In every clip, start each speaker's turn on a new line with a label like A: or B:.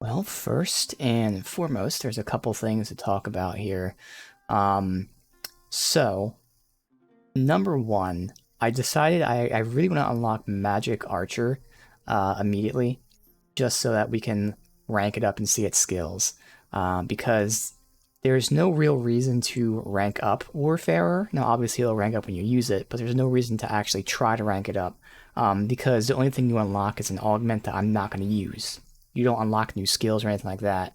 A: Well, first and foremost, there's a couple things to talk about here. Um, so, number one, I decided I really want to unlock Magic Archer immediately, just so that we can rank it up and see its skills. Because there's no real reason to rank up Warfarer. Now, obviously, it'll rank up when you use it, but there's no reason to actually try to rank it up. Because the only thing you unlock is an augment that I'm not going to use. You don't unlock new skills or anything like that.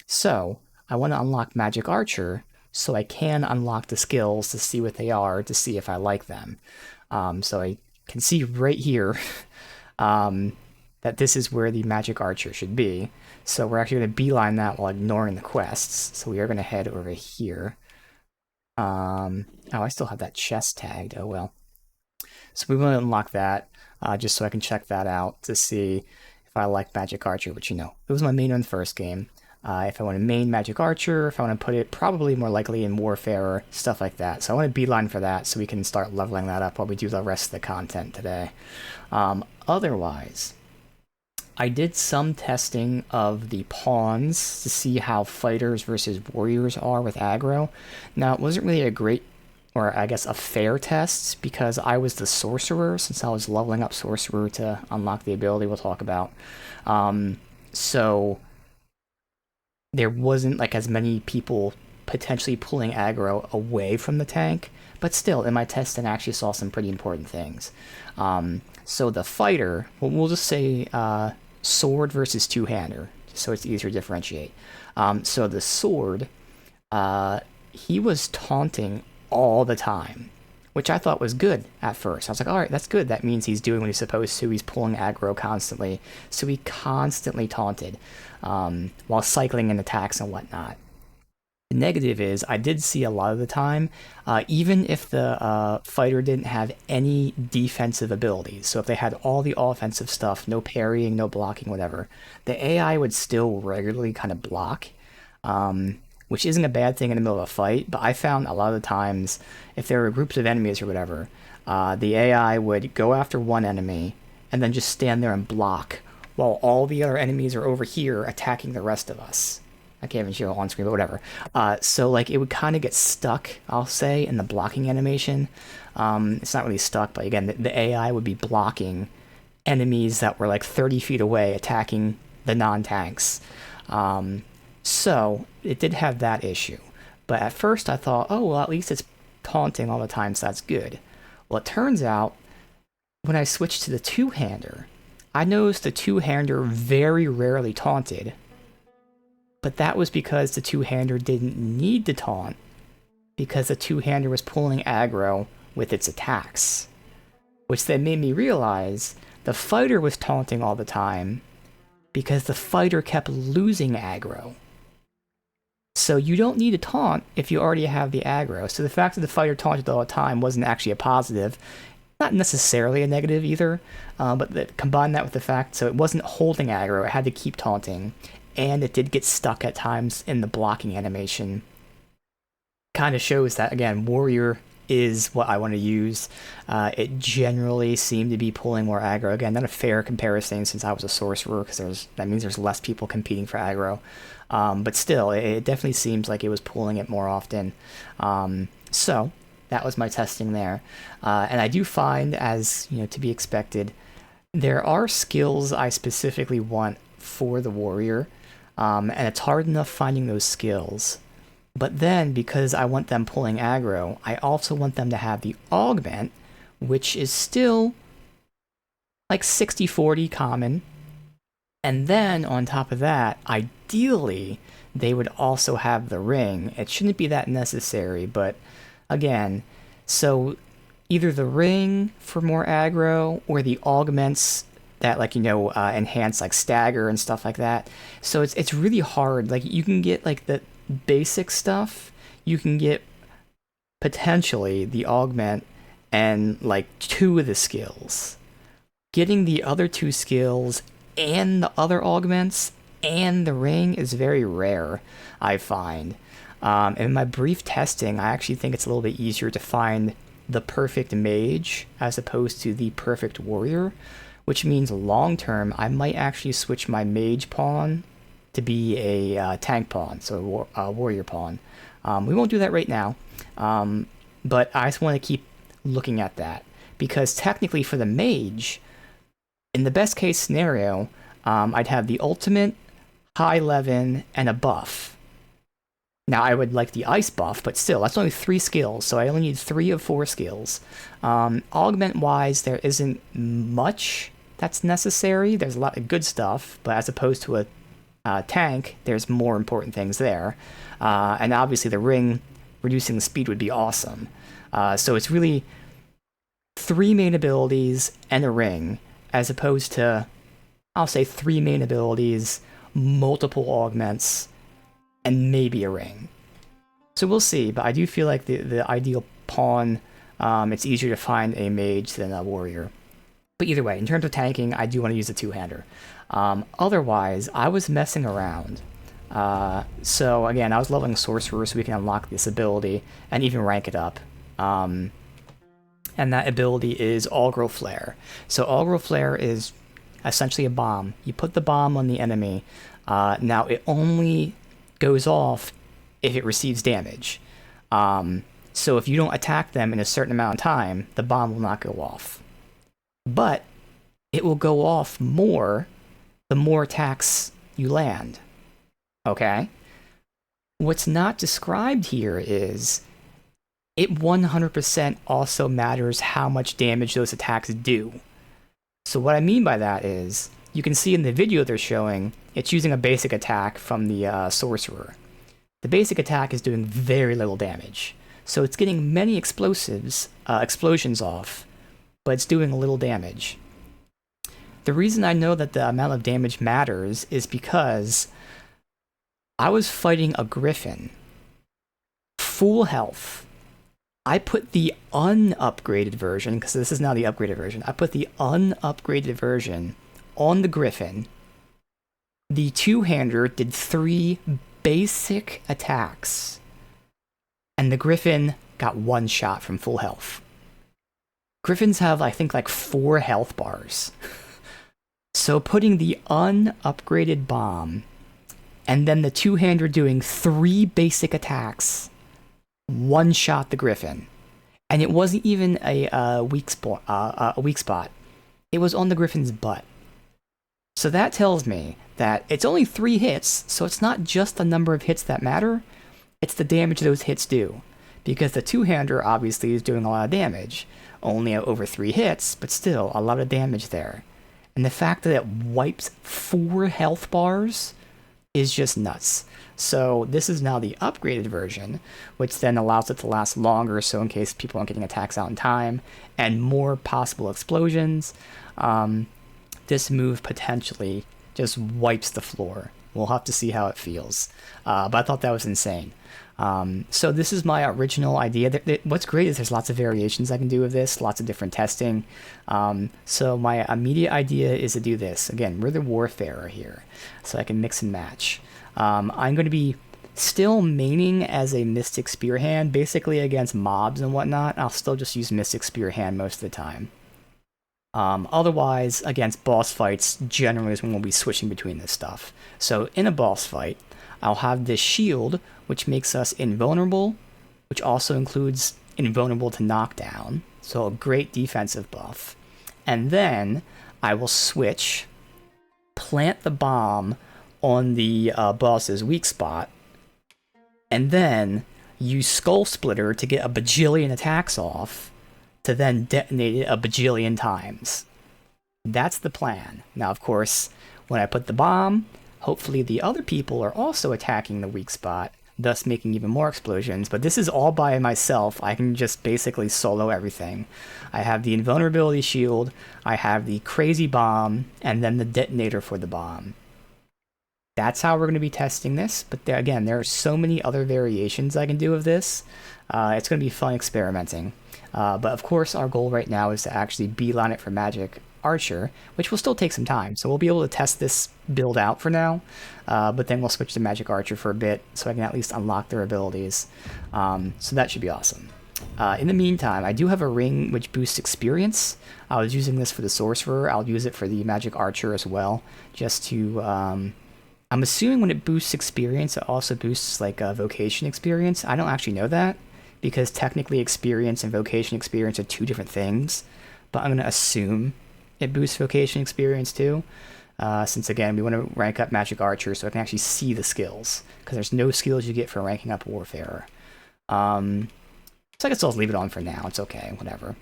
A: So, I want to unlock Magic Archer so I can unlock the skills to see what they are, to see if I like them. So I can see right here um, that this is where the Magic Archer should be. So we're actually going to beeline that while ignoring the quests. So we are going to head over here. Oh, I still have that chest tagged. Oh well. So we want to unlock that just so I can check that out to see if I like Magic Archer, which, it was my main on the first game. If I want to main Magic Archer, if I want to put it probably more likely in Warfarer, stuff like that. So I want to beeline for that so we can start leveling that up while we do the rest of the content today. Otherwise, I did some testing of the pawns to see how fighters versus warriors are with aggro. Now, it wasn't really a great, or I guess a fair test, because I was the sorcerer, since I was leveling up sorcerer to unlock the ability we'll talk about. So there wasn't like as many people potentially pulling aggro away from the tank, but still, in my testing, I actually saw some pretty important things. So the fighter, well, we'll just say sword versus two-hander, so it's easier to differentiate. So the sword, he was taunting all the time, which I thought was good at first. I was like, all right, that's good. That means he's doing what he's supposed to. He's pulling aggro constantly. So he constantly taunted while cycling in attacks and whatnot. The negative is I did see a lot of the time, even if the fighter didn't have any defensive abilities, so if they had all the offensive stuff, no parrying, no blocking, whatever, the AI would still regularly kind of block, which isn't a bad thing in the middle of a fight, but I found a lot of the times, if there were groups of enemies or whatever, the AI would go after one enemy and then just stand there and block while all the other enemies are over here attacking the rest of us. I can't even show it on screen, but whatever. So like it would kind of get stuck, I'll say, in the blocking animation. It's not really stuck, but again, the AI would be blocking enemies that were like 30 feet away, attacking the non-tanks. So it did have that issue. But at first I thought, oh, well, at least it's taunting all the time, so that's good. Well, it turns out when I switched to the two-hander, I noticed the two-hander very rarely taunted, but that was because the two-hander didn't need to taunt, because the two-hander was pulling aggro with its attacks. Which then made me realize the fighter was taunting all the time, because the fighter kept losing aggro. So you don't need to taunt if you already have the aggro. So the fact that the fighter taunted all the time wasn't actually a positive. Not necessarily a negative either, but combine that with the fact, so it wasn't holding aggro, it had to keep taunting, and it did get stuck at times in the blocking animation. Kind of shows that, again, warrior is what I want to use. It generally seemed to be pulling more aggro. Again, not a fair comparison since I was a sorcerer, because that means there's less people competing for aggro. But still, it definitely seems like it was pulling it more often. So that was my testing there. And I do find, as to be expected, there are skills I specifically want for the warrior. And it's hard enough finding those skills. But then, because I want them pulling aggro, I also want them to have the augment, which is still like 60-40 common. And then, on top of that, ideally, they would also have the ring. It shouldn't be that necessary, but again, so either the ring for more aggro, or the augments that enhance like stagger and stuff like that. So it's really hard. Like you can get like the basic stuff, you can get potentially the augment and like two of the skills. Getting the other two skills and the other augments and the ring is very rare, I find. In my brief testing, I actually think it's a little bit easier to find the perfect mage as opposed to the perfect warrior, which means long term I might actually switch my mage pawn to be a tank pawn, so a warrior pawn. We won't do that right now, but I just want to keep looking at that, because technically for the mage, in the best case scenario, I'd have the ultimate, high leaven, and a buff. Now I would like the ice buff, but still, that's only 3 skills, so I only need 3 of 4 skills. Augment-wise, there isn't much that's necessary. There's a lot of good stuff, but as opposed to a tank, there's more important things there. And obviously the ring reducing the speed would be awesome. So it's really 3 main abilities and a ring, as opposed to, I'll say 3 main abilities, multiple augments, and maybe a ring. So we'll see, but I do feel like the ideal pawn, it's easier to find a mage than a warrior. But either way, in terms of tanking, I do want to use a two-hander. Otherwise, I was messing around. So again, I was leveling Sorcerer so we can unlock this ability and even rank it up. And that ability is Augural Flare. So Augural Flare is essentially a bomb. You put the bomb on the enemy. Now it only goes off if it receives damage. So if you don't attack them in a certain amount of time, the bomb will not go off. But it will go off more the more attacks you land. Okay? What's not described here is it 100% also matters how much damage those attacks do. So what I mean by that is, you can see in the video they're showing, it's using a basic attack from the Sorcerer. The basic attack is doing very little damage. So it's getting many explosions off, but it's doing little damage. The reason I know that the amount of damage matters is because I was fighting a Griffin. Full health. I put the unupgraded version, because this is now the upgraded version, I put the unupgraded version on the Griffin. The two-hander did 3 basic attacks, and the Griffin got 1 shot from full health. Griffins have, I think, like 4 health bars. So putting the unupgraded bomb, and then the two-hander doing 3 basic attacks, 1 shot the Griffin. And it wasn't even a weak spot. It was on the Griffin's butt. So that tells me that it's only 3 hits, so it's not just the number of hits that matter, it's the damage those hits do. Because the two-hander obviously is doing a lot of damage. Only over 3 hits, but still a lot of damage there. And the fact that it wipes 4 health bars is just nuts. So this is now the upgraded version, which then allows it to last longer, so in case people aren't getting attacks out in time, and more possible explosions. This move potentially just wipes the floor. We'll have to see how it feels. But I thought that was insane. So this is my original idea. What's great is there's lots of variations I can do with this, lots of different testing. So my immediate idea is to do this. Again, we're the Warfarer here, so I can mix and match. I'm going to be still maining as a Mystic Spear Hand, basically against mobs and whatnot. I'll still just use Mystic Spear Hand most of the time. Otherwise, against boss fights, generally is when we'll be switching between this stuff. So in a boss fight, I'll have this shield, which makes us invulnerable, which also includes invulnerable to knockdown, so a great defensive buff. And then I will switch, plant the bomb on the boss's weak spot, and then use Skull Splitter to get a bajillion attacks off, to then detonate it a bajillion times. That's the plan. Now, of course, when I put the bomb, hopefully the other people are also attacking the weak spot, thus making even more explosions, but this is all by myself. I can just basically solo everything. I have the invulnerability shield, I have the crazy bomb, and then the detonator for the bomb. That's how we're going to be testing this, but again, there are so many other variations I can do of this. It's going to be fun experimenting. But of course, our goal right now is to actually beeline it for Magic Archer, which will still take some time. So we'll be able to test this build out for now, but then we'll switch to Magic Archer for a bit so I can at least unlock their abilities. So that should be awesome. In the meantime, I do have a ring which boosts experience. I was using this for the sorcerer. I'll use it for the magic archer as well, just to... I'm assuming when it boosts experience, it also boosts like vocation experience. I don't actually know that, because technically experience and vocation experience are two different things. But I'm going to assume it boosts vocation experience too. Since again, we want to rank up magic archer so I can actually see the skills, because there's no skills you get for ranking up warfarer. So I guess I'll leave it on for now. It's okay, whatever.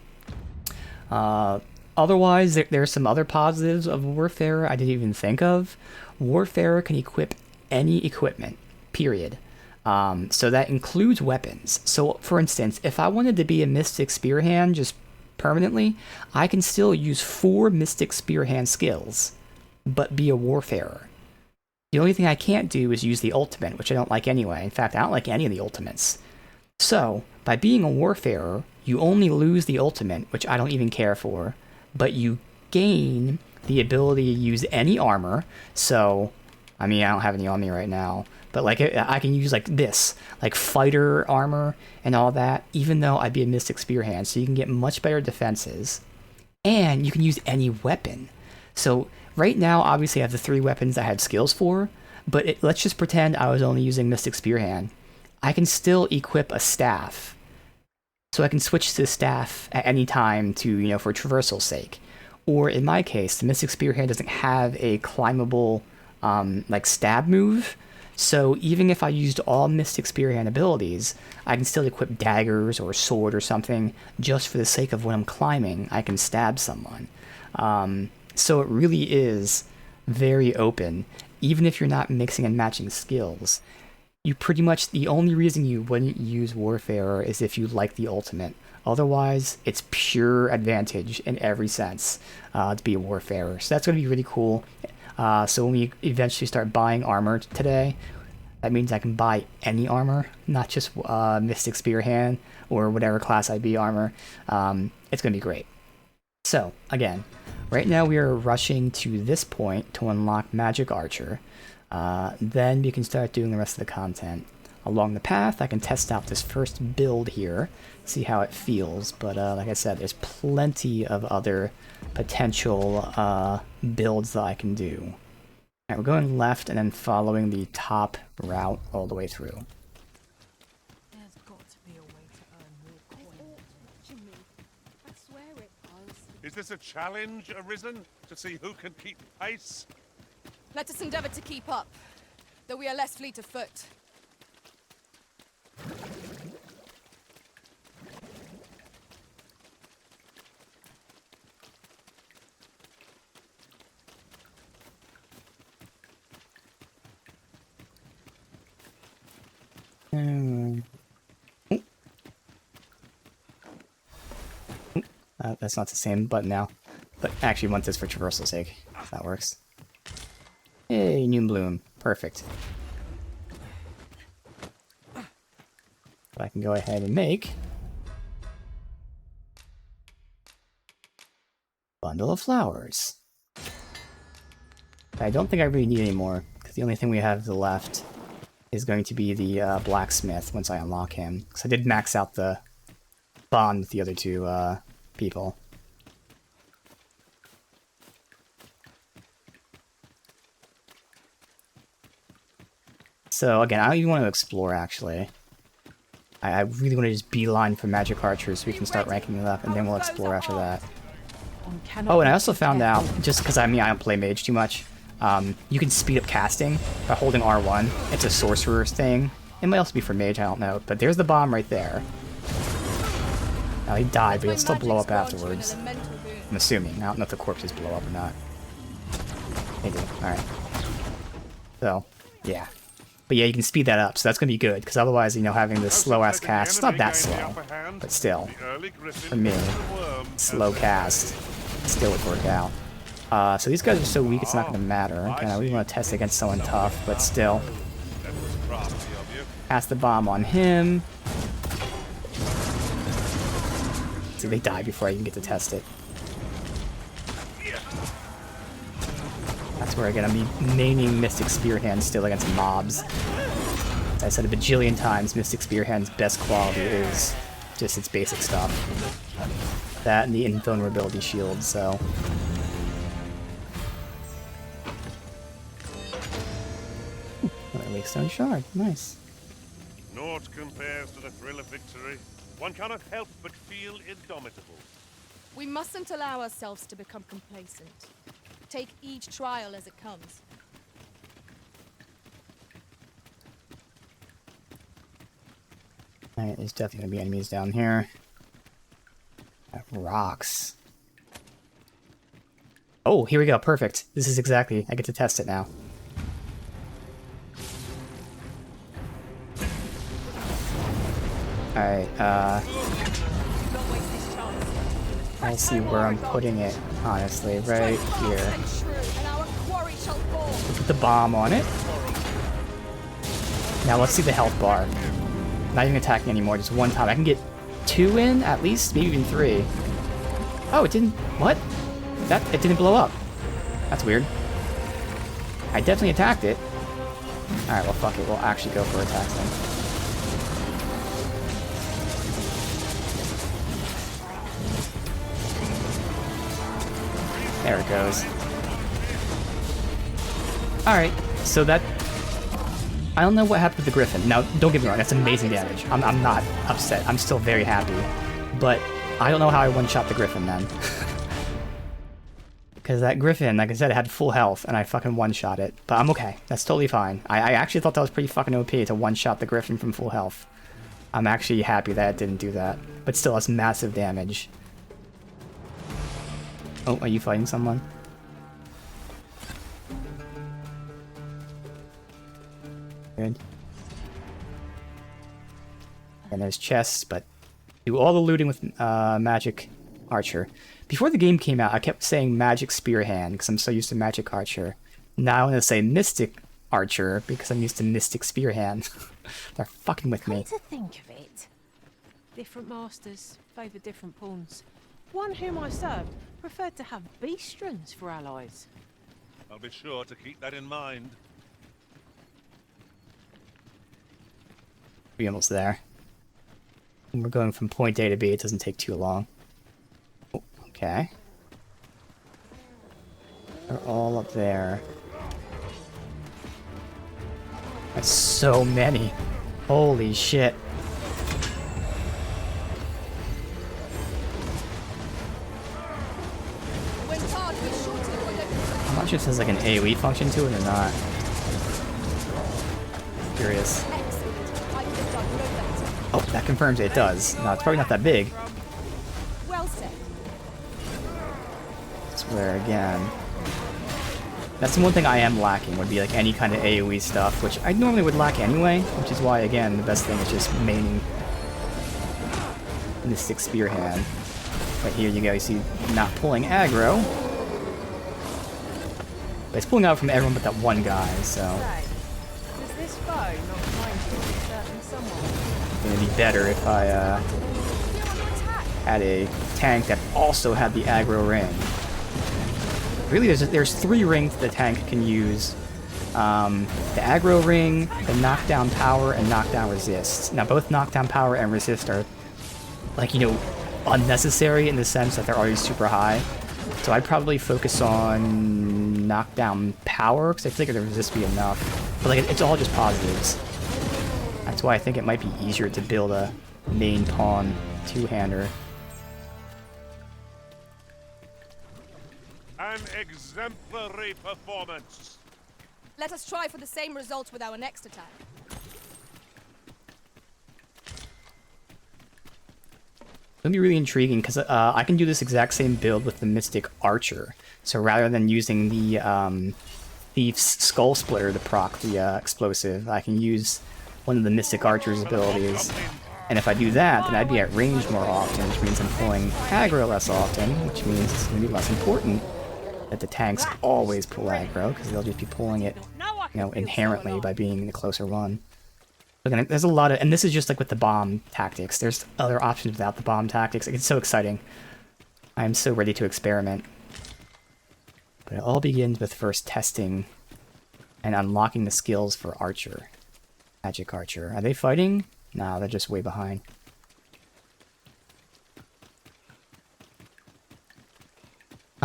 A: Otherwise, there's some other positives of warfarer I didn't even think of. Warfarer can equip any equipment, period. So that includes weapons. So, for instance, if I wanted to be a Mystic Spearhand just permanently, I can still use 4 Mystic Spearhand skills, but be a warfarer. The only thing I can't do is use the ultimate, which I don't like anyway. In fact, I don't like any of the ultimates. So, by being a warfarer, you only lose the ultimate, which I don't even care for, but you gain the ability to use any armor. So, I mean, I don't have any on me right now, but like I can use like this, like fighter armor and all that, even though I'd be a Mystic Spearhand, so you can get much better defenses, and you can use any weapon. So right now, obviously, I have the 3 weapons I had skills for, but let's just pretend I was only using Mystic Spearhand. I can still equip a staff. So I can switch to the staff at any time to, for traversal's sake. Or in my case, the Mystic Spearhand doesn't have a climbable, like, stab move. So even if I used all Mystic Spearhand abilities, I can still equip daggers or a sword or something just for the sake of when I'm climbing, I can stab someone. So it really is very open, even if you're not mixing and matching skills. You pretty much, the only reason you wouldn't use Warfarer is if you like the ultimate. Otherwise, it's pure advantage in every sense to be a Warfarer. So that's going to be really cool. So when we eventually start buying armor today, that means I can buy any armor, not just Mystic Spearhand or whatever class IB armor. It's going to be great. So, again, right now we are rushing to this point to unlock Magic Archer. Then we can start doing the rest of the content. Along the path, I can test out this first build here, see how it feels, but like I said, there's plenty of other potential builds that I can do. Alright, we're going left and then following the top route all the way through.
B: There's got to be a way to earn more coin.
C: I swear it was.
D: Is this a challenge arisen to see who can keep pace?
C: Let us endeavor to keep up, though we are less fleet of foot.
A: That's not the same button now. But I actually want this for traversal's sake, if that works. Hey, new bloom. Perfect. But I can go ahead and make bundle of flowers. I don't think I really need any more, because the only thing we have left is going to be the blacksmith once I unlock him. Because I did max out the bond with the other 2 people. So again, I don't even want to explore actually. I really want to just beeline for Magic Archer so we can start ranking it up, and then we'll explore after that. Oh, and I also found out, just because I don't play mage too much, you can speed up casting by holding R1. It's a sorcerer's thing. It might also be for mage, I don't know. But there's the bomb right there. Now he died, but he'll still blow up afterwards. I'm assuming. I don't know if the corpses blow up or not. They do. Alright. So, yeah. But yeah, you can speed that up, so that's going to be good, because otherwise, having this slow-ass cast, it's not that slow, but still, for me, slow cast still would work out. So these guys are so weak, it's not going to matter. Again, we want to test against someone tough, but still. Cast the bomb on him. See, they die before I even get to test it. That's where, again, I'm maining Mystic Spearhand still against mobs. As I said a bajillion times, Mystic Spearhand's best quality is just its basic stuff. That and the invulnerability shield, so... Another Wakestone Shard, nice.
D: Naught compares to the thrill of victory. One cannot help but feel indomitable.
C: We mustn't allow ourselves to become complacent. Take each trial as it comes.
A: Alright, there's definitely gonna be enemies down here. Rocks. Oh, here we go, perfect. This is exactly, I get to test it now. Alright,
B: Don't waste this chance.
A: I see where I'm putting it, honestly, right here.
C: And our quarry shall fall.
A: Put the bomb on it. Now let's see the health bar. Not even attacking anymore, just one time. I can get 2 in, at least, maybe even 3. Oh, it didn't... What? It didn't blow up. That's weird. I definitely attacked it. Alright, well, fuck it. We'll actually go for attacks then. There it goes. Alright, so that... I don't know what happened with the Griffin. Now, don't get me wrong, that's amazing damage. I'm not upset. I'm still very happy. But I don't know how I one-shot the Griffin then. Because that Griffin, like I said, it had full health, and I fucking one-shot it. But I'm okay. That's totally fine. I actually thought that was pretty fucking OP to one-shot the Griffin from full health. I'm actually happy that it didn't do that. But still, that's massive damage. Oh, are you fighting someone? Good. And there's chests, but do all the looting with Magic Archer. Before the game came out, I kept saying Magic Spearhand because I'm so used to Magic Archer. Now I'm going to say Mystic Archer because I'm used to Mystic Spearhand. They're fucking with me.
B: Come to think of it, different masters favour different pawns. One whom I served preferred to have beastrons for allies.
D: I'll be sure to keep that in mind.
A: We're almost there. And we're going from point A to B. It doesn't take too long. Oh, okay. They're all up there. That's so many. Holy shit.
C: When hard, we shorten your limits.
A: I'm not sure if this has like an AoE function to it or not. Curious.
C: Excellent. I could have done no better.
A: Oh, that confirms it does. No, it's probably not that big.
C: Well said.
A: It's where, again... That's the one thing I am lacking, would be like any kind of AoE stuff, which I normally would lack anyway, which is why, again, the best thing is just maining Mystic Spearhand. But here you go, you see, not pulling aggro. But it's pulling out from everyone but that one guy, so...
B: Does this bow not mind to a certain someone?
A: It'd be better if I had a tank that also had the aggro ring. Really, there's 3 rings the tank can use. The aggro ring, the knockdown power, and knockdown resist. Now, both knockdown power and resist are, like, you know, unnecessary in the sense that they're already super high. So I'd probably focus on knockdown power, because I figure the resist be enough. But, like, it's all just positives. That's why I think it might be easier to build a main pawn two-hander.
D: An exemplary performance.
C: Let us try for the same result with our next attack.
A: It'll be really intriguing because I can do this exact same build with the Mystic Archer. So rather than using the Thief's Skull Splitter to proc the explosive, I can use one of the Mystic Archer's abilities. And if I do that, then I'd be at range more often, which means I'm pulling aggro less often, which means it's going to be less important that the tanks always pull aggro, because they'll just be pulling it, you know, inherently by being the closer one. So again, there's a lot of, and this is just like with the bomb tactics. There's other options without the bomb tactics. It's so exciting. I'm so ready to experiment. But it all begins with first testing and unlocking the skills for Archer. Magic Archer. Are they fighting? No, they're just way behind.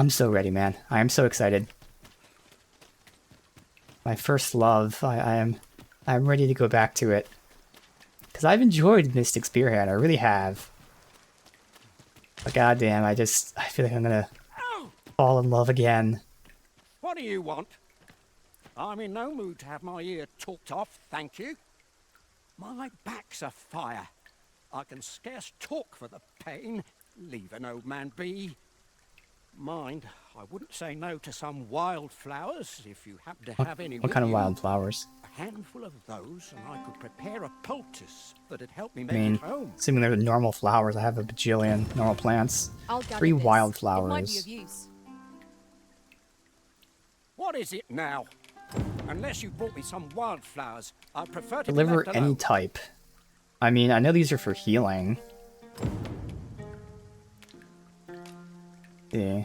A: I'm so ready, man. I am so excited. My first love. I'm ready to go back to it. Because I've enjoyed Mystic Spearhead, I really have. But goddamn, I feel like I'm gonna fall in love again.
E: What do you want? I'm in no mood to have my ear talked off, thank you. My back's afire. I can scarce talk for the pain. Leave an old man be. Mind, I wouldn't say no to some wildflowers if you happen to have any
A: What
E: with
A: kind of
E: you.
A: wildflowers?
E: A handful of those, and I could prepare a poultice that'd help me
A: I
E: make
A: mean,
E: it home.
A: assuming they're normal flowers, I have a bajillion normal plants.
C: I'll gather
A: 3
C: this. It might be
A: wildflowers.
C: of use.
E: What is it now? Unless you brought me some wildflowers, I'd prefer to be
A: Deliver
E: left
A: any
E: alone.
A: type. I mean, I know these are for healing. Yeah.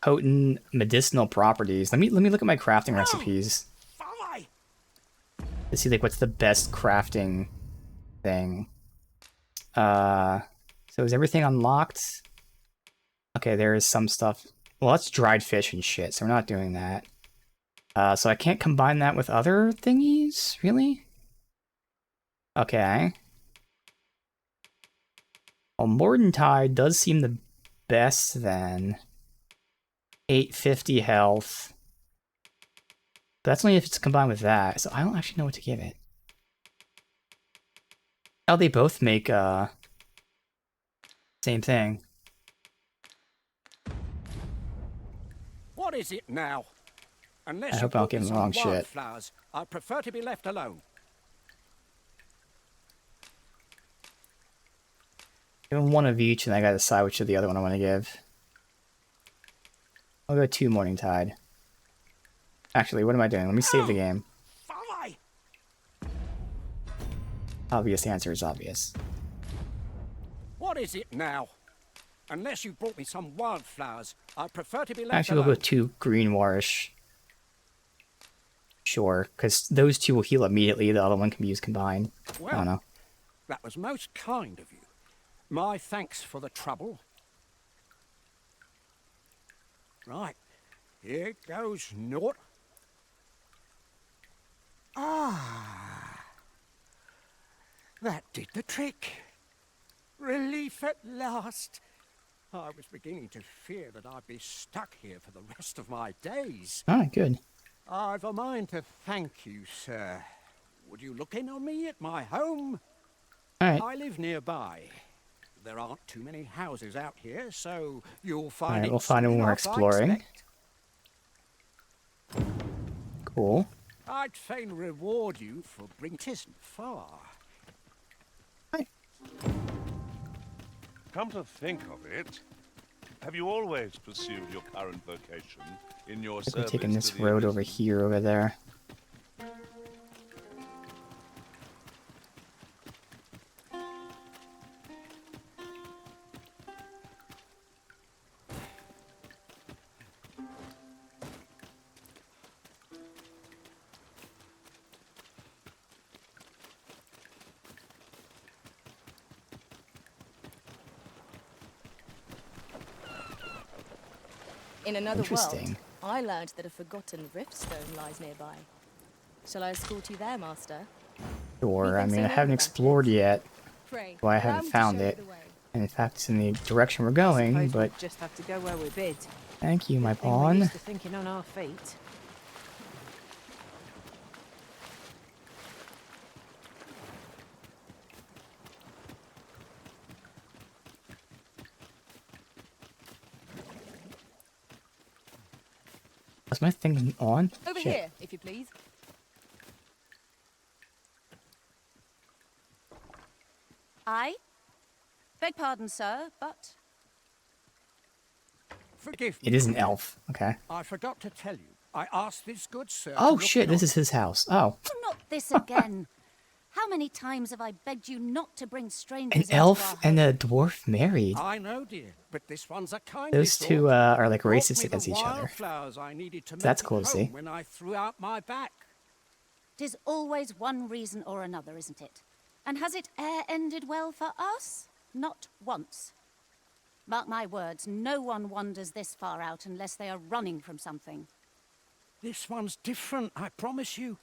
A: Potent medicinal properties. Let me look at my crafting recipes
E: Fly!
A: to see like what's the best crafting thing. So is everything unlocked? Okay, there is some stuff. Well, that's dried fish and shit, so we're not doing that. So I can't combine that with other thingies? Really? Okay. Well, Mordantide does seem the best then. 850 health. But that's only if it's combined with that, so I don't actually know what to give it. Oh, they both make, same thing.
E: What is it now? Unless
A: I
E: you
A: hope I don't
E: brought
A: give
E: me
A: him the
E: some
A: wrong shit.
E: wildflowers, I'd prefer to be left alone.
A: Give him one of each, and I gotta decide which of the other one I want to give. I'll go 2 Morning Tide. Actually, what am I doing? Let me save the game.
E: Fly!
A: Obvious answer is obvious.
E: What is it now? Unless you brought me some wildflowers, I'd prefer to be left
A: Actually, we'll
E: alone.
A: go 2 Green Warish. Sure, because those 2 will heal immediately. The other one can be used combined. I don't
E: Well,
A: know.
E: that was most kind of you. My thanks for the trouble. Right, here goes naught. Ah, that did the trick. Relief at last. I was beginning to fear that I'd be stuck here for the rest of my days.
A: Alright, good.
E: I've a mind to thank you, sir. Would you look in on me at my home?
A: Alright.
E: I live nearby. There aren't too many houses out here, so you'll find
A: Alright,
E: it
A: we'll find it when
E: soon
A: we're
E: enough, I
A: exploring.
E: expect.
A: Cool.
E: I'd fain reward you for bringing. It isn't far.
D: Come to think of it, have you always pursued your current vocation in your
A: I think we're
D: service
A: taking this
D: to the
A: road over
D: Arisen?
A: here, over there.
C: In another world,
A: Interesting.
C: I learned that a forgotten riftstone lies nearby. Shall I escort you there, Master?
A: Sure, I
C: can
A: mean, I
C: say no
A: haven't
C: about
A: explored yet.
C: Pray,
A: Well, I
C: allow
A: haven't
C: me to
A: found
C: show you
A: it.
C: the way.
A: And in fact, it's in the direction we're going,
B: Suppose
A: but
B: we'll just have to go where we're bid.
A: thank you, my
B: Good thing we're
A: pawn.
B: used to thinking on our feet.
A: Was my thing on?
C: Over
A: Shit.
C: here, if you please.
F: I beg pardon, sir, but
E: Forgive
A: It
E: me.
A: is an elf. Okay.
E: I forgot to tell you. I asked this good sir. to
A: Oh
E: look
A: shit,
E: in
A: this
E: on
A: is his house. Oh.
F: not this again. How many times have I begged you not to bring
A: An
F: strangers into
A: elf
F: our
A: and
F: home?
A: a dwarf married.
E: I know, dear, but this one's a kind.
A: Those two are like racist against each other.
E: I needed to
A: That's
E: make
A: cool
E: it
A: to
E: home
A: see.
E: when I threw out my back.
F: Tis always one reason or another, isn't it? And has it e'er ended well for us? Not once. Mark my words, no one wanders this far out unless they are running from something.
E: This one's different, I promise you.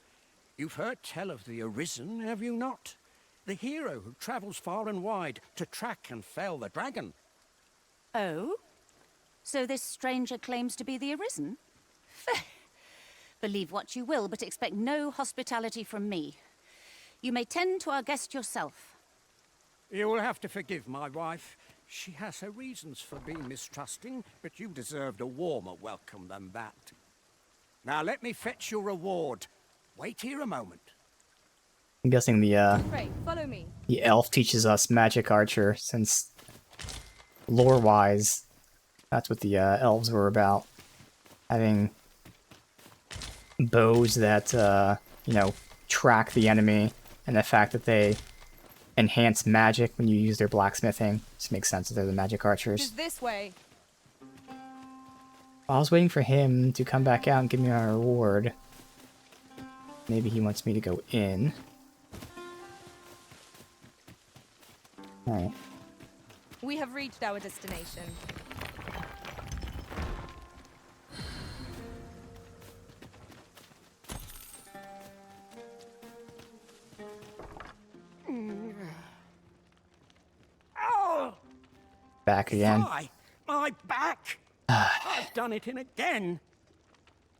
E: You've heard tell of the Arisen, have you not? The hero who travels far and wide to track and fell the dragon.
F: Oh? So this stranger claims to be the Arisen? Believe what you will, but expect no hospitality from me. You may tend to our guest yourself.
E: You will have to forgive my wife. She has her reasons for being mistrusting, but you deserved a warmer welcome than that. Now let me fetch your reward. Wait here a moment.
A: I'm guessing
C: Pray, follow me.
A: the elf teaches us magic archer, since lore-wise, that's what the elves were about. Having bows that, you know, track the enemy, and the fact that they enhance magic when you use their blacksmithing. Just makes sense that they're the magic archers.
C: Is this way?
A: I was waiting for him to come back out and give me my reward. Maybe he wants me to go in. Alright.
C: We have reached our destination.
E: Oh!
A: Back again.
E: My back! I've done it in again.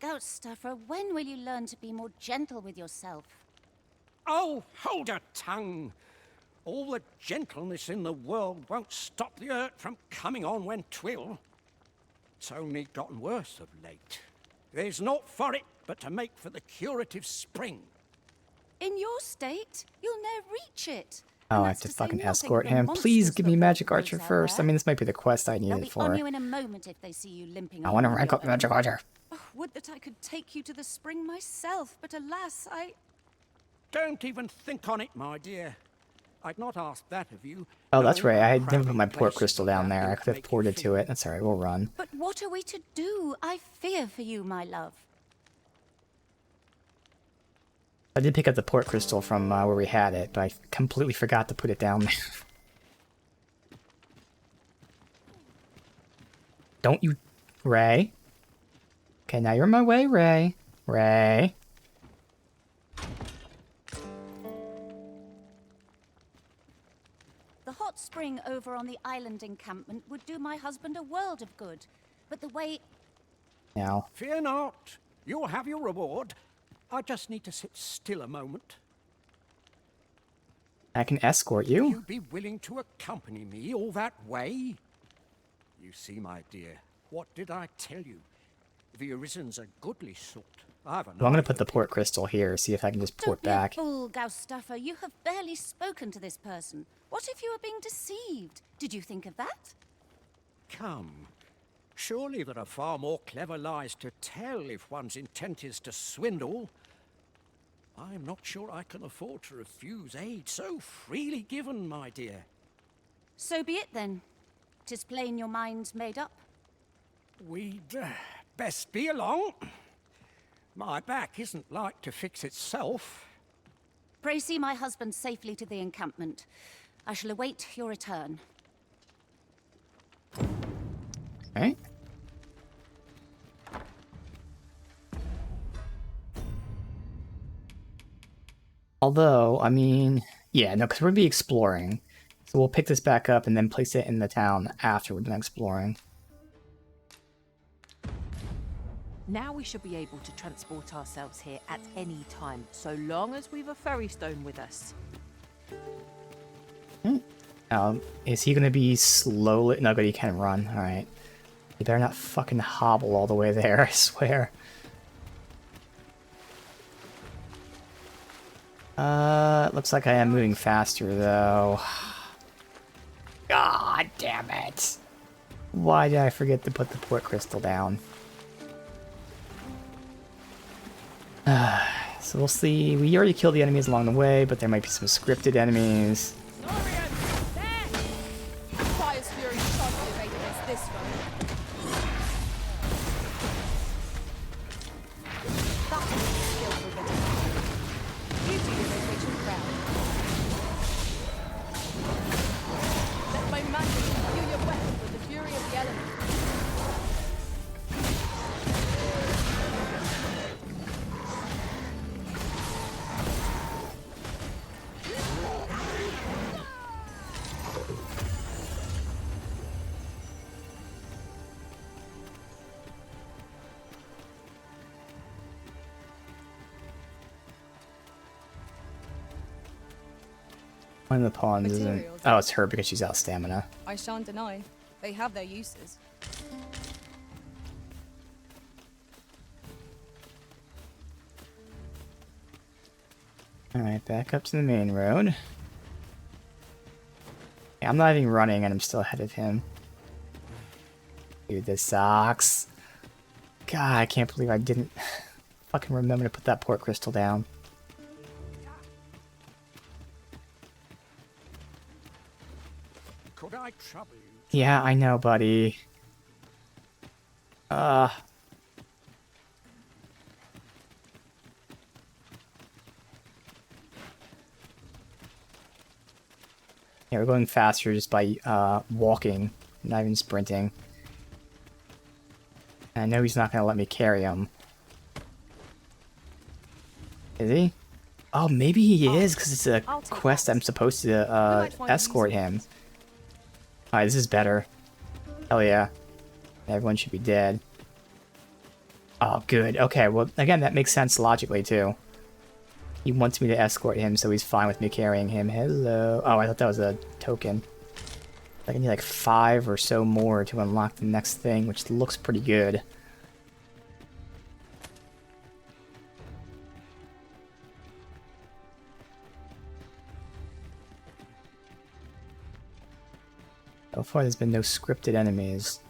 F: Goat stuffer, when will you learn to be more gentle with yourself?
E: Oh, hold your tongue. All the gentleness in the world won't stop the hurt from coming on when 'twill. It's only gotten worse of late. There's naught for it but to make for the curative spring.
F: In your state, you'll ne'er reach it.
A: Oh,
F: And
A: I have
F: that's
A: to
F: say
A: fucking
F: nothing
A: escort
F: of the
A: him. Please
F: monsters
A: give me
F: that
A: magic
F: walk
A: archer
F: those out
A: first. I
F: there.
A: mean, this might be the quest I
F: They'll
A: need
F: be
A: it
F: on
A: for.
F: you in a moment if they see you limping
A: I
F: along
A: want to
F: the
A: rank up
F: river.
A: magic archer.
F: Oh, would that I could take you to the spring myself, but alas, I...
E: Don't even think on it, my dear. I'd not ask that of you.
A: Oh, that's
E: knowing
A: right. I
E: how
A: had never put my
E: crowded
A: port
E: places
A: crystal
E: of
A: down
E: that
A: there. I
E: would
A: could have
E: make you
A: ported to
E: feel.
A: it. That's alright. We'll run.
F: But what are we to do? I fear for you, my love.
A: I did pick up the port crystal from where we had it, but I completely forgot to put it down there. Don't you... Ray? Okay, now you're in my way, Ray. Ray.
F: The hot spring over on the island encampment would do my husband a world of good. But the way...
A: Now.
E: Fear not. You'll have your reward. I just need to sit still a moment.
A: I can escort you.
E: You'd be willing to accompany me all that way? You see, my dear, what did I tell you? The Arisen's a goodly sort. I've
A: Well, I'm gonna put the port crystal here, see if I can just port
F: Don't be
A: back.
F: a fool, Gaustuffer. You have barely spoken to this person. What if you were being deceived? Did you think of that?
E: Come. Surely there are far more clever lies to tell if one's intent is to swindle. I'm not sure I can afford to refuse aid so freely given, my dear.
F: So be it then. 'Tis plain your mind's made up.
E: We'd best be along. My back isn't like to fix itself.
F: Pray see my husband safely to the encampment. I shall await your return.
A: Right? Although, I mean, yeah, no, because we're gonna be exploring. So we'll pick this back up and then place it in the town after we're done exploring.
B: Now we should be able to transport ourselves here at any time, so long as we've a ferry stone with us.
A: Is he gonna be slowly? No, but he can run. All right. You better not fucking hobble all the way there. I swear. It looks like I am moving faster though. God damn it! Why did I forget to put the port crystal down? So we'll see. We already killed the enemies along the way, but there might be some scripted enemies.
C: Fire's fury sharply arrayed against this foe.
B: That is a skillful bit of magic. You do your vacation proud. Let's
A: One of the pawns isn't.
C: Materials.
A: Oh, it's her because she's out of stamina.
C: I shan't deny. They have their uses.
A: Alright, back up to the main road. Yeah, I'm not even running and I'm still ahead of him. Dude, this sucks. God, I can't believe I didn't fucking remember to put that port crystal down.
E: Could I trouble you?
A: Yeah, I know, buddy. Yeah, we're going faster just by walking, not even sprinting. And I know he's not gonna let me carry him. Is he? Oh, maybe he is, because it's a
B: I'll take
A: quest
B: that.
A: I'm supposed to
C: might find it
A: escort
C: useful.
A: him. Alright, this is better. Hell yeah. Everyone should be dead. Oh, good. Okay, well, again, that makes sense logically, too. He wants me to escort him, so he's fine with me carrying him. Hello. Oh, I thought that was a token. I need like 5 or so more to unlock the next thing, which looks pretty good. So far, there's been no scripted enemies.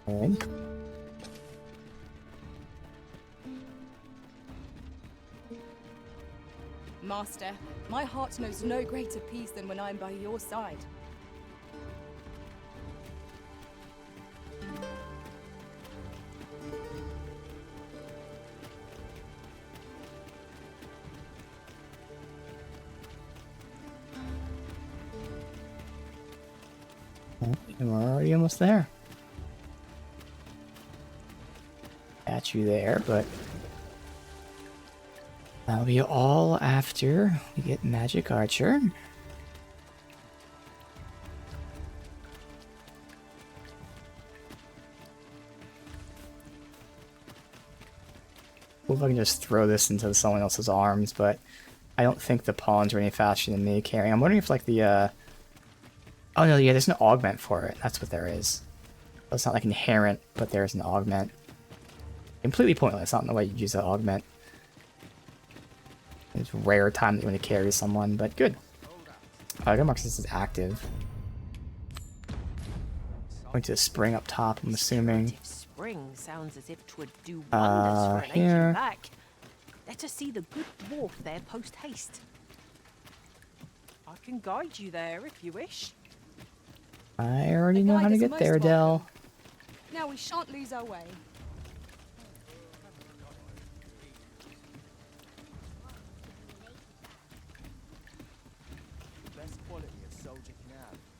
A: Alright.
C: Master, my heart knows no greater peace than when I am by your side.
A: We're already almost there. Got you there, but that'll be all after we get Magic Archer. Well, if I can just throw this into someone else's arms, but I don't think the pawns are any faster than me carrying. I'm wondering if like the oh no, yeah, there's an augment for it. That's what there is. It's not like inherent, but there's an augment. Completely pointless. I don't know why you'd use that augment. It's rare time that you want to carry someone, but good. Good marks this is active. Going to the spring up top, I'm assuming.
B: Primitive spring sounds as if 'twould do wonders for an
A: here.
B: ancient back. Let us see the good dwarf there post haste. I can guide you there if you wish.
A: I already
C: A
A: know
C: guide
A: how to
C: is
A: get
C: most
A: there,
C: welcome.
A: Dell.
C: Now we shan't lose our way.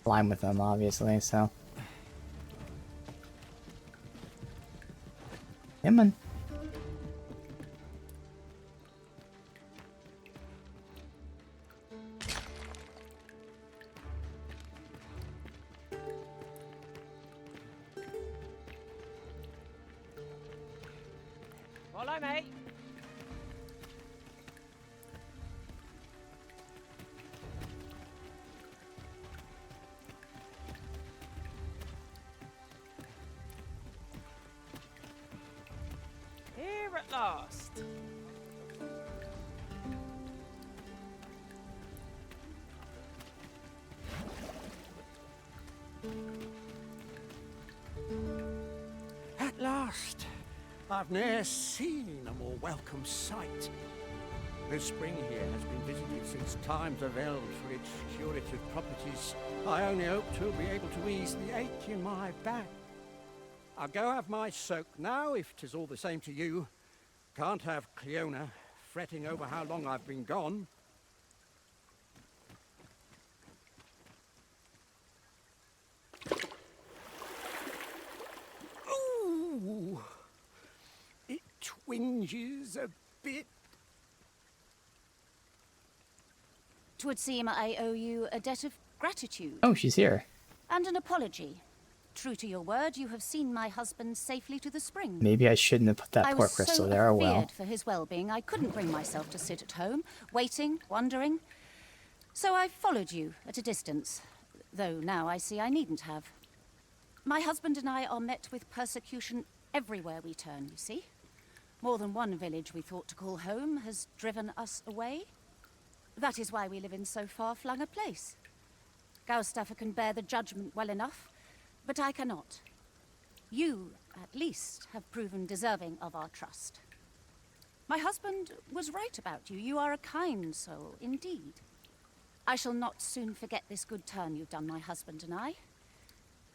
A: Climb with them, obviously, so. Come on.
B: Follow me. Here at last.
E: At last! I've ne'er seen a more welcome sight. The spring here has been visited since times of eld for its curative properties. I only hope to be able to ease the ache in my back. I'll go have my soak now, if 'tis all the same to you. Can't have Cleona fretting over how long I've been gone. Ooh, it twinges a bit.
F: 'Twould seem I owe you a debt of gratitude
A: Oh, she's here.
F: and an apology. True to your word, you have seen my husband safely to the spring.
A: Maybe I shouldn't have put that
F: I
A: port
F: was
A: crystal
F: so
A: there. Oh well.
F: afeared for his well-being, I couldn't bring myself to sit at home, waiting, wondering. So I followed you at a distance, though now I see I needn't have. My husband and I are met with persecution everywhere we turn, you see. More than one village we thought to call home has driven us away. That is why we live in so far-flung a place. Gaustaffer can bear the judgment well enough, but I cannot. You, at least, have proven deserving of our trust. My husband was right about you. You are a kind soul, indeed. I shall not soon forget this good turn you've done my husband and I.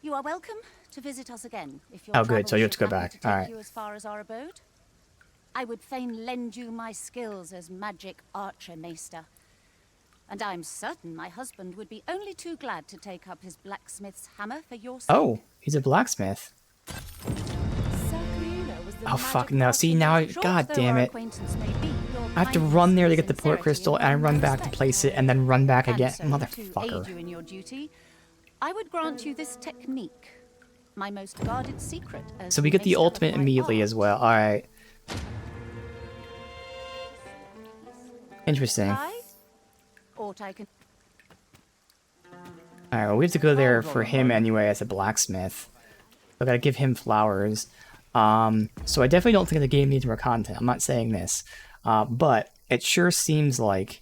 F: You are welcome to visit us again, if your
A: Oh, good. So you have
F: travels
A: to go
F: should happen
A: back.
F: to take
A: All right.
F: you as far as our abode. I would fain lend you my skills as magic archer, Maester. And I'm certain my husband would be only too glad to take up his blacksmith's hammer for your sake.
A: Oh, he's a blacksmith.
C: Circleuna was the
A: Oh fuck
C: magic
A: no!
C: archer
A: See now,
F: Short
A: God
F: though
A: damn
F: our
A: it!
F: acquaintance may be, your
A: I have to
F: kindness
A: run there to
F: and
A: get the port
F: sincerity
A: crystal, and I
F: have
A: run
F: my
A: back to
F: respect.
A: place it, and then run back
F: And
A: again.
F: so, to aid
A: Motherfucker.
F: you in your duty, I would grant you this technique, my most guarded secret. As
A: So we get the
F: maester of
A: ultimate
F: my
A: immediately
F: art.
A: as well. All right. Interesting.
F: I ought I can.
A: Alright, well we have to go there for him anyway as a blacksmith. I gotta give him flowers. So I definitely don't think the game needs more content. I'm not saying this. But it sure seems like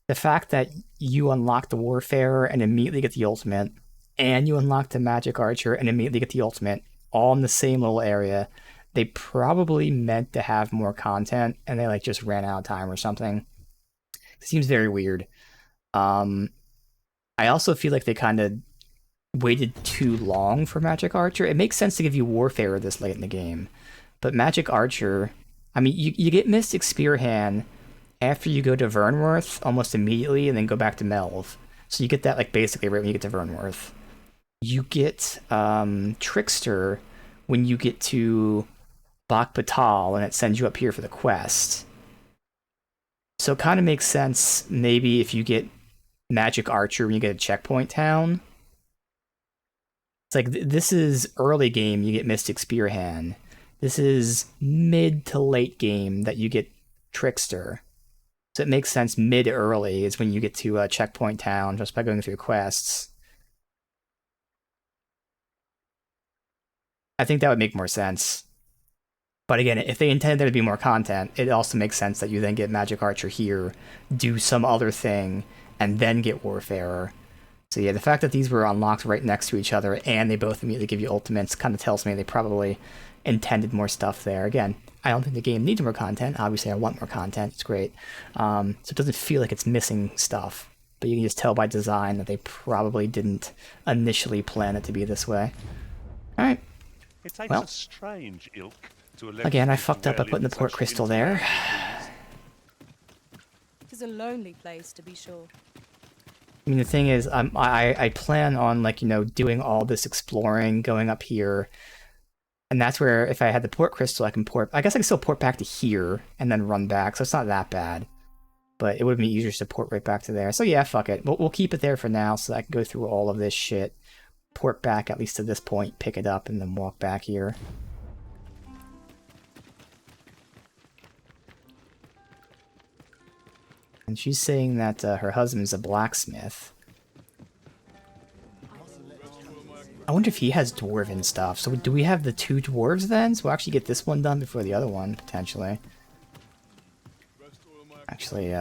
A: the fact that you unlock the Warfarer and immediately get the ultimate, and you unlock the Magic Archer and immediately get the ultimate, all in the same little area, they probably meant to have more content, and they like just ran out of time or something. It seems very weird. I also feel like they kind of waited too long for Magic Archer. It makes sense to give you Warfarer this late in the game, but Magic Archer, I mean, you get Mystic Spearhand after you go to Vernworth almost immediately, and then go back to Melv. So you get that like basically right when you get to Vernworth. You get Trickster when you get to Bak Batal, and it sends you up here for the quest. So it kind of makes sense maybe if you get Magic Archer when you get a checkpoint town. It's like this is early game, you get Mystic Spearhand. This is mid to late game that you get Trickster. So it makes sense mid-early is when you get to checkpoint town just by going through quests. I think that would make more sense. But again, if they intended there to be more content, it also makes sense that you then get Magic Archer here, do some other thing, and then get Warfarer. So yeah, the fact that these were unlocked right next to each other and they both immediately give you ultimates kind of tells me they probably intended more stuff there. Again, I don't think the game needs more content. Obviously, I want more content. It's great. So it doesn't feel like it's missing stuff. But you can just tell by design that they probably didn't initially plan it to be this way. Alright.
D: It takes
A: Well.
D: a strange ilk to
A: Again, I fucked up by putting the port crystal there.
C: It is a lonely place, to be sure.
A: I mean, the thing is, I plan on, like, you know, doing all this exploring, going up here. And that's where, if I had the port crystal, I can port... I guess I can still port back to here and then run back, so it's not that bad. But it would be easier to port right back to there. So yeah, fuck it. We'll keep it there for now so that I can go through all of this shit. Port back at least to this point, pick it up, and then walk back here. And she's saying that her husband's a blacksmith. I wonder if he has dwarven stuff. So do we have the two dwarves then? So we'll actually get this one done before the other one, potentially. Actually,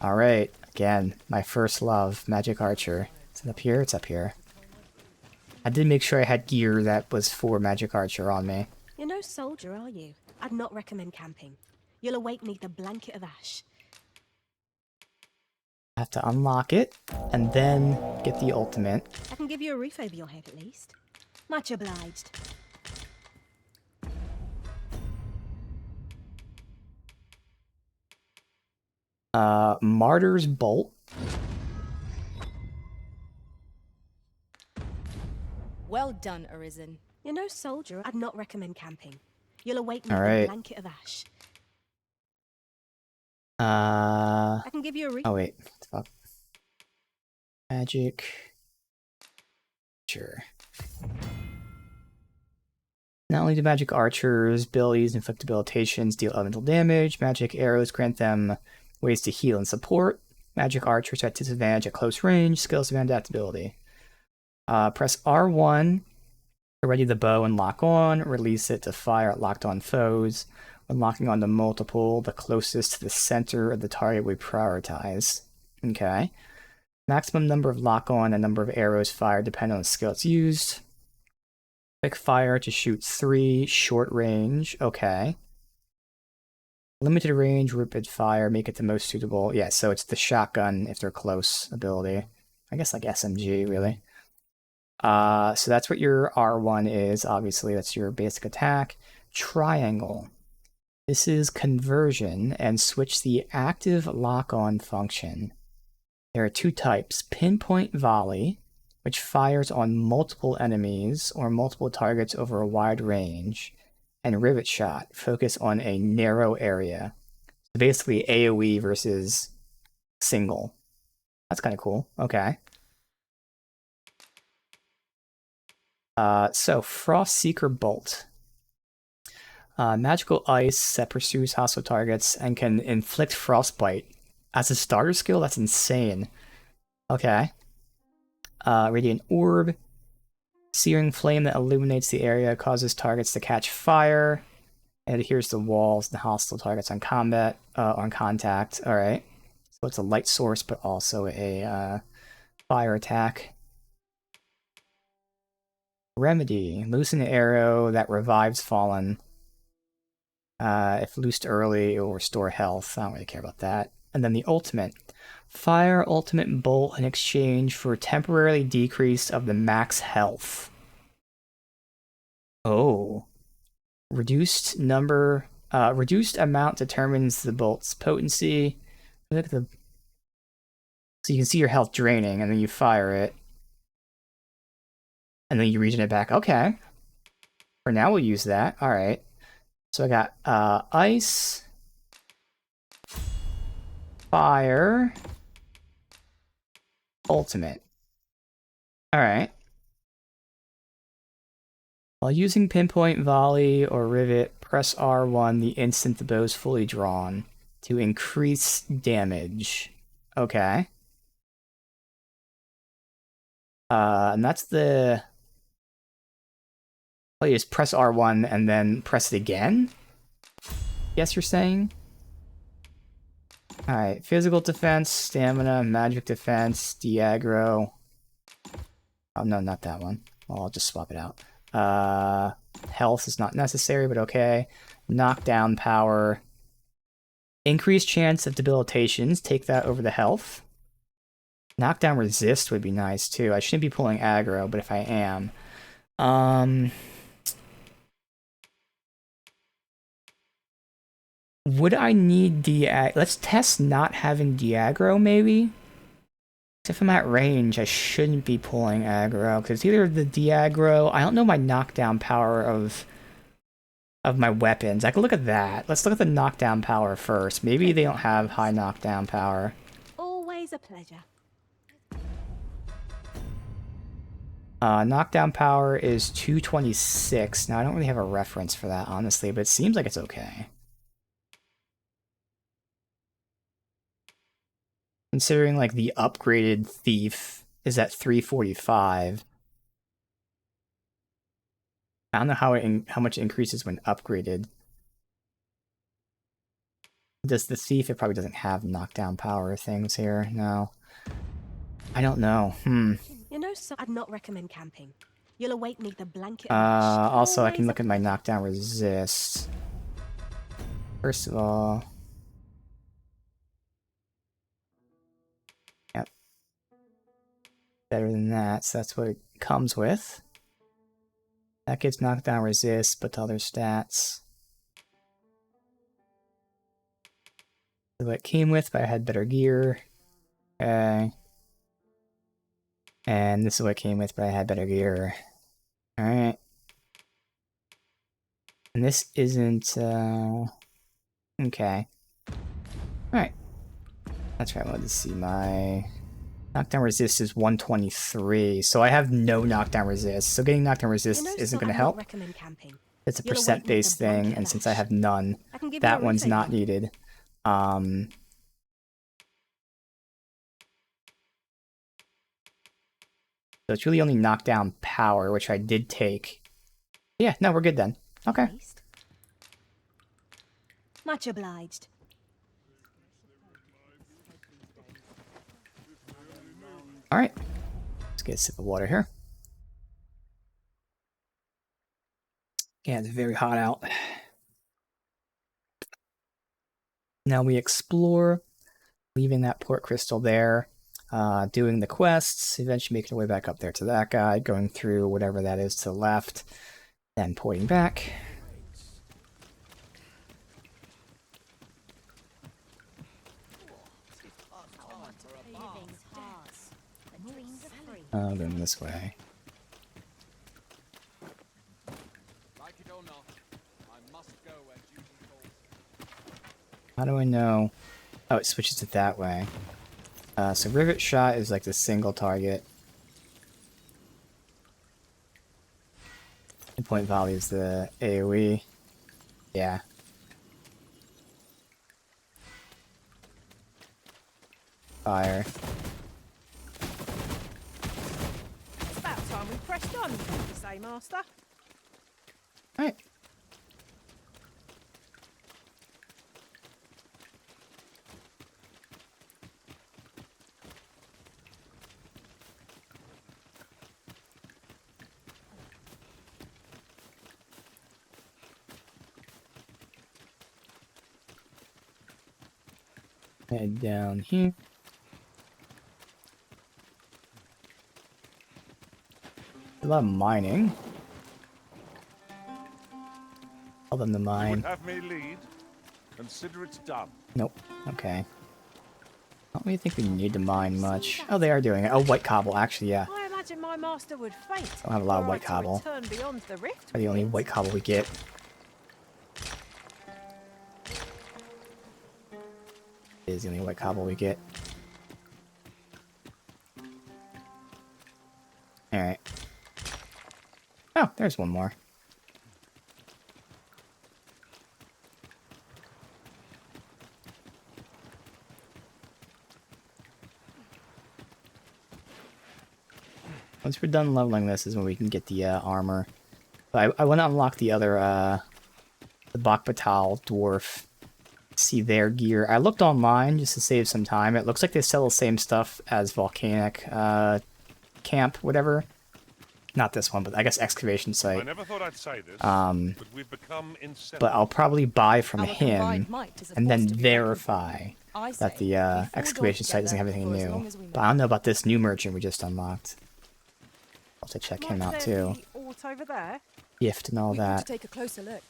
A: Alright, again, my first love, Magic Archer. Is it up here? It's up here. I did make sure I had gear that was for Magic Archer on me.
G: You're no soldier, are you? I'd not recommend camping. You'll awake beneath a blanket of ash.
A: I have to unlock it, and then get the ultimate.
G: I can give you a roof over your head at least. Much obliged.
A: Martyr's Bolt.
C: Well done, Arisen.
G: You're no soldier. I'd not recommend camping. You'll awake beneath
A: Alright.
G: a blanket of ash.
A: I
G: I can give you a roof.
A: Oh wait, fuck. Magic. Sure. Not only do magic archers' abilities inflict debilitations, deal elemental damage, magic arrows grant them ways to heal and support. Magic archers at disadvantage at close range, skills of adaptability. Press R1 to ready the bow and lock on, release it to fire at locked on foes. When locking on to multiple, the closest to the center of the target we prioritize. Okay. Maximum number of lock on and number of arrows fired depend on the skill it's used. Quick fire to shoot 3, short range. Okay. Limited range, rapid fire, make it the most suitable. Yeah, so it's the shotgun if they're close ability. I guess like SMG, really. So that's what your R1 is. Obviously, that's your basic attack. Triangle. This is conversion and switch the active lock-on function. There are 2 types. Pinpoint volley, which fires on multiple enemies or multiple targets over a wide range, and rivet shot, focus on a narrow area. So basically AoE versus single. That's kind of cool. Okay. So Frostseeker Bolt. Magical ice that pursues hostile targets and can inflict frostbite. As a starter skill, that's insane. Okay. Radiant Orb. Searing flame that illuminates the area, causes targets to catch fire. And adheres to walls and hostile targets on combat, on contact. Alright. So it's a light source, but also a fire attack. Remedy. Loosen an arrow that revives fallen. If loosed early, it will restore health. I don't really care about that. And then the ultimate. Fire ultimate bolt in exchange for temporarily decrease of the max health. Oh. Reduced amount determines the bolt's potency. Look at the... So you can see your health draining, and then you fire it. And then you regen it back. Okay. For now, we'll use that. Alright. So I got ice, fire, ultimate. Alright. While using pinpoint volley or rivet, press R1 the instant the bow is fully drawn to increase damage. Okay. And that's the... Oh, you just press R1 and then press it again? Yes, you're saying? Alright, physical defense, stamina, magic defense, de-aggro. Oh, no, not that one. Well, I'll just swap it out. Health is not necessary, but okay. Knockdown power. Increased chance of debilitations, take that over the health. Knockdown resist would be nice, too. I shouldn't be pulling aggro, but if I am... Would I need let's test not having de-aggro, maybe? If I'm at range, I shouldn't be pulling aggro, because it's either the de-aggro... I don't know my knockdown power of my weapons. I can look at that. Let's look at the knockdown power first. Maybe they don't have high knockdown power.
G: Always a pleasure.
A: Knockdown power is 226. Now, I don't really have a reference for that, honestly, but it seems like it's okay. Considering, like, the upgraded Thief is at 345. I don't know how much it increases when upgraded. Does the Thief, it probably doesn't have knockdown power things here. No. I don't know.
G: You know, so I'd not recommend camping. You'll awake neath the blanket.
A: Also, I can look at my knockdown resist. First of all... Yep. Better than that, so that's what it comes with. That gives knockdown resist, but the other stats... This is what it came with, but I had better gear. Okay. And this is what it came with, but I had better gear. Alright. And this isn't, okay. Alright. That's right, I wanted to see my Knockdown resist is 123, so I have no knockdown resist. So getting knockdown resist
G: You know,
A: isn't
G: son,
A: going to
G: I'd not
A: help.
G: recommend camping.
A: It's a
G: You'll awake
A: percent-based
G: with a
A: thing,
G: blank
A: and since I
G: flash.
A: have none,
G: I can give you
A: that
G: a
A: one's
G: routine.
A: not needed. So it's really only knockdown power, which I did take. Yeah, no, we're good then. Okay.
G: Much obliged.
A: All right. Let's get a sip of water here. Yeah, it's very hot out. Now we explore, leaving that port crystal there, doing the quests, eventually making our way back up there to that guy, going through whatever that is to the left, then porting back. Going this way. How do I know? Oh, it switches it that way. So rivet shot is like the single target. Point volley is the AoE. Yeah. Fire.
B: It's about time we pressed on, you say, Master.
A: Alright. Head down here. A lot of mining. Tell them to
D: You
A: mine.
D: would have me lead? Consider it's done.
A: Nope. Okay. I don't really think we need to mine much. Oh, they are doing it. Oh, white cobble. Actually, yeah.
B: I imagine my master would faint.
A: I don't have a lot of
B: were I
A: white
B: to
A: cobble.
B: return beyond the rift
A: Are the
B: with
A: only
B: it.
A: white cobble we get. Is the only white cobble we get. Alright. Oh, there's one more. Once we're done leveling this is when we can get the armor. But I want to unlock the other, the Bakbatal dwarf. See their gear. I looked online just to save some time. It looks like they sell the same stuff as Volcanic Camp, whatever. Not this one, but I guess Excavation
D: I
A: Site.
D: never thought I'd say this, but we've become inseparable.
A: But I'll probably buy from
C: Our
A: him
C: combined might is a
A: and then
C: force to be reckoned
A: verify
C: with. I
A: that
C: say
A: the
C: we forge
A: Excavation Site doesn't have
C: together
A: anything
C: for as long
A: new.
C: as we
A: But I
C: may.
A: don't know about this new merchant we just unlocked. I'll have to check him
B: Might
A: out
B: there
A: too.
B: be aught over there?
A: Gift and all
C: We ought to
A: that.
C: take a closer look.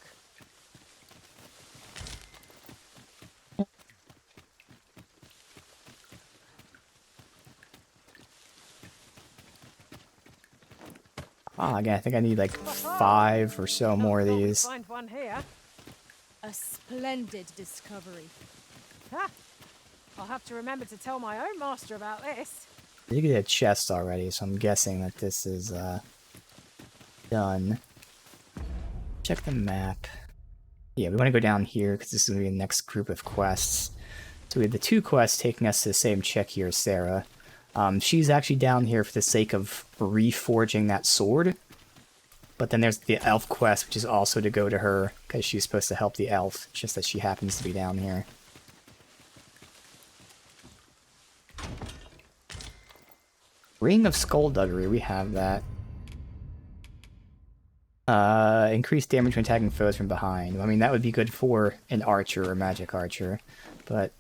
A: Ah, again, I think I need like 5 or so
B: Not
A: more of
B: thought we'd
A: these.
B: Find one here.
C: A splendid discovery.
B: Ha! I'll have to remember to tell my own master about this.
A: You get a chest already, so I'm guessing that this is done. Check the map. Yeah, we want to go down here because this is going to be the next group of quests. So we have the 2 quests taking us to the same chick here, Sarah. She's actually down here for the sake of reforging that sword. But then there's the elf quest, which is also to go to her because she's supposed to help the elf. It's just that she happens to be down here. Ring of Skullduggery, we have that. Increased damage when attacking foes from behind. I mean, that would be good for an archer or magic archer. But,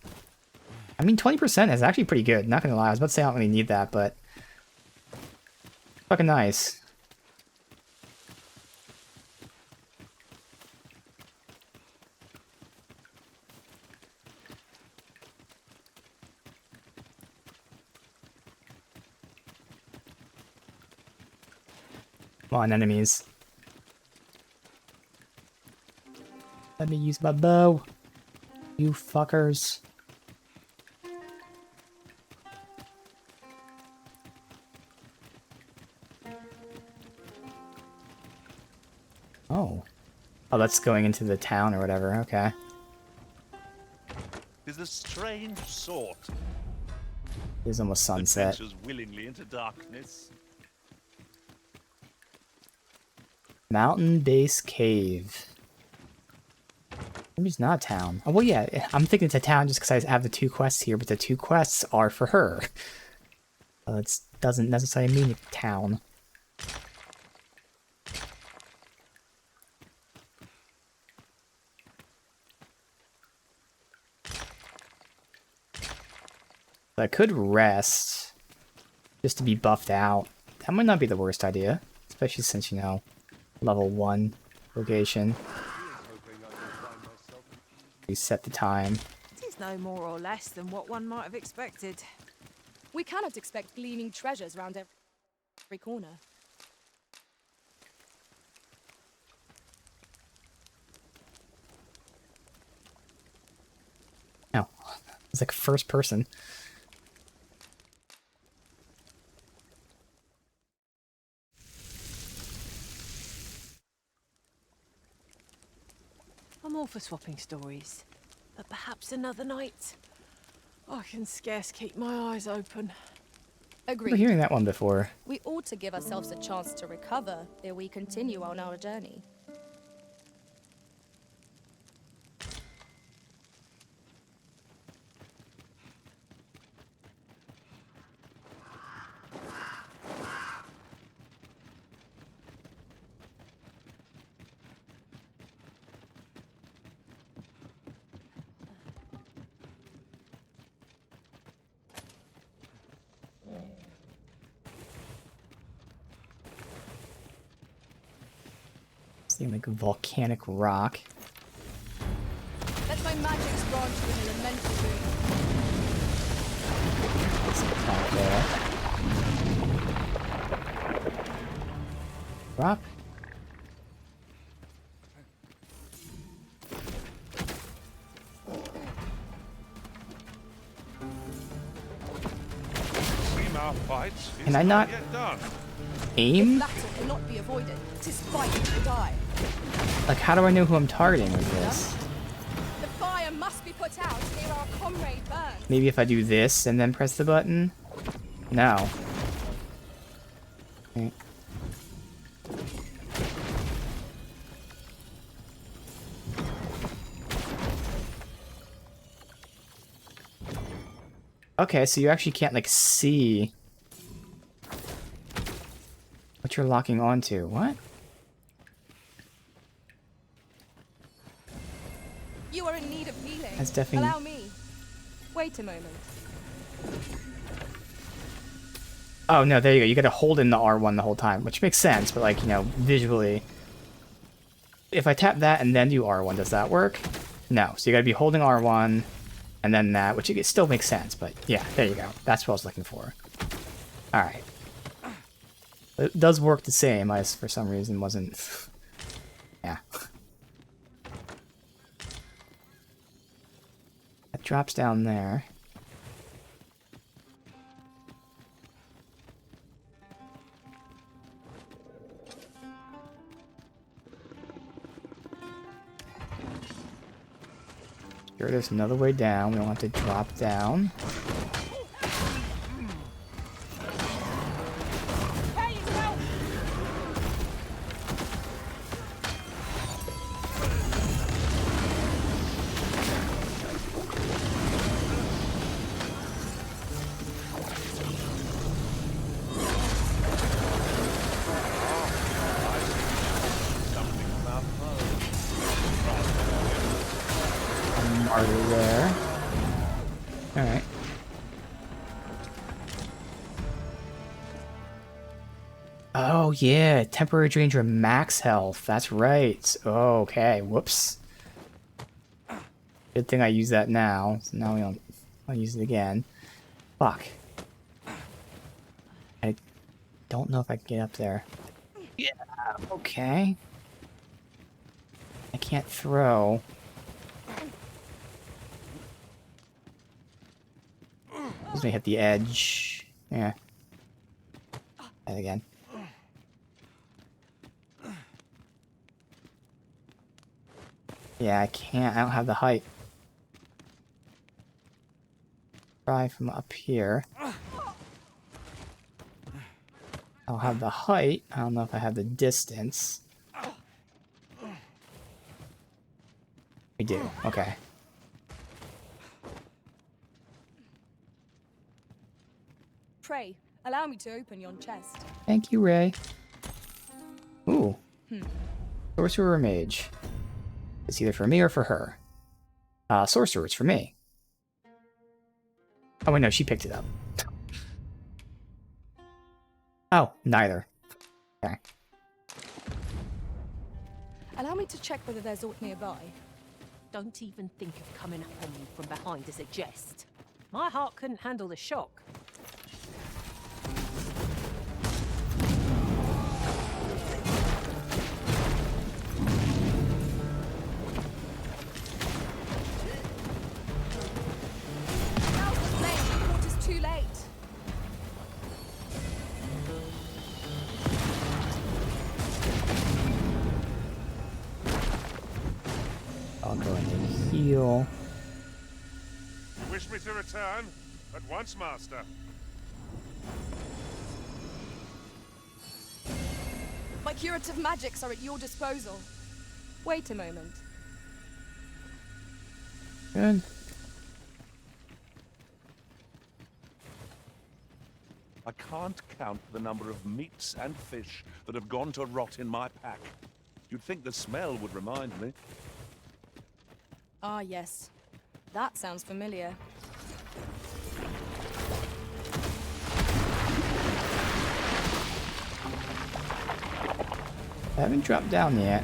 A: I mean, 20% is actually pretty good. Not gonna lie, I was about to say I don't really need that, but... fucking nice. Come on, enemies. Let me use my bow. You fuckers. Oh. Oh, that's going into the town or whatever. Okay.
D: Is the strange sort
A: It's almost
D: that
A: sunset.
D: ventures willingly into darkness.
A: Mountain Base Cave. Maybe it's not a town. Oh, well, yeah. I'm thinking it's a town just because I have the 2 quests here, but the 2 quests are for her. It doesn't necessarily mean a town. I could rest just to be buffed out. That might not be the worst idea, especially since, you know, level 1 location. Reset the time.
B: It is no more or less than what one might have expected.
C: We cannot expect gleaming treasures round every corner.
A: Oh, it's like first person.
B: I'm all for swapping stories, but perhaps another night. I can scarce keep my eyes open.
A: I've
C: Agreed.
A: been hearing that one before.
C: We ought to give ourselves a chance to recover ere we continue on our journey.
A: Seeing like a volcanic rock.
C: Let my magics grant you an elemental boon.
A: Some attack there. Rock.
D: Seem our fights
A: Can I not
D: yet done.
A: aim?
C: Battle cannot be avoided. 'Tis fight or die.
A: Like, how do I know who I'm targeting with this?
C: The fire must be put out ere our comrade burns.
A: Maybe if I do this and then press the button? No. Okay. Okay, so you actually can't, like, see what you're locking onto. What?
C: You are in need of healing.
A: That's definitely...
C: Allow me. Wait a moment.
A: Oh, no, there you go. You gotta hold in the R1 the whole time, which makes sense, but, like, you know, visually... If I tap that and then do R1, does that work? No. So you gotta be holding R1, and then that, which it still makes sense, but yeah, there you go. That's what I was looking for. Alright. It does work the same, I for some reason wasn't... Yeah. That drops down there. Sure, there's another way down. We don't have to drop down. Martyr there. Alright. Oh, yeah. Temporary drain your max health. That's right. Okay. Whoops. Good thing I use that now. So now we don't... I'll use it again. Fuck. I don't know if I can get up there. Yeah. Okay. I can't throw. Just gonna hit the edge. Yeah. And again. Yeah, I can't. I don't have the height. Try from up here. I'll have the height. I don't know if I have the distance. We do. Okay.
C: Pray, allow me to open yon chest.
A: Thank you, Ray. Ooh. Sorcerer or mage? It's either for me or for her. Sorcerer, it's for me. Oh, wait, no, she picked it up. Oh, neither. Okay.
C: Allow me to check whether there's aught nearby.
B: Don't even think of coming up on me from behind as a jest. My heart couldn't handle the shock.
C: Now's the flame before it is too late.
A: I'll go and heal.
D: You wish me to return? At once, Master.
C: My curative magics are at your disposal. Wait a moment.
A: Good.
H: I can't count the number of meats and fish that have gone to rot in my pack. You'd think the smell would remind me.
C: Ah, yes. That sounds familiar.
A: I haven't dropped down yet.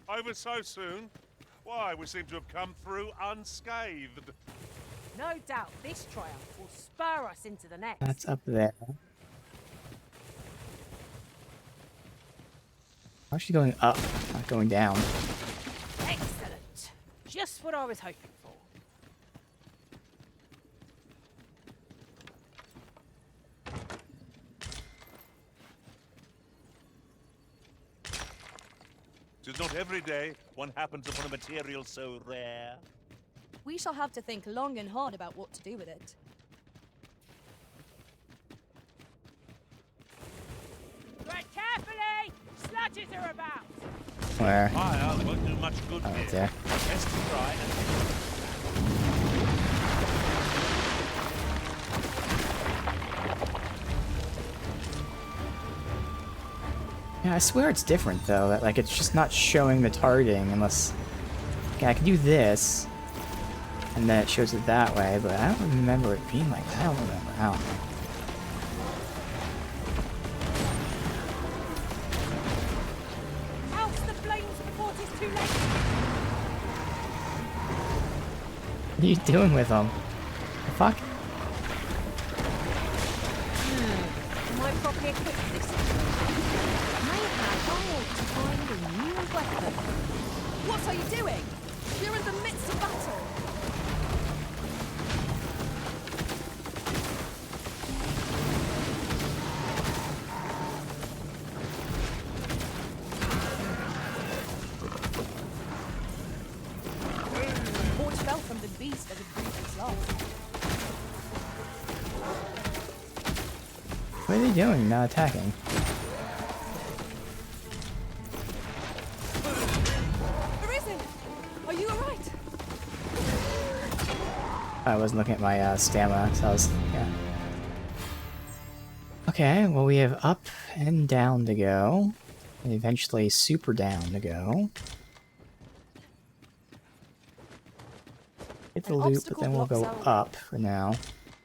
D: Over so soon? Why, we seem to have come through unscathed.
B: No doubt this triumph will spur us into the next.
A: That's up there. Why is she going up, not going down?
B: Excellent. Just what I was hoping for.
H: Tis not every day one happens upon a material so rare.
C: We shall have to think long and hard about what to do with it.
B: Tread carefully! Sludges are about!
A: Where?
H: Fire won't do much good
A: Oh,
H: here.
A: right there.
H: Best to try and...
A: Yeah, I swear it's different though. That like it's just not showing the targeting unless. Okay, I can do this, and then it shows it that way. But I don't remember it being like that. I don't remember. I don't know.
B: Out the flames before it is too late!
A: What are you doing with them? The fuck?
B: Am I properly equipped for this situation? Mayhap I ought to find a new weapon.
C: What are you doing? We're in the midst of battle. Aught fell from the beast as it breathed its last.
A: What are they doing? Not attacking.
C: Arisen! Are you alright?
A: I wasn't looking at my stamina, so I was yeah. Okay, well we have up and down to go, and eventually super down to go. Get the
C: An
A: loot, but
C: obstacle
A: then we'll go
C: blocks our way.
A: up for now.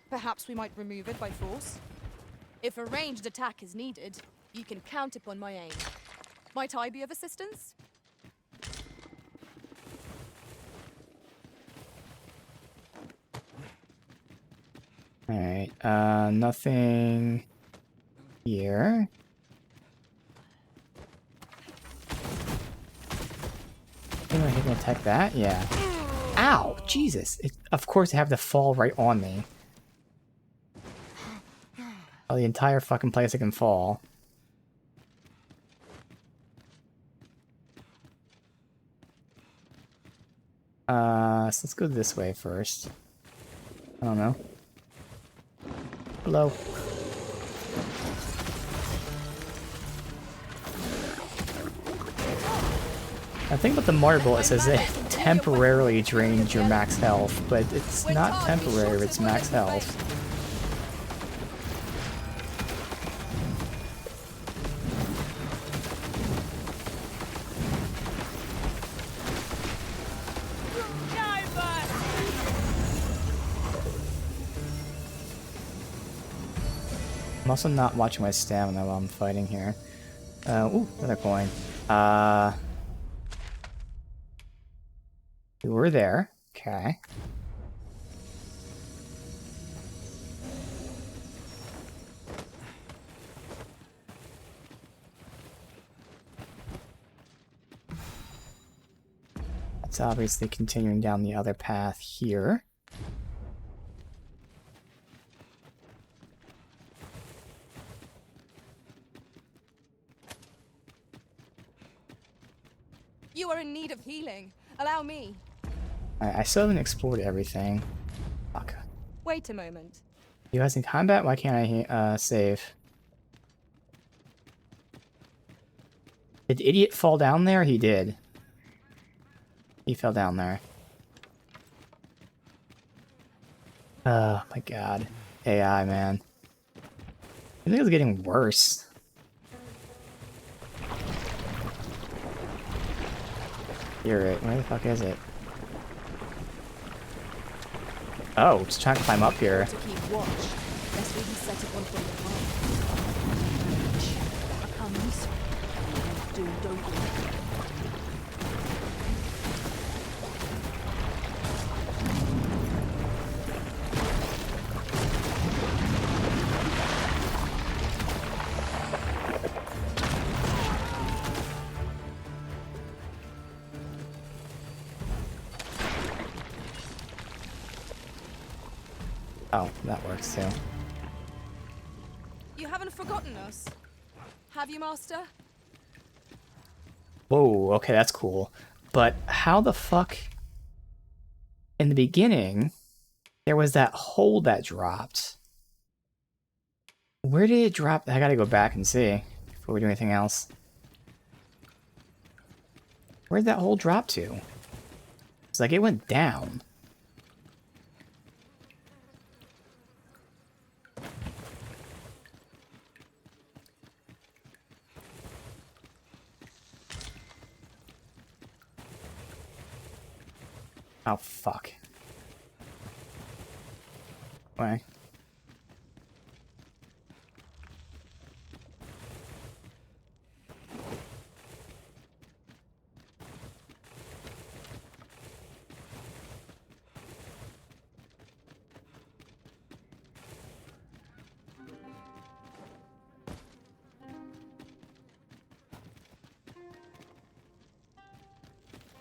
C: Perhaps we might remove it by force. If a ranged attack is needed, you can count upon my aim. Might I be of assistance?
A: Alright, nothing here. Am I gonna attack that? Yeah. Ow! Jesus! Of course I have to fall right on me. Oh, the entire fucking place I can fall. So let's go this way first. I don't know. Hello. I think about the marble, it says it temporarily drains your max health, but it's not temporary, it's max health. I'm also not watching my stamina while I'm fighting here. Ooh, another coin. We were there. Okay. It's obviously continuing down the other path here.
C: You are in need of healing. Allow me.
A: I still haven't explored everything. Fuck.
C: Wait a moment.
A: You guys in combat? Why can't I save? Did Idiot fall down there? He did. He fell down there. Oh my god. AI, man. I think it's getting worse. You're right. Where the fuck is it? Oh, just trying to climb up here.
B: To keep watch, lest we be set upon from the I come this way. Do, don't we?
A: Oh, that works too.
C: You haven't forgotten us. Have you, Master?
A: Whoa, okay, that's cool. But how the fuck... In the beginning, there was that hole that dropped. Where did it drop? I gotta go back and see before we do anything else. Where'd that hole drop to? It's like it went down. Oh, fuck. Why?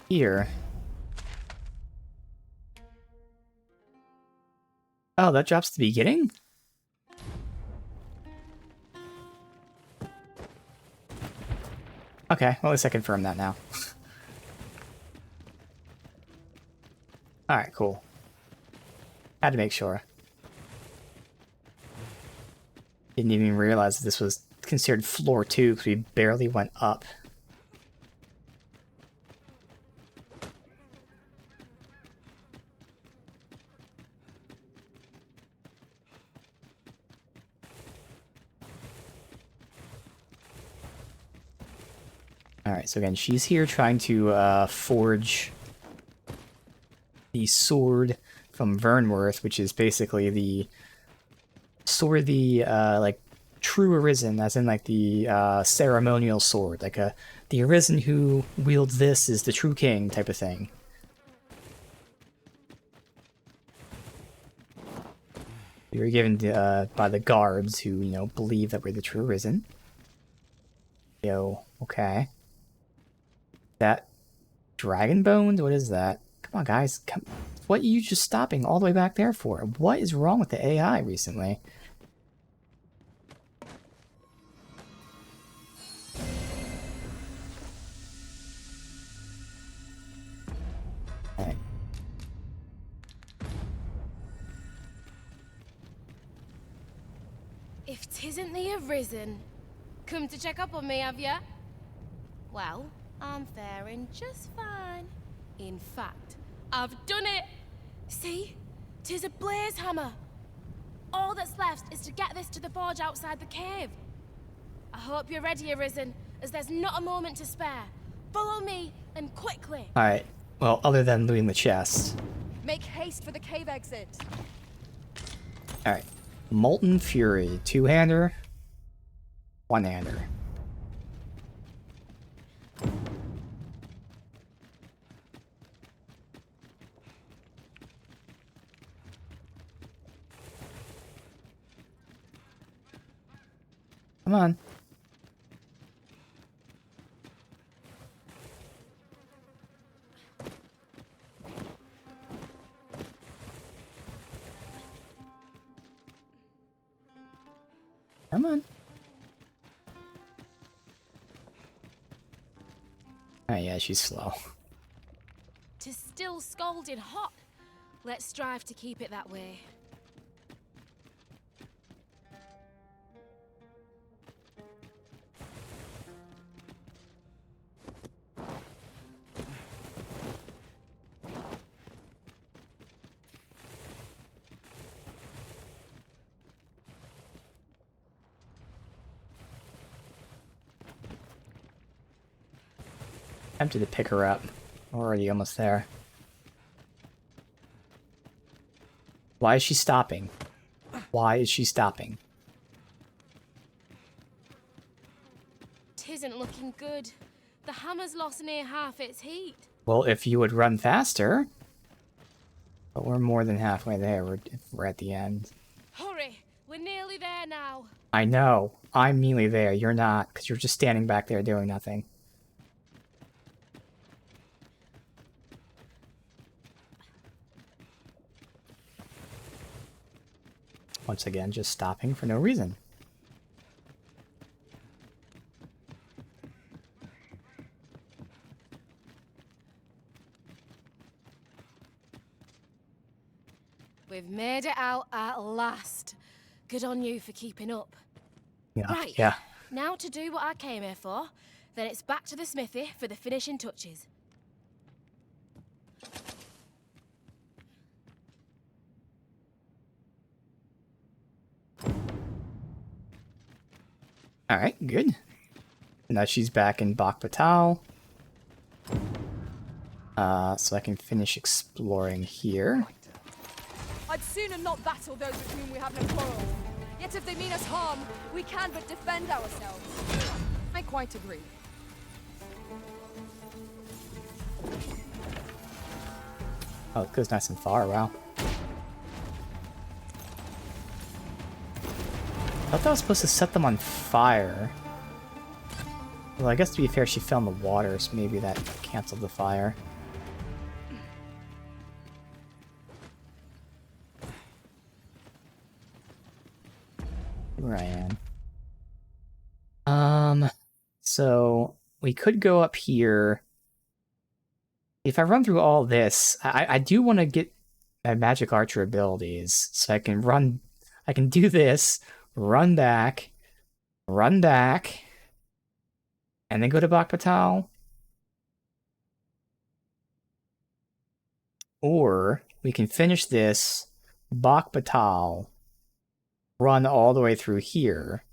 A: Here. Oh, that drops to the beginning? Okay, well, at least I confirm that now. Alright, cool. Had to make sure. Didn't even realize that this was considered floor 2 because we barely went up. Alright, so again, she's here trying to forge the sword from Vernworth, which is basically the sword, the like true Arisen, as in like the ceremonial sword, like the Arisen who wields this is the true king type of thing. We were given by the guards who, you know, believe that we're the true Arisen. Yo, okay. That dragon bones? What is that? Come on, guys. Come. What are you just stopping all the way back there for? What is wrong with the AI recently? Right.
I: If 'tisn't the Arisen, come to check up on me, have ya? Well, I'm faring just fine. In fact, I've done it! See? 'Tis a blaze hammer. All that's left is to get this to the forge outside the cave. I hope you're ready, Arisen, as there's not a moment to spare. Follow me, and quickly!
A: Alright. Well, other than looting the chest.
C: Make haste for the cave exit.
A: Alright. Molten Fury. Two-hander. One-hander. Come on. Come on. Oh yeah, she's slow.
I: 'Tis still scalding hot. Let's strive to keep it that way.
A: Tempted to pick her up. We're already almost there. Why is she stopping? Why is she stopping?
I: 'Tisn't looking good. The hammer's lost near half its heat.
A: Well, if you would run faster. But we're more than halfway there. We're at the end.
I: Hurry! We're nearly there now.
A: I know. I'm nearly there. You're not, because you're just standing back there doing nothing. Once again, just stopping for no reason.
I: We've made it out at last. Good on you for keeping up.
A: Yeah.
I: Right.
A: Yeah.
I: Now to do what I came here for, then it's back to the smithy for the finishing touches.
A: Alright, good. Now she's back in Batal. So I can finish exploring here.
C: I'd sooner not battle those with whom we have no quarrel. Yet if they mean us harm, we can but defend ourselves. I quite agree.
A: Oh, it goes nice and far, wow. I thought I was supposed to set them on fire. Well, I guess to be fair, she fell in the water, so maybe that canceled the fire. Where I am. So we could go up here. If I run through all this, I do want to get my magic archer abilities, so I can run. I can do this, run back, and then go to Batal. Or we can finish this, Batal, run all the way through here.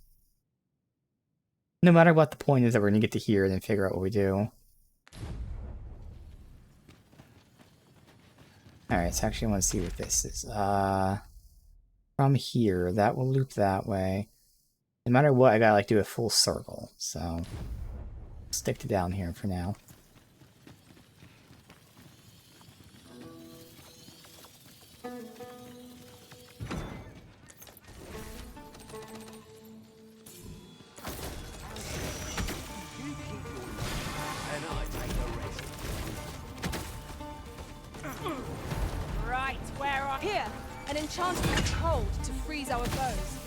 A: No matter what the point is that we're going to get to here and then figure out what we do. Alright, so actually I want to see what this is. From here, that will loop that way. No matter what, I gotta like do a full circle, so stick to down here for now.
C: Right, where are... Here! An enchantment cold to freeze our foes.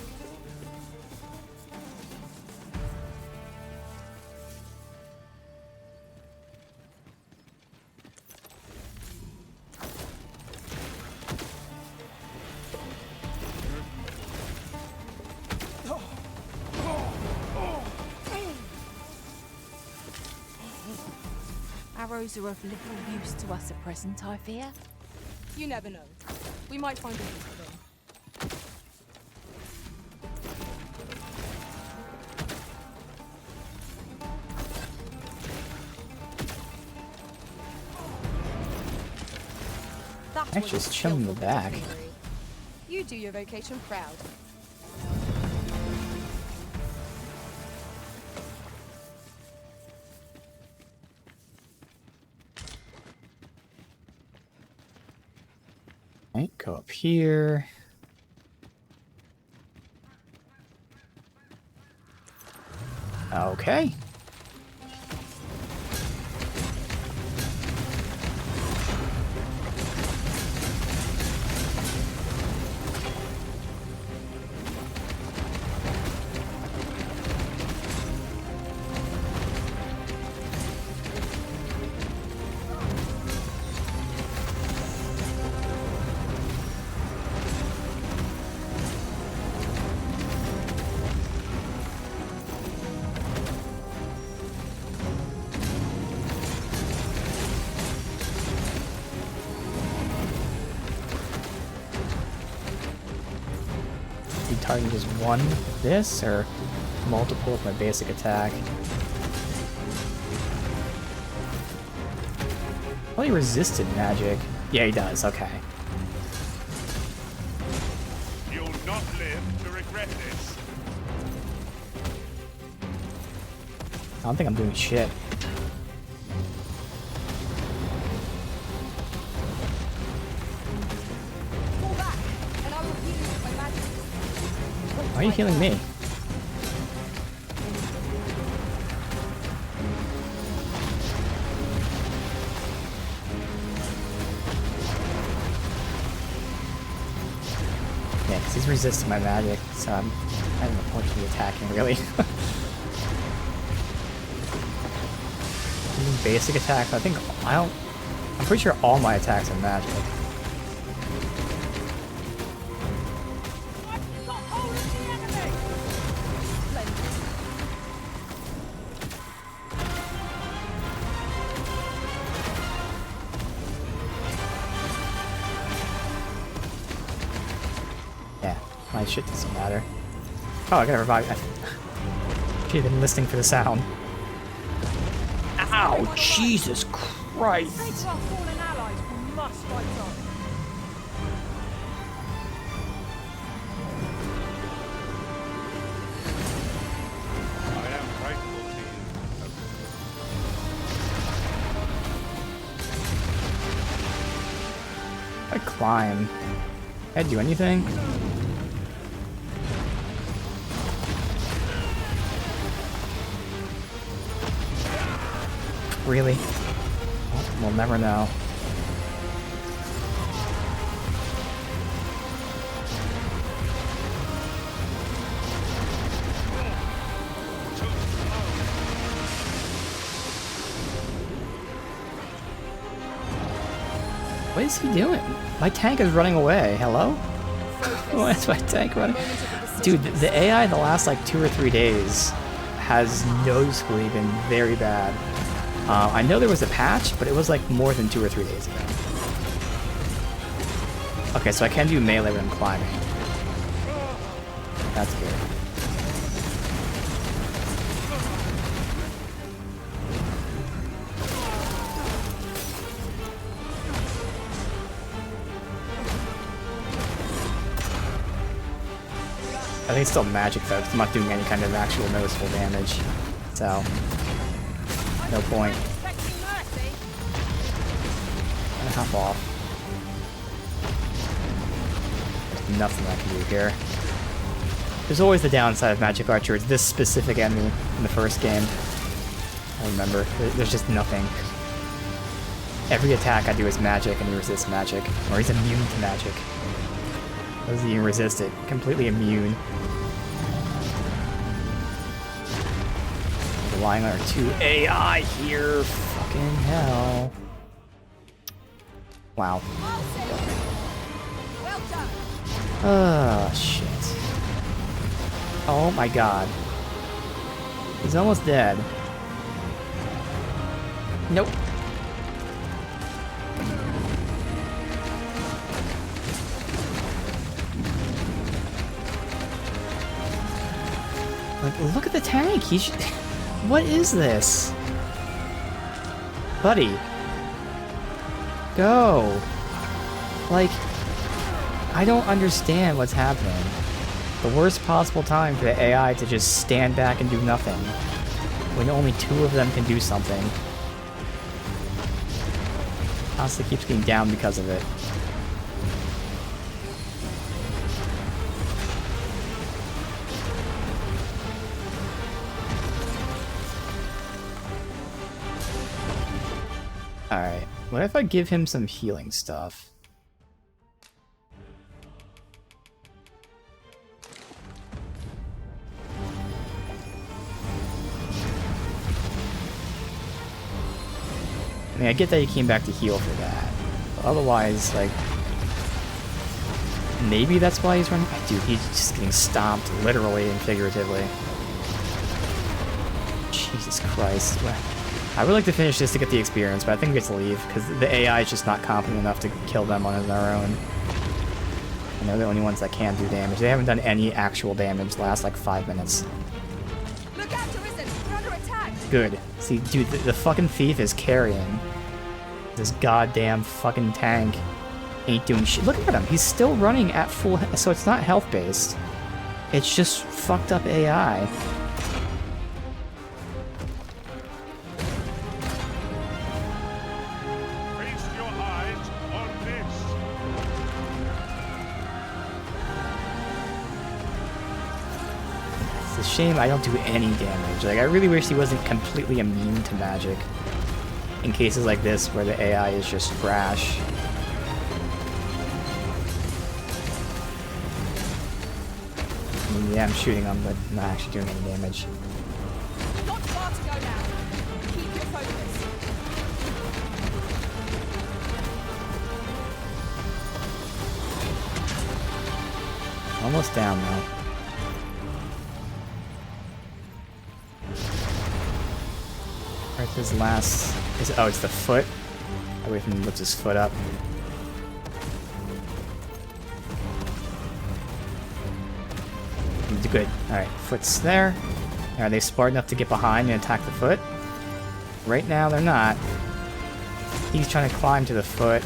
B: arrows are of little use to us at present, I fear.
C: You never know. We might find a use for them. That
A: Actually,
C: was a
A: just chill in the
C: skillful
A: back.
C: bit of thievery. You do your vocation proud.
A: Right, go up here. Okay. Be targeting just one with this or multiple with my basic attack. Oh, he resisted magic. Yeah, he does. Okay.
D: You'll not live to regret this.
A: I don't think I'm doing shit.
C: Fall back, and I will heal you with my magic.
A: Why are you healing me? Yeah, because he's resisting my magic, so I'm not even approaching attacking, really. Using basic attack, I think I'm pretty sure all my attacks are magic. Yeah, my shit doesn't matter. Oh, I gotta revive. Should have been listening for the sound. Ow! Jesus Christ!
B: Say to our fallen allies, we must fight on.
D: I am grateful to you.
A: I climb. Can I do anything? Really? Well, we'll never know. What is he doing? My tank is running away. Hello? Why is my tank running? Dude, the AI the last like 2 or 3 days has noticeably been very bad. I know there was a patch, but it was like more than 2 or 3 days ago. Okay, so I can do melee when I'm climbing. That's good. I think it's still magic though, because I'm not doing any kind of actual noticeable damage. So, no point. I'm gonna hop off. There's nothing I can do here. There's always the downside of magic archer. It's this specific enemy in the first game. I remember. There's just nothing. Every attack I do is magic and he resists magic. Or he's immune to magic. Doesn't even resist it. Completely immune. Relying on our 2 AI here. Fucking hell. Wow.
C: Well done.
A: Oh, shit. Oh my god. He's almost dead. Nope. Like, look at the tank. He's... What is this? Buddy. Go. Like, I don't understand what's happening. The worst possible time for the AI to just stand back and do nothing. When only 2 of them can do something. Constantly keeps getting down because of it. Alright, what if I give him some healing stuff? I mean, I get that he came back to heal for that. But otherwise, like... Maybe that's why he's running... Dude, he's just getting stomped, literally and figuratively. Jesus Christ. I would like to finish this to get the experience, but I think we get to leave, because the AI is just not competent enough to kill them on their own. And they're the only ones that can do damage. They haven't done any actual damage the last, like, 5 minutes.
C: Look out, Arisen! We're under attack!
A: Good. See, dude, the fucking thief is carrying. This goddamn fucking tank ain't doing shit. Look at him. He's still running at full... So it's not health-based. It's just fucked up AI.
D: Feast your eyes on this.
A: It's a shame I don't do any damage. Like, I really wish he wasn't completely immune to magic. In cases like this, where the AI is just trash. I mean, yeah, I'm shooting him, but not actually doing any damage.
C: Not far to go now. Keep your focus.
A: Almost down, though. Where's his last... Oh, it's the foot? I wait for him to lift his foot up. Good. Alright, foot's there. Are they smart enough to get behind and attack the foot? Right now, they're not. He's trying to climb to the foot.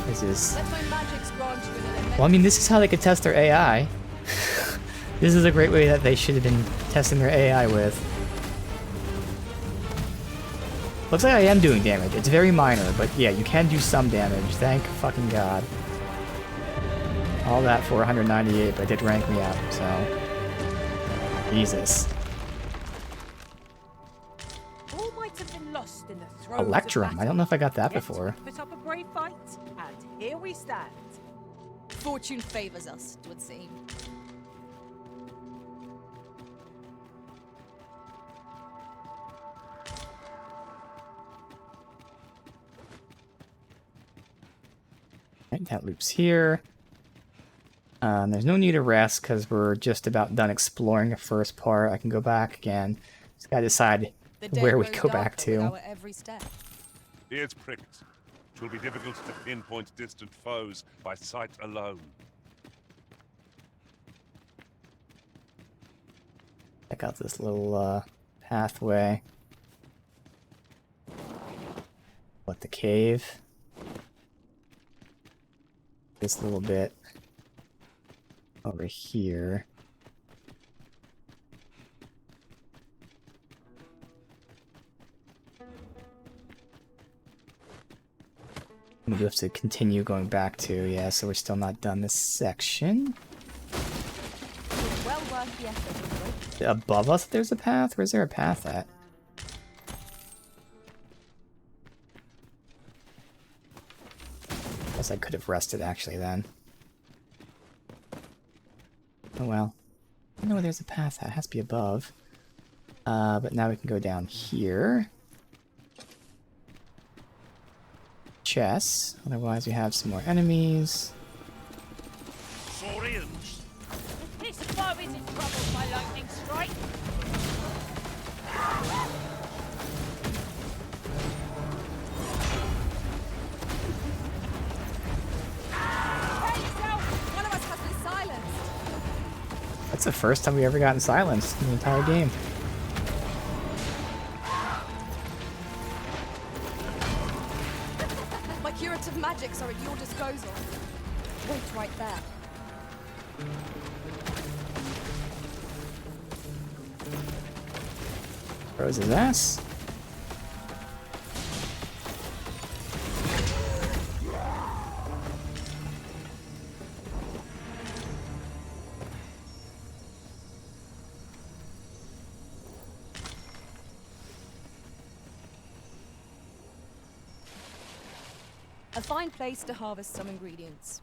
A: This is...
C: Let my magics grant you an
A: Well, I mean, this is how they could test their AI. This is a great way that they should have been testing their AI with. Looks like I am doing damage. It's very minor, but yeah, you can do some damage. Thank fucking God. All that for 198, but it did rank me up, so... Jesus.
B: All might have been lost in the throes of
A: Electrum. I don't know if I got that
B: Yet
A: before.
B: we put up a brave fight, and here we stand.
C: Fortune favors us, it would seem.
A: Right, that loops here. There's no need to rest because we're just about done exploring the first part. I can go back again. Just gotta decide where we go back to.
C: Every step.
D: Here's Pricked. It will be difficult to pinpoint distant foes by sight alone.
A: Check out this little pathway. What, the cave? This little bit over here. We have to continue going back to, yeah, so we're still not done this section.
C: Well worth the effort, Ingrid.
A: Above us there's a path? Where's there a path at? Guess I could have rested actually then. Oh well. I know where there's a path at. It has to be above. But now we can go down here. Chests. Otherwise we have some more enemies.
D: Saurians!
I: This foe is in trouble by lightning strike.
C: Prepare yourself! One of us has been silenced!
A: That's the first time we ever gotten silenced in the entire game.
C: My curative magics are at your disposal. Wait right there.
A: Throws his ass.
C: A fine place to harvest some ingredients.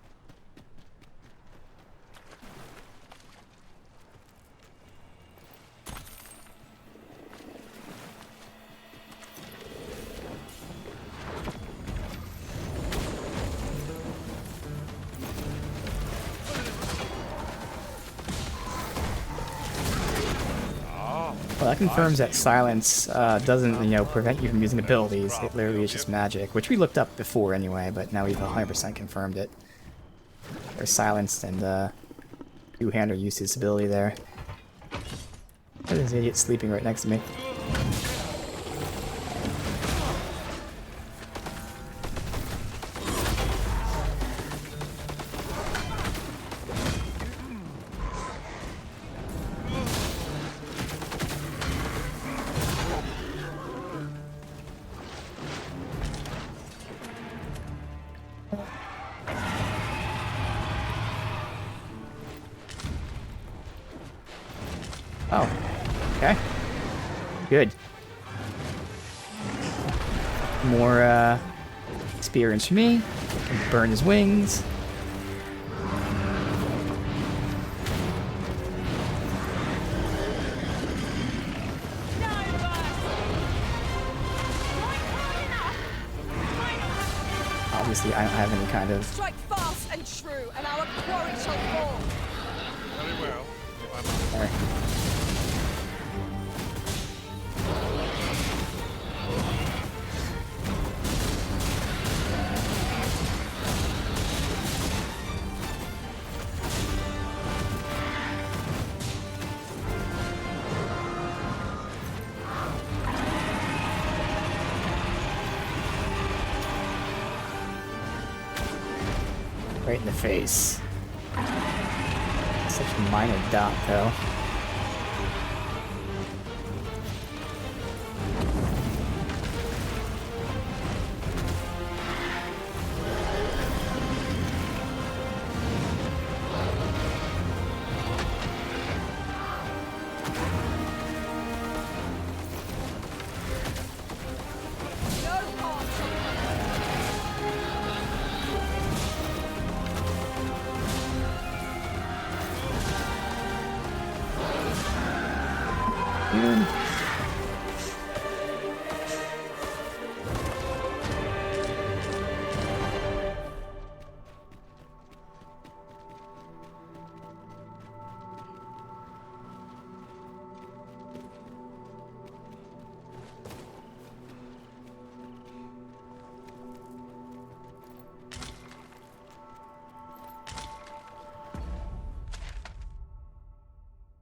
A: Well, that confirms that silence doesn't, you know, prevent you from using abilities. It literally is just magic, which we looked up before anyway, but now we've 100% confirmed it. There's silenced and two-hander used his ability there. There's this idiot sleeping right next to me. Oh, okay. Good. More experience for me. Can burn his wings. Obviously, I don't have any kind of...
C: Strike fast and true, and our quarry shall fall.
D: Very well. If I'm
A: Right in the face. Such a minor dot, though. Dude.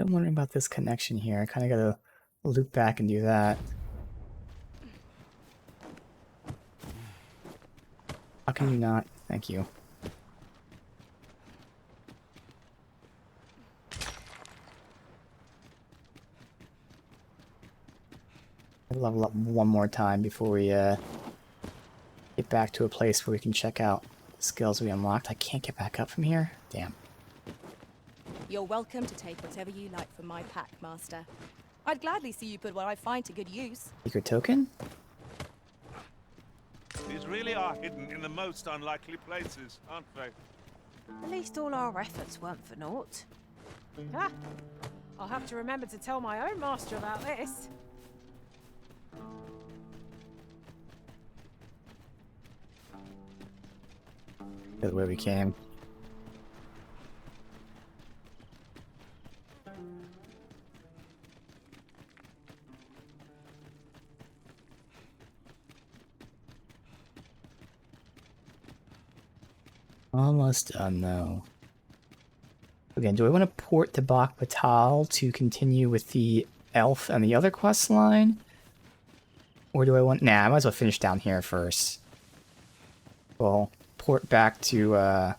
A: I'm wondering about this connection here. I kind of gotta loop back and do that. How can you not? Thank you. I'll level up one more time before we get back to a place where we can check out the skills we unlocked. I can't get back up from here? Damn.
C: You're welcome to take whatever you like from my pack, Master. I'd gladly see you put what I find to good use.
A: Secret token?
D: These really are hidden in the most unlikely places, aren't they?
B: At least all our efforts weren't for naught. Ah, I'll have to remember to tell my own master about this.
A: Go the way we came. Almost done, though. again, do I want to port to Bak Batal to continue with the elf and the other quest line? Or do I want... Nah, I might as well finish down here first. Well, port back to, Well,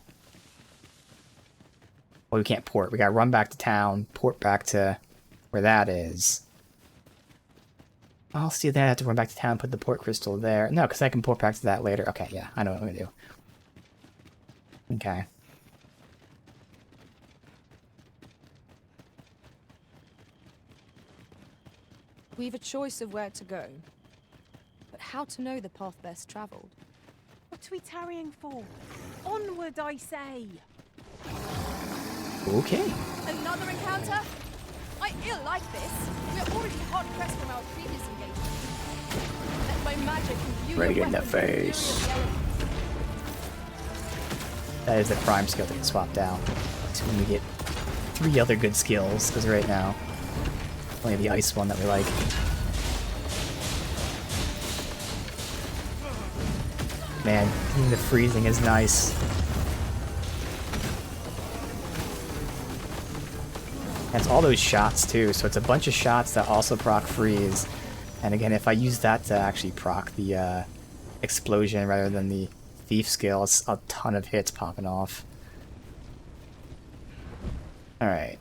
A: we can't port. We gotta run back to town, port back to where that is. I'll see, then I have to run back to town and put the port crystal there. No, because I can port back to that later. Okay, yeah, I know what I'm gonna do. Okay.
C: We've a choice of where to go, but how to know the path best travelled?
B: What are we tarrying for? Onward, I say!
A: Okay.
C: Another encounter? I ill like this. We're already hard pressed from our previous engagement. Let my magic imbue
A: Right
C: your
A: in the
C: weapons with the fury
A: face.
C: of the elements.
A: That is the prime skill that gets swapped out. So when we get 3 other good skills, because right now, only the ice one that we like. Man, even the freezing is nice. It's all those shots too, so it's a bunch of shots that also proc freeze. And again, if I use that to actually proc the explosion rather than the thief skill, it's a ton of hits popping off. Alright.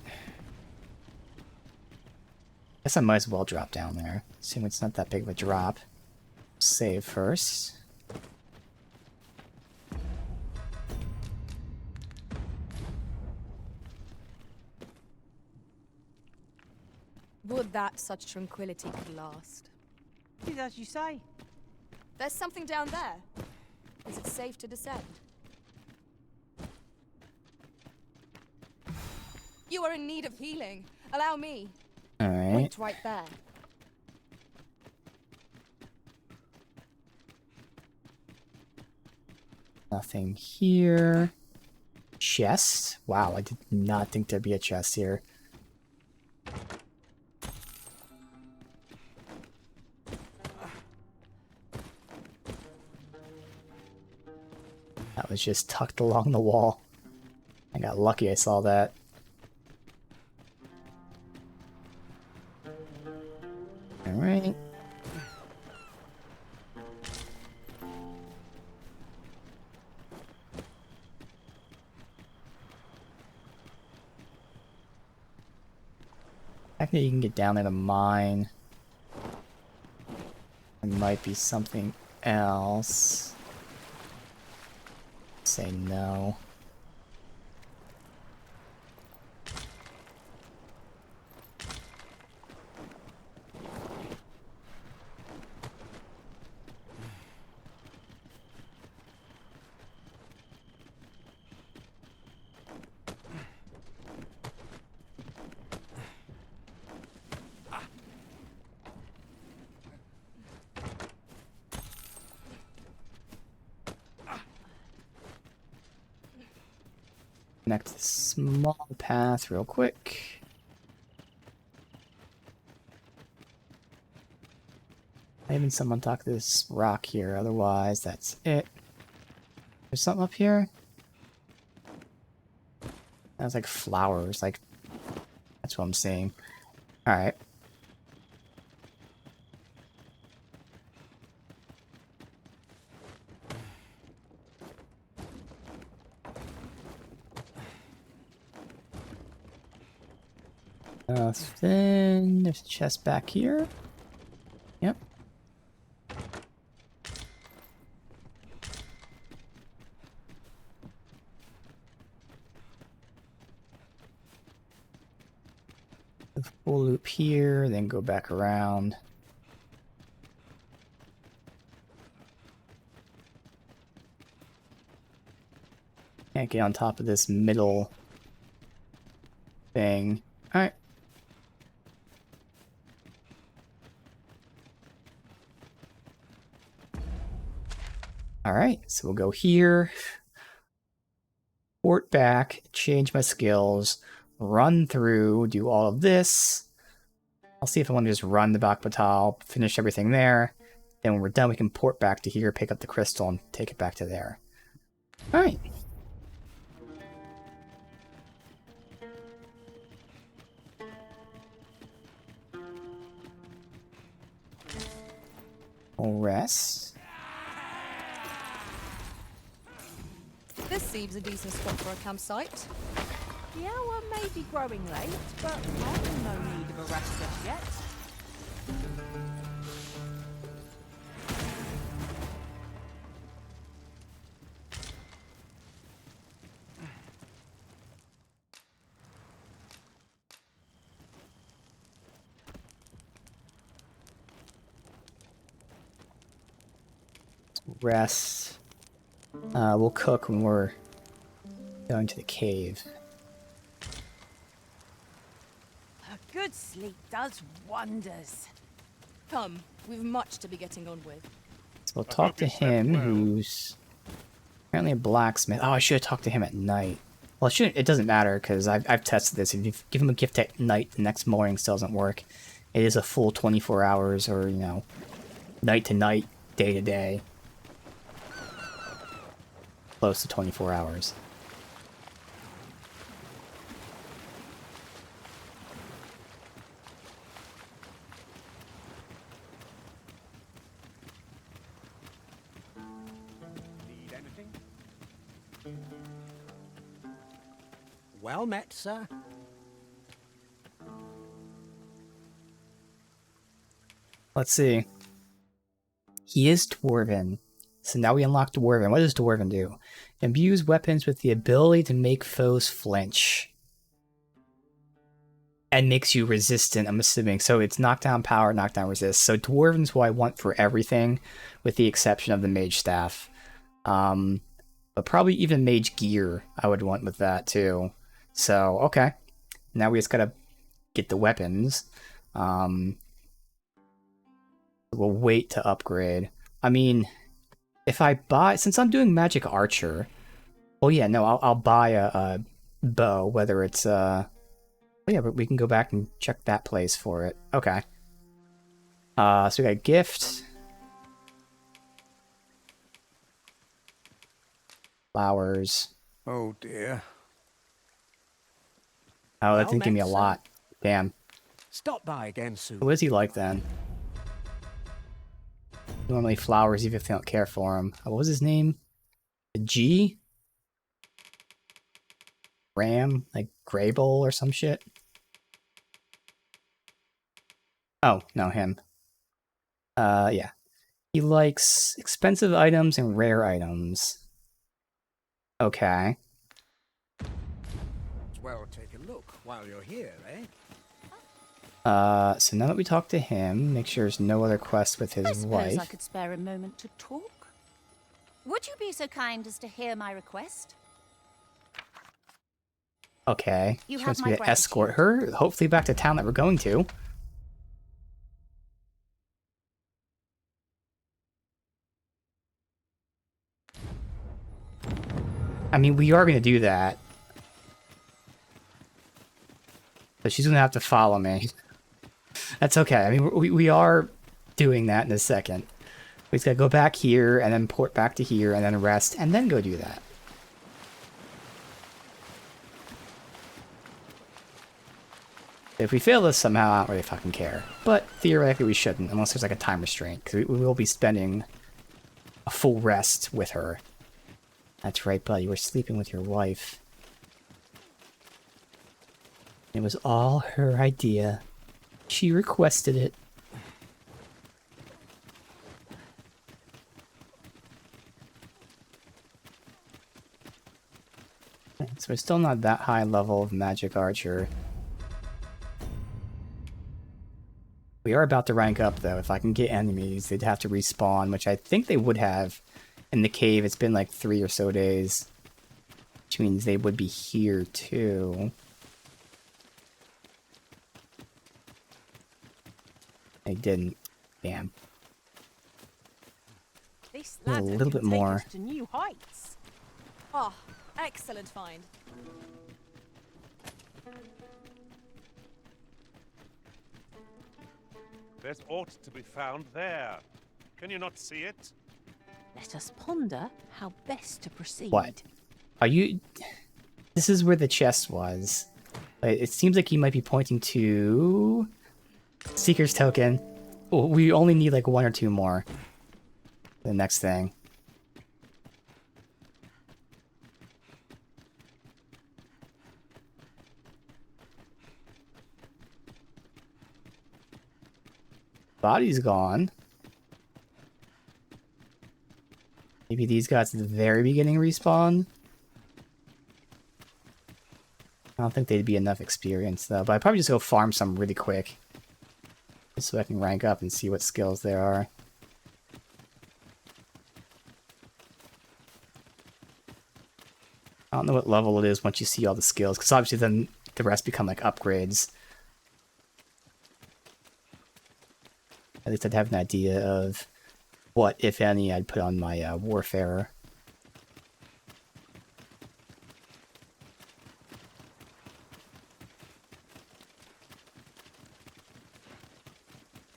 A: Guess I might as well drop down there. Assume it's not that big of a drop. Save first.
C: Would that such tranquility could last.
B: It is as you say.
C: There's something down there. Is it safe to descend? You are in need of healing. Allow me.
A: Alright.
C: Wait right there.
A: Nothing here. Chest? Wow, I did not think there'd be a chest here. That was just tucked along the wall. I got lucky I saw that. Alright. I think you can get down there to mine. There might be something else. Say no. Connect this small path real quick. Maybe someone talk to this rock here, otherwise that's it. There's something up here? That's like flowers, like that's what I'm seeing. Alright. Then there's a chest back here. Yep. The full loop here, then go back around. Can't get on top of this middle thing. Alright. Alright, so we'll go here, port back, change my skills, run through, do all of this. I'll see if I want to just run the Bak Batal, finish everything there. Then when we're done, we can port back to here, pick up the crystal, and take it back to there. Alright. We'll rest.
C: This seems a decent spot for a campsite.
B: The hour may be growing late, but I'm in no need of a rest just yet.
A: Rest. We'll cook when we're going to the cave.
B: A good sleep does wonders.
C: Come, we've much to be getting on with.
A: So we'll talk to
D: hope you slept
A: him,
D: well.
A: who's apparently a blacksmith. Oh, I should have talked to him at night. Well, it doesn't matter, because I've tested this. If you give him a gift at night, the next morning still doesn't work. It is a full 24 hours, or, you know, night to night, day to day. Close to 24 hours.
E: Need anything? Well met, sir.
A: Let's see. He is Dwarven. So now we unlock Dwarven. What does Dwarven do? Imbues weapons with the ability to make foes flinch. And makes you resistant, I'm assuming. So it's knockdown power, knockdown resist. So Dwarven's what I want for everything, with the exception of the Mage Staff. But probably even Mage Gear I would want with that too. So, okay. Now we just gotta get the weapons. We'll wait to upgrade. I mean, if I buy... Since I'm doing Magic Archer... Oh yeah, no, I'll buy a bow, whether it's... Oh yeah, but we can go back and check that place for it. Okay. So we got gift. Flowers.
E: Oh dear.
A: Oh, that
E: Well
A: didn't give me a
E: met, sir.
A: lot. Damn.
E: Stop by again soon.
A: What is he like then? Normally flowers, even if they don't care for him. What was his name? G? Ram? Like Grable or some shit? Oh, no, him. Yeah. He likes expensive items and rare items. Okay.
E: Well, take a look while you're here, eh?
A: So now that we talked to him, make sure there's no other quests with
F: I
A: his
F: suppose
A: wife.
F: I could spare a moment to talk. Would you be so kind as to hear my request?
A: Okay.
F: You
A: She
F: have
A: wants me
F: my
A: to escort her, hopefully back to town that we're going to. I mean, we are going to do that. But she's going to have to follow me. That's okay. I mean, we are doing that in a second. We just got to go back here, and then port back to here, and then rest, and then go do that. If we fail this somehow, I don't really fucking care. But theoretically we shouldn't, unless there's like a time restraint, because we will be spending a full rest with her. That's right, buddy. You were sleeping with your wife. It was all her idea. She requested it. So we're still not that high level of Magic Archer. We are about to rank up, though. If I can get enemies, they'd have to respawn, which I think they would have in the cave. It's been like 3 or so days. Which means they would be here, too. They didn't. Damn.
B: This
A: A
B: ladder
A: little bit
B: can take
A: more.
B: us to new heights.
C: Ah, excellent find.
D: There's aught to be found there. Can you not see it?
B: Let us ponder how best to proceed.
A: What? Are you... This is where the chest was. It seems like you might be pointing to... Seeker's Token. Oh, we only need like 1 or 2 more. The next thing. Body's gone. Maybe these guys at the very beginning respawn? I don't think they'd be enough experience though, but I'd probably just go farm some really quick. Just so I can rank up and see what skills there are. I don't know what level it is once you see all the skills, because obviously then the rest become like upgrades. At least I'd have an idea of what, if any, I'd put on my Warfarer.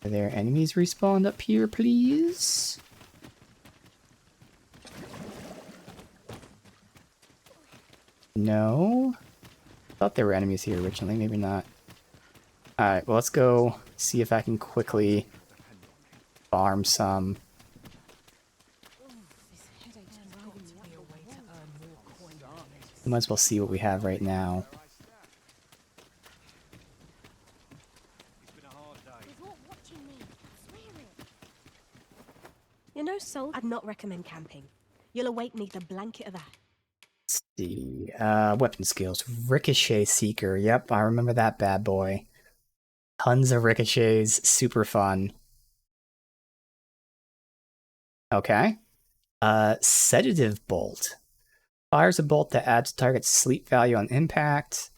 A: Are there enemies respawned up here, please? No? Thought there were enemies here originally, maybe not. Alright, well let's go see if I can quickly farm some. We might as well see what we have right now.
G: You know, Soul, I'd not recommend camping. You'll awake neath a blanket of ash.
A: Let's see. Weapon skills. Ricochet Seeker. Yep, I remember that bad boy. Tons of ricochets. Super fun. Okay. Sedative Bolt. Fires a bolt that adds target's sleep value on impact.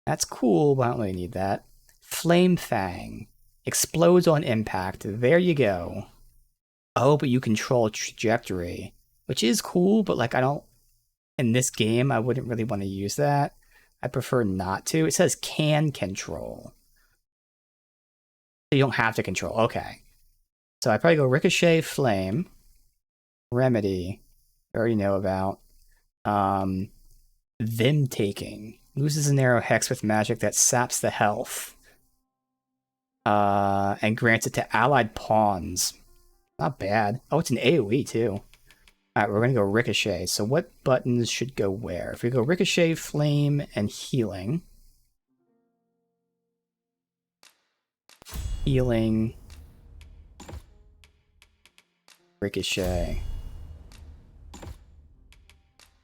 A: That's cool, but I don't really need that. Flame Fang. Explodes on impact. There you go. Oh, but you control trajectory. Which is cool, but like I don't... In this game, I wouldn't really want to use that. I prefer not to. It says can control. So you don't have to control. Okay. So I probably go Ricochet, Flame, Remedy. I already know about. Vim Taking. Loses an arrow hex with magic that saps the health. And grants it to allied pawns. Not bad. Oh, it's an AoE too. Alright, we're gonna go Ricochet. So what buttons should go where? If we go Ricochet, Flame, and Healing. Healing. Ricochet.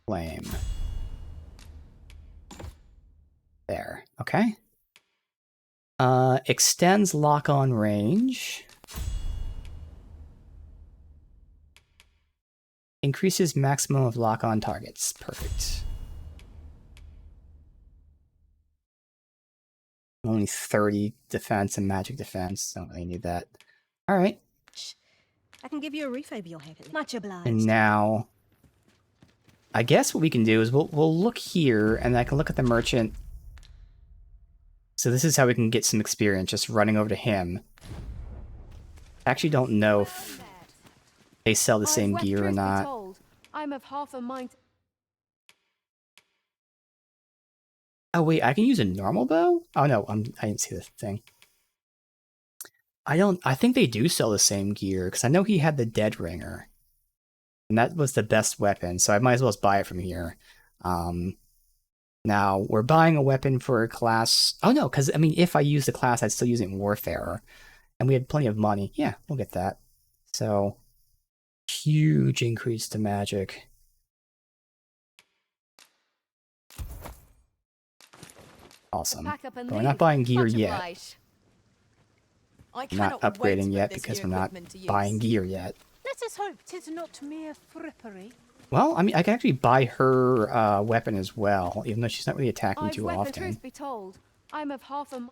A: Flame. There. Okay. Extends lock-on range. Increases maximum of lock-on targets. Perfect. Only 30 defense and magic defense. Don't really need that. Alright.
G: I can give you a roof over your head. Much obliged.
A: And now... I guess what we can do is we'll look here, and I can look at the merchant. So this is how we can get some experience, just running over to him. I actually don't know if they sell the same gear or not.
B: I'm of half a mind.
A: Oh wait, I can use a normal bow? Oh no, I didn't see the thing. I think they do sell the same gear, because I know he had the Dead Ringer. And that was the best weapon, so I might as well just buy it from here. Now, we're buying a weapon for a class... Oh no, because, I mean, if I use the class, I'd still use it in Warfarer. And we had plenty of money. Yeah, we'll get that. So, huge increase to magic. Awesome. But we're not buying gear yet. Not upgrading yet because we're not buying gear yet.
B: Let us hope 'tis not mere frippery.
A: Well, I mean, I can actually buy her weapon as well, even though she's not really attacking too often.
B: Truth be told, I'm of half a...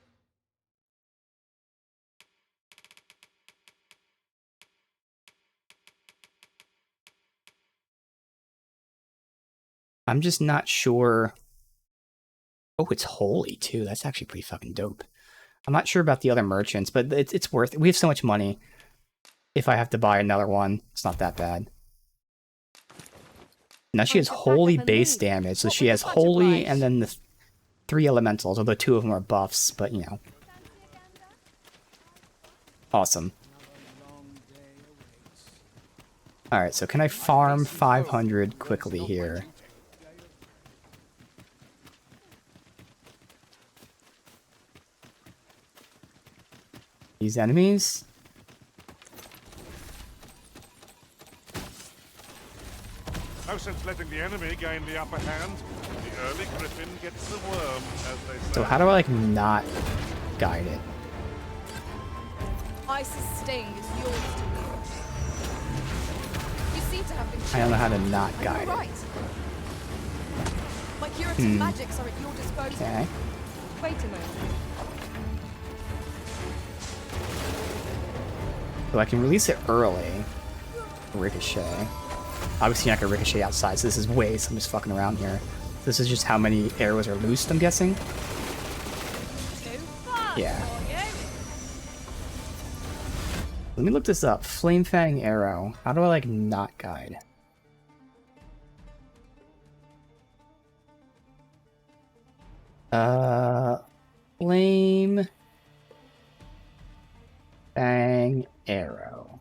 A: I'm just not sure... Oh, it's holy, too. That's actually pretty fucking dope. I'm not sure about the other merchants, but it's worth it. We have so much money. If I have to buy another one, it's not that bad. Now she has holy base damage, so she has holy and then the 3 elementals, although 2 of them are buffs, but you know. Awesome. Alright, so can I farm 500 quickly here? These enemies?
D: No sense letting the enemy gain the upper hand. The early griffin gets the worm, as they say.
A: So how do I, like, not guide it?
C: Ice's sting is yours to wield. You seem to have been
A: I don't know how to
C: chosen.
A: not
C: Are you
A: guide it.
C: right? My curative magics are at your disposal.
A: Okay.
C: Wait a moment.
A: So I can release it early. Ricochet. Obviously not gonna ricochet outside, so this is waste. I'm just fucking around here. This is just how many arrows are loosed, I'm guessing.
C: Too fast
A: Yeah.
C: for you.
A: Let me look this up. Flame Fang arrow. How do I, like, not guide? Flame Fang arrow.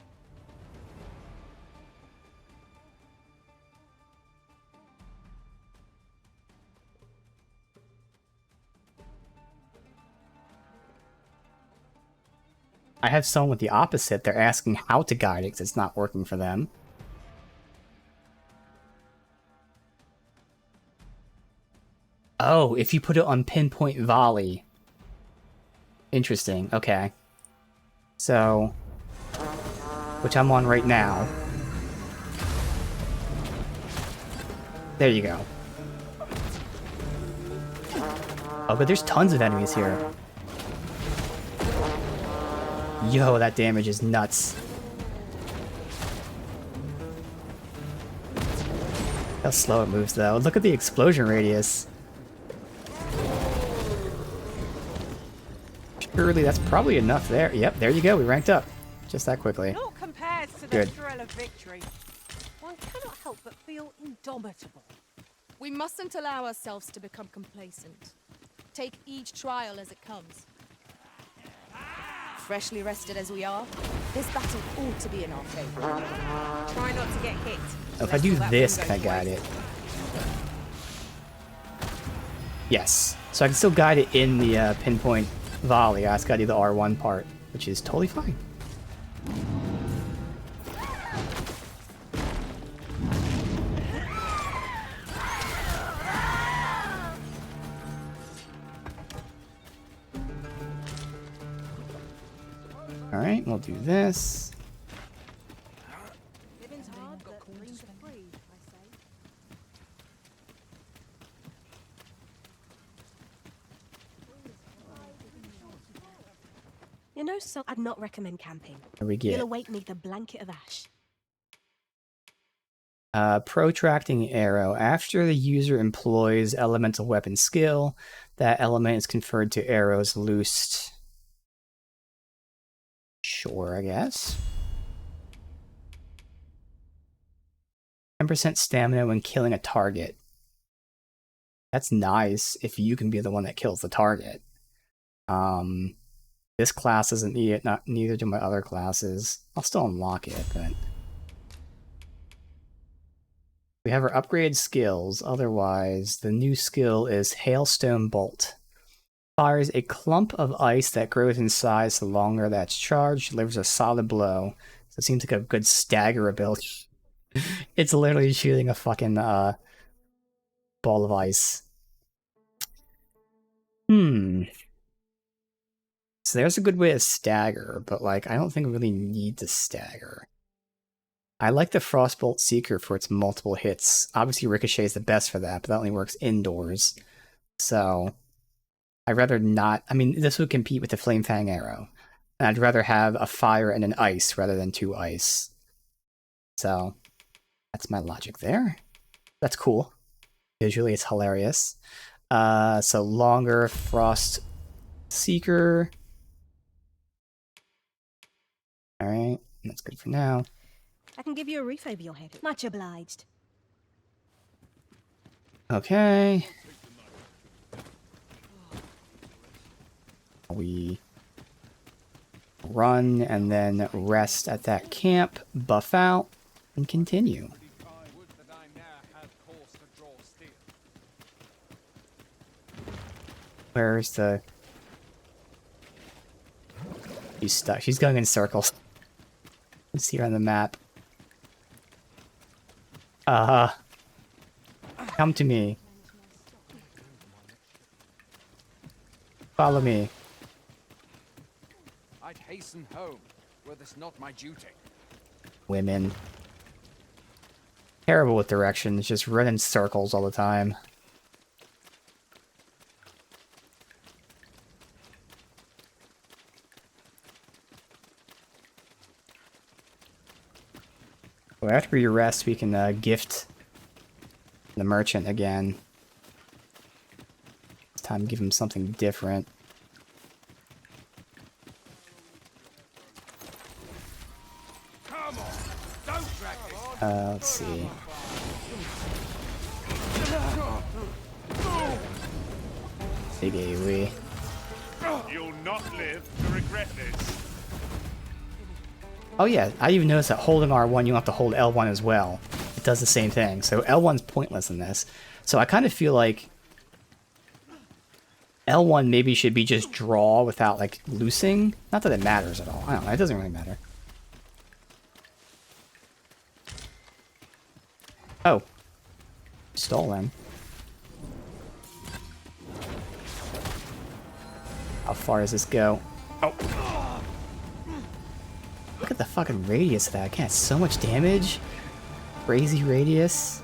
A: I have someone with the opposite. They're asking how to guide it because it's not working for them. Oh, if you put it on pinpoint volley. Interesting. Okay. So, which I'm on right now. There you go. Oh, but there's tons of enemies here. Yo, that damage is nuts. How slow it moves, though. Look at the explosion radius. Surely that's probably enough there. Yep, there you go. We ranked up. Just that quickly.
B: Not compared to the
A: Good.
B: thrill of victory. One cannot help but feel indomitable.
C: We mustn't allow ourselves to become complacent. Take each trial as it comes. Freshly rested as we are, this battle ought to be in our favor.
B: Try not to get hit.
A: Oh, if I do this, can I guide it? Yes. So I can still guide it in the pinpoint volley. I just gotta do the R1 part, which is totally fine. Alright, we'll do this.
B: Living's hard, but dreams are free, I say.
G: You know, so I'd not recommend camping.
A: Here we
G: You'll
A: get
G: await neath the blanket of ash.
A: protracting arrow. After the user employs elemental weapon skill, that element is conferred to arrows loosed. Sure, I guess. 10% stamina when killing a target. That's nice if you can be the one that kills the target. This class doesn't need it, neither do my other classes. I'll still unlock it, but we have our upgraded skills. Otherwise, the new skill is Hailstone Bolt. Fires a clump of ice that grows in size the longer that's charged, delivers a solid blow. So it seems like a good stagger ability. It's literally shooting a fucking ball of ice. So there's a good way to stagger, but like I don't think we really need to stagger. I like the Frostbolt Seeker for its multiple hits. Obviously Ricochet is the best for that, but that only works indoors. So I'd rather not. I mean, this would compete with the Flame Fang arrow. And I'd rather have a fire and an ice rather than two ice. So that's my logic there. That's cool. Visually, it's hilarious. So longer Frost Seeker. Alright, that's good for now.
G: I can give you a roof over your head. Much obliged.
A: Okay. We run and then rest at that camp, buff out, and continue.
E: Would that I ne'er had cause to draw steel.
A: Where's the... She's stuck. She's going in circles. Let's see her on the map. Come to me. Follow me.
E: I'd hasten home, were this not my duty.
A: Women. Terrible with directions, just run in circles all the time. Well, after we rest, we can gift the merchant again. It's time to give him something different.
E: Come on, don't drag this.
A: Let's see. Big AoE.
D: You'll not live to regret this.
A: Oh yeah, I even noticed that holding R1, you don't have to hold L1 as well. It does the same thing. So L1's pointless in this. So I kind of feel like L1 maybe should be just draw without like loosing. Not that it matters at all. I don't know. It doesn't really matter. Oh. Stolen. How far does this go? Oh. Look at the fucking radius of that. I can't. So much damage. Crazy radius.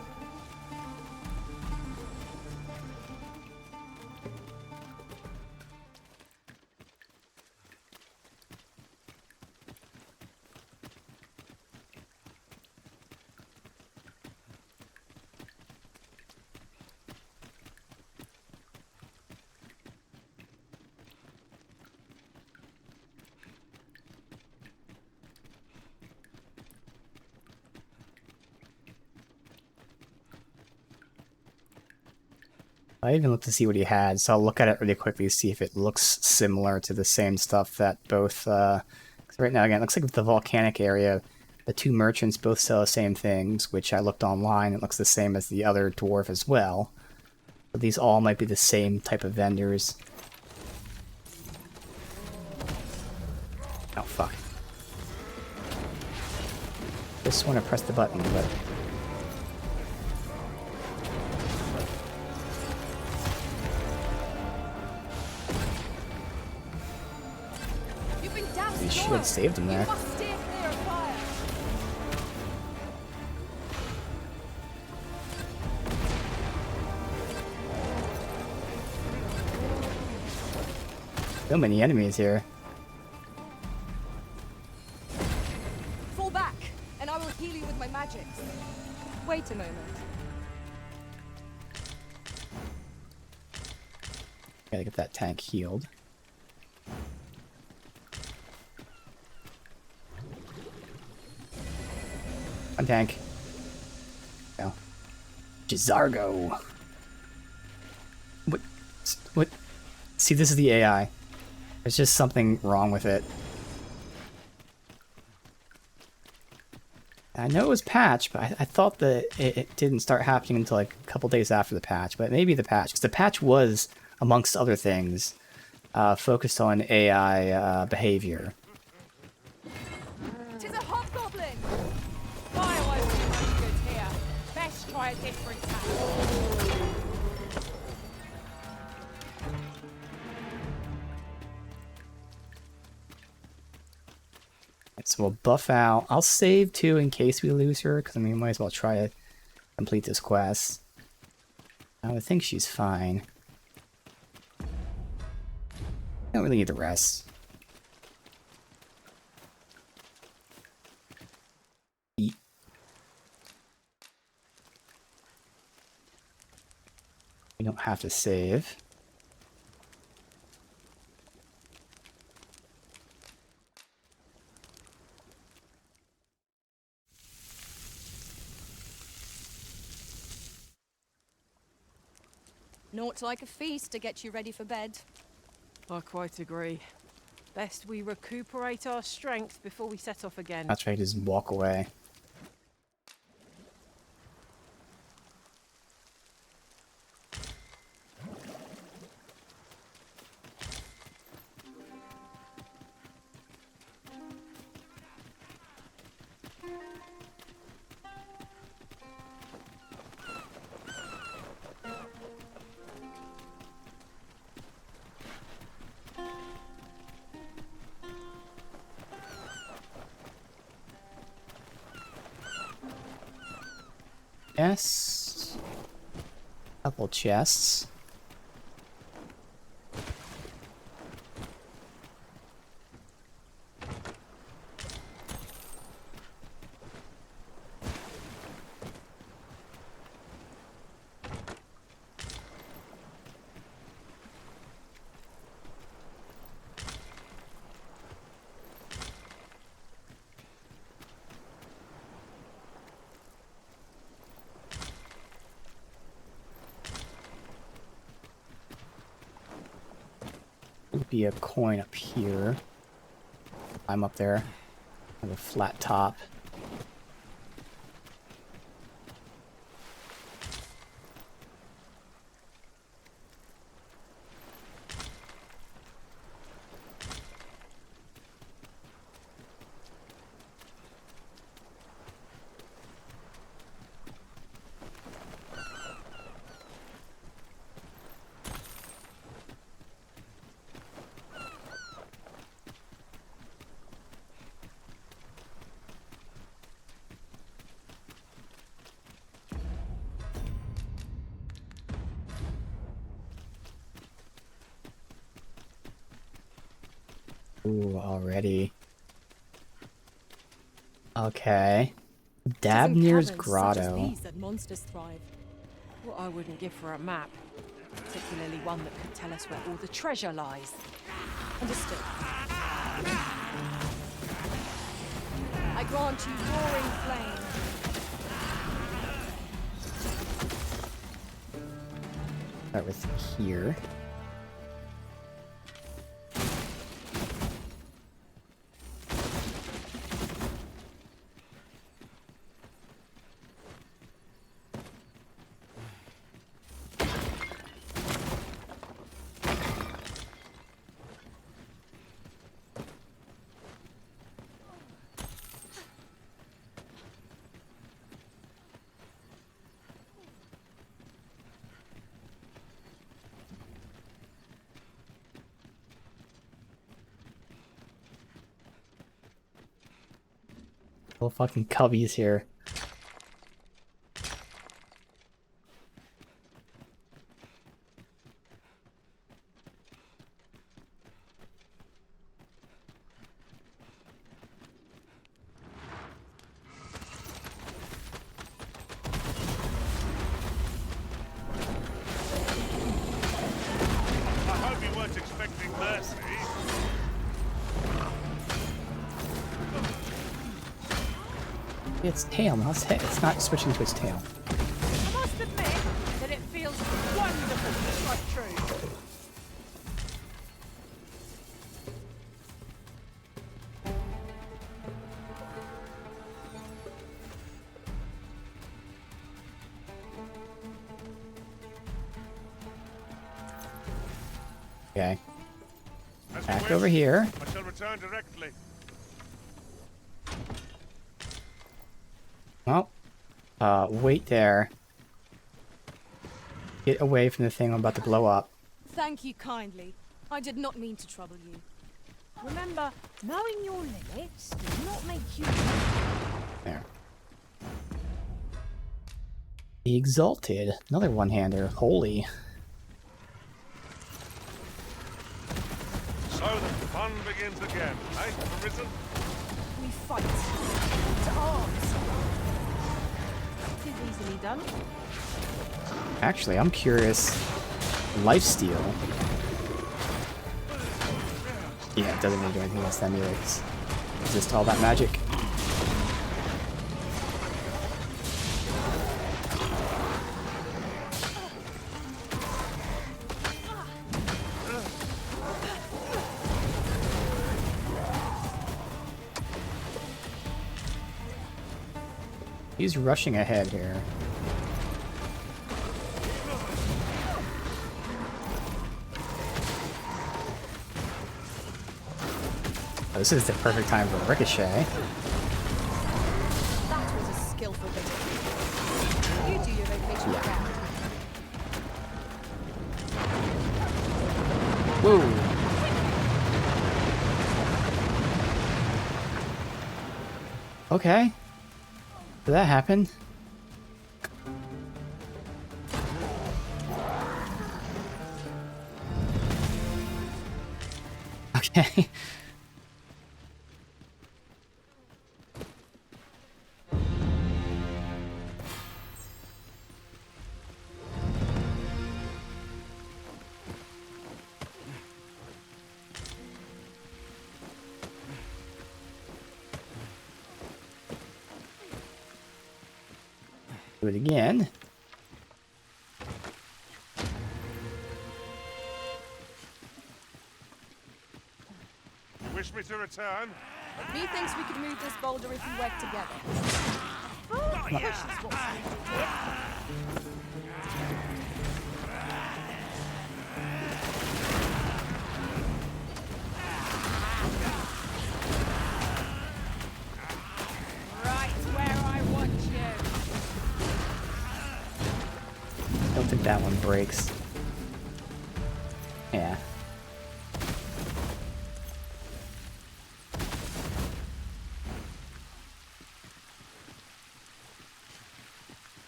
A: I even looked to see what he had, so I'll look at it really quickly to see if it looks similar to the same stuff that both, 'cause right now, again, it looks like with the volcanic area, the two merchants both sell the same things, which I looked online, it looks the same as the other dwarf as well. But these all might be the same type of vendors. Oh, fuck. Just want to press the button, but... We should have saved him there. So many enemies here.
C: Fall back, and I will heal you with my magic. Wait a moment.
A: Gotta get that tank healed. One tank. Go. Jizargo. What? What? See, this is the AI. There's just something wrong with it. I know it was patched, but I thought that it didn't start happening until like a couple days after the patch. But maybe the patch, because the patch was, amongst other things, focused on AI behavior.
C: Tis a hobgoblin! Why was too much good here? Best try a different tack.
A: So we'll buff out. I'll save too in case we lose her, because I mean, we might as well try to complete this quest. I would think she's fine. Don't really need the rest. Eat. We don't have to save.
C: Naught like a feast to get you ready for bed.
B: I quite agree. Best we recuperate our strength before we set off again.
A: That's right, just walk away. Chest. Couple chests. Would be a coin up here. I'm up there. Have a flat top. Ooh, already. Okay. Dabnir's Grotto.
C: These that monsters thrive.
B: What I wouldn't give for a map. Particularly one that could tell us where all the treasure lies.
C: Understood. I grant you roaring flame.
A: Start with here. Little fucking cubbies here.
D: I hope you weren't expecting mercy.
A: Its tail, not its head. It's not switching to its tail.
B: I must admit that it feels wonderful to strike true.
A: Okay.
D: As you
A: Back
D: wish.
A: over here.
D: I shall return directly.
A: Well, wait there. Get away from the thing I'm about to blow up.
C: Thank you kindly. I did not mean to trouble you.
B: Remember, knowing your limits does not make you...
A: There. The Exalted. Another one-hander. Holy.
D: So the fun begins again, eh, Arisen?
C: We fight. To arms.
B: It is easily done.
A: Actually, I'm curious. Lifesteal. Yeah, it doesn't really do anything against them either. It's just all that magic. He's rushing ahead here. Oh, this is the perfect time for Ricochet.
C: That was a skillful bit. You do your rotation
A: Yeah.
C: around.
A: Woo! Okay. Did that happen? Okay. Do it again.
D: You wish me to return?
C: Methinks we could move this boulder if we work together. Right where I want you.
A: I don't think that one breaks. Yeah.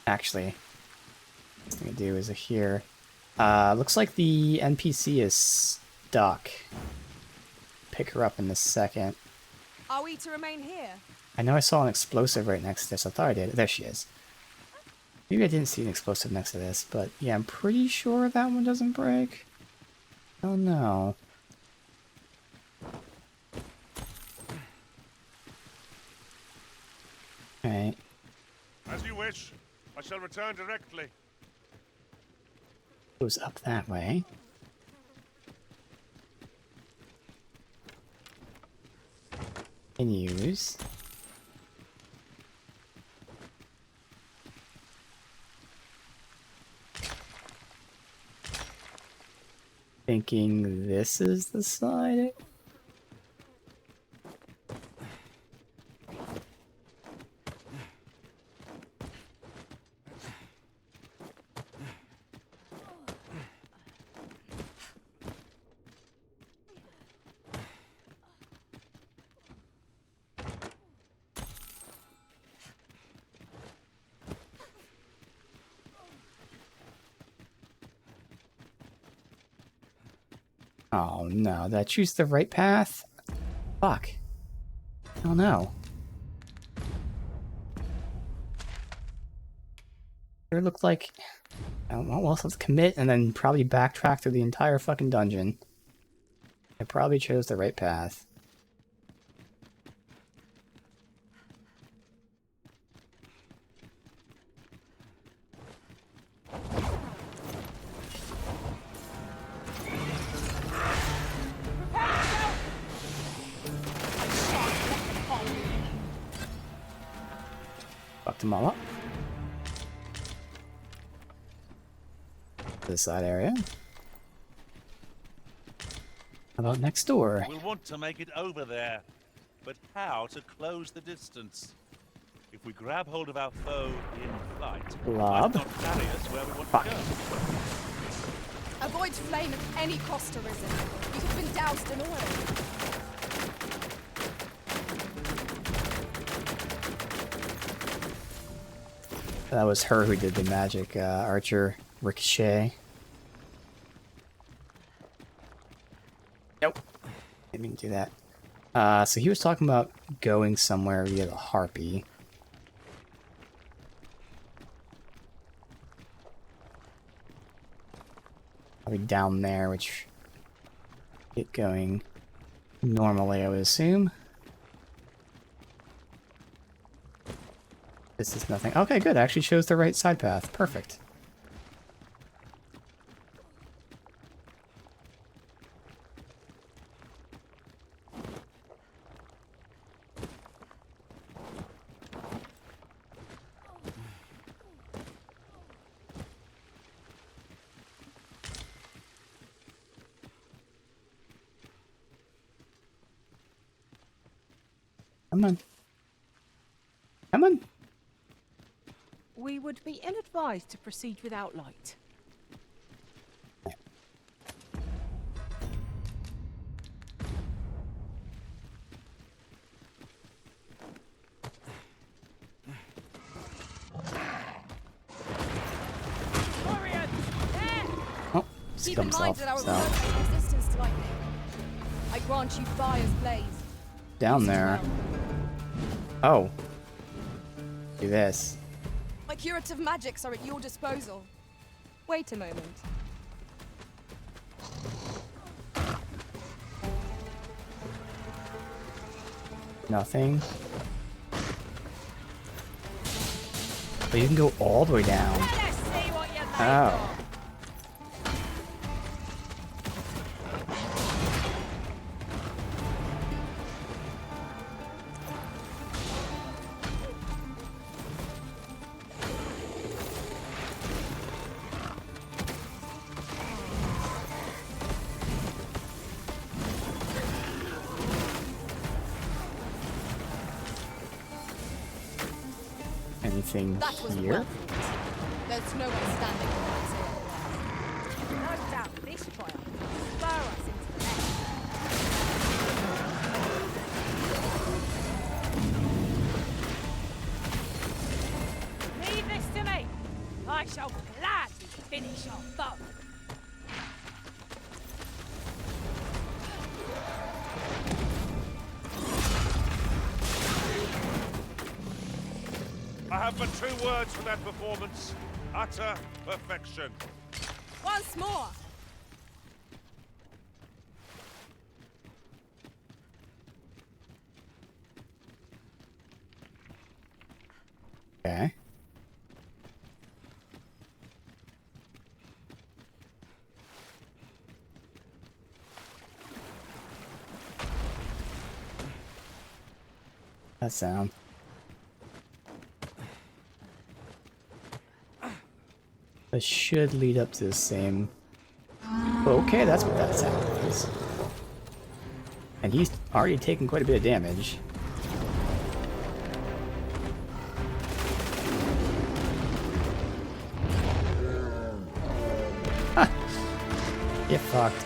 A: Actually, what I'm gonna do is here. Looks like the NPC is stuck. Pick her up in a second.
C: Are we to remain here?
A: I know I saw an explosive right next to this. I thought I did. There she is. Maybe I didn't see an explosive next to this, but yeah, I'm pretty sure that one doesn't break. Oh no. Alright.
D: As you wish. I shall return directly.
A: Goes up that way. Continues. Thinking this is the side. Oh no, did I choose the right path? Fuck. Oh no. It looked like I'll also have to commit and then probably backtrack through the entire fucking dungeon. I probably chose the right path. Fucked them all up. This side area. How about next door?
H: We'll want to make it over there, but how to close the distance? If we grab hold of our foe in flight,
A: Blob.
H: might not carry us where we want
A: Fuck.
H: to go.
C: Avoid flame at any cost, Arisen. You have been doused in oil.
A: That was her who did the magic archer ricochet. Nope. Didn't mean to do that. So he was talking about going somewhere via the harpy. Probably down there, which get going normally, I would assume. This is nothing. Okay, good. I actually chose the right side path. Perfect. Come on. Come on.
B: We would be ill-advised to proceed without light.
A: Oh,
C: Keep in
A: comes
C: mind
A: off.
C: that our
A: So.
C: blood has resistance to lightning. I grant you fire's blaze.
A: Down
C: Use it
A: there.
C: well.
A: Oh. Do this.
C: My curative magics are at your disposal. Wait a moment.
A: Nothing. But you can go all the way down.
B: Let's see what you're made
A: Oh.
B: of.
A: Anything
C: That was
A: here?
C: well thought. There's no one standing in my tail.
B: No doubt this trial will spur us into the next. Leave this to me. I shall gladly finish our foe.
D: I have but 2 words for that performance. Utter perfection.
C: Once more.
A: Okay. That sound. That should lead up to the same. Okay, that's what that sound is. And he's already taken quite a bit of damage. Ha! Get fucked.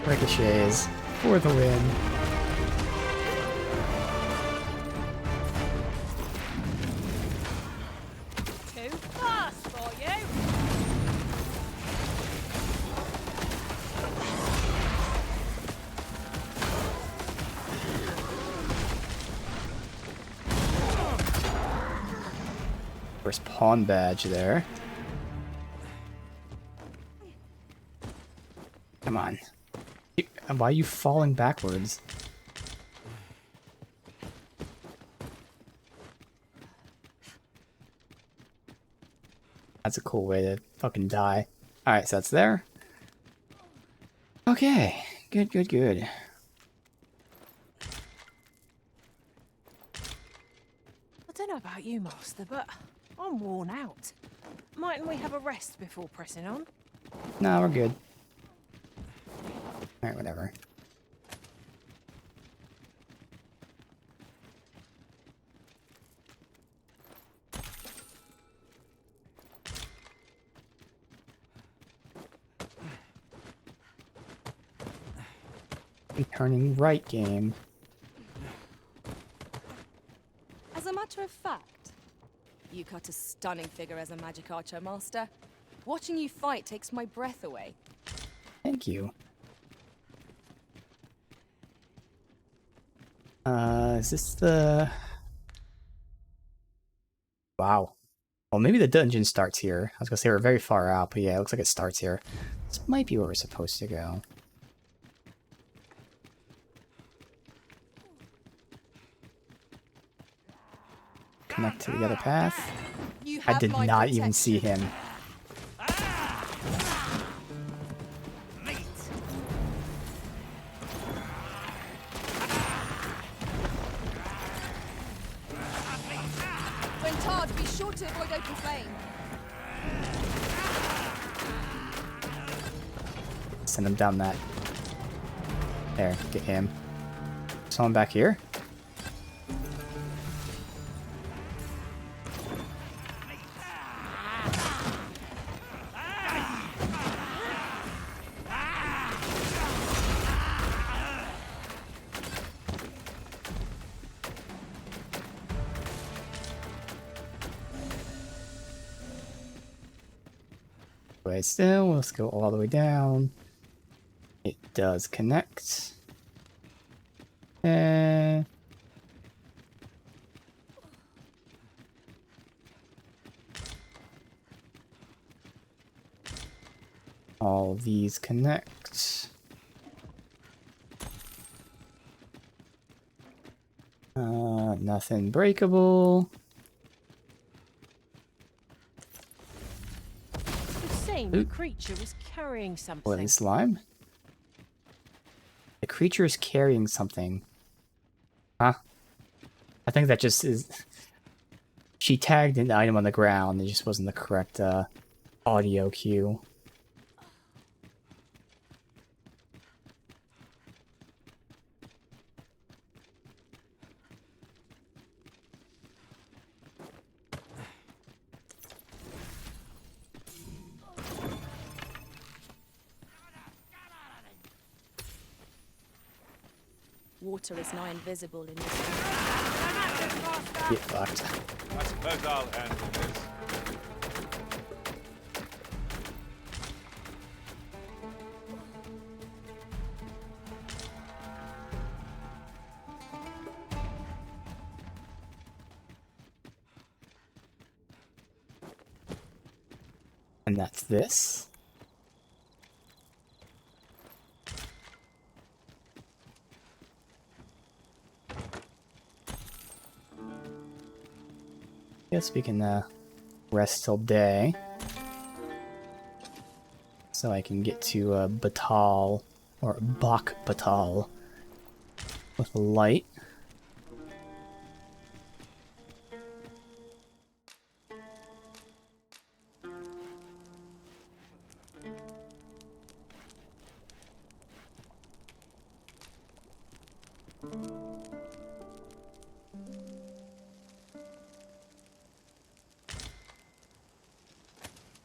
A: Ricochets for the win.
B: Too fast for you.
A: First pawn badge there. Come on. Why are you falling backwards? That's a cool way to fucking die. Alright, so that's there. Okay. Good, good, good.
B: I don't know about you, Master, but I'm worn out. Mightn't we have a rest before pressing on?
A: No, we're good. Alright, whatever. Turning right game.
C: As a matter of fact, you cut a stunning figure as a magic archer, Master. Watching you fight takes my breath away.
A: Thank you. Is this the... Wow. Well, maybe the dungeon starts here. I was gonna say we're very far out, but yeah, it looks like it starts here. This might be where we're supposed to go. Connect to the other path.
C: You
A: I
C: have
A: did
C: my
A: not even see
C: protection.
A: him.
C: When tarred, be sure to avoid open flame.
A: Send him down that. There, get him. Someone back here? Wait, still, let's go all the way down. It does connect. Eh. All these connect. Nothing breakable.
B: It would seem the creature was carrying something.
A: What is slime? The creature is carrying something. Huh? I think that just is... She tagged an item on the ground. It just wasn't the correct audio cue.
C: Water is now invisible in this.
A: Get fucked.
H: I suppose I'll handle this.
A: And that's this. Guess we can rest till day. So I can get to Batal, or Bak Batal, with a light.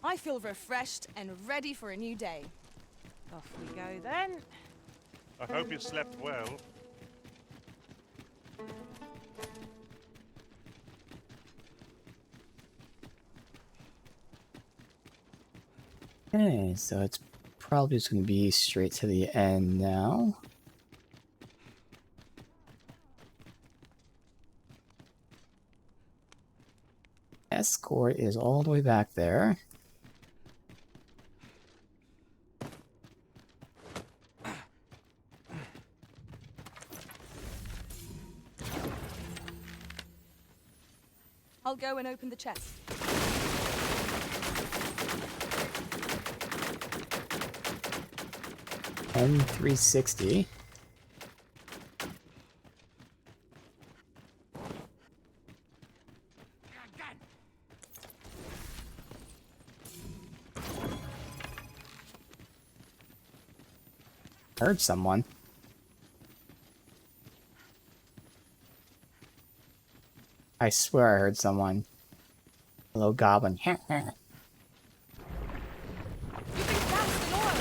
C: I feel refreshed and ready for a new day.
B: Off we go then.
D: I hope you slept well.
A: Okay, so it's probably just going to be straight to the end now. Escort is all the way back there.
C: I'll go and open the chest.
A: N360. Heard someone. I swear I heard someone. Hello, goblin.
C: You've been doused in oil.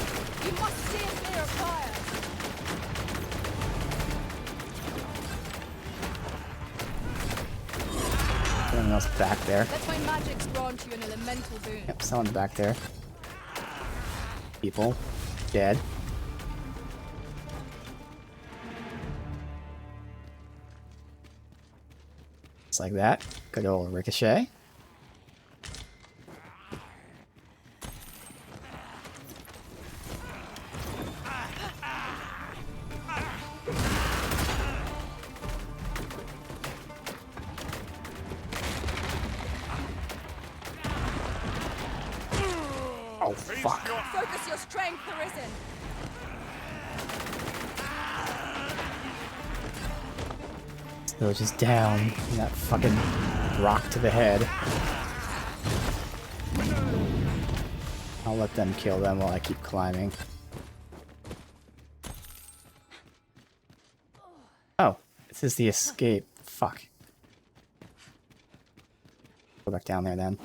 C: You must steer clear of fire.
A: Someone else back there.
C: Let my magics grant you an elemental boon.
A: Yep, someone's back there. People. Dead. Just like that. Good old ricochet. Oh, fuck.
C: Focus your strength, Arisen.
A: Still just down in that fucking rock to the head. I'll let them kill them while I keep climbing. Oh, this is the escape. Fuck. Go back down there then.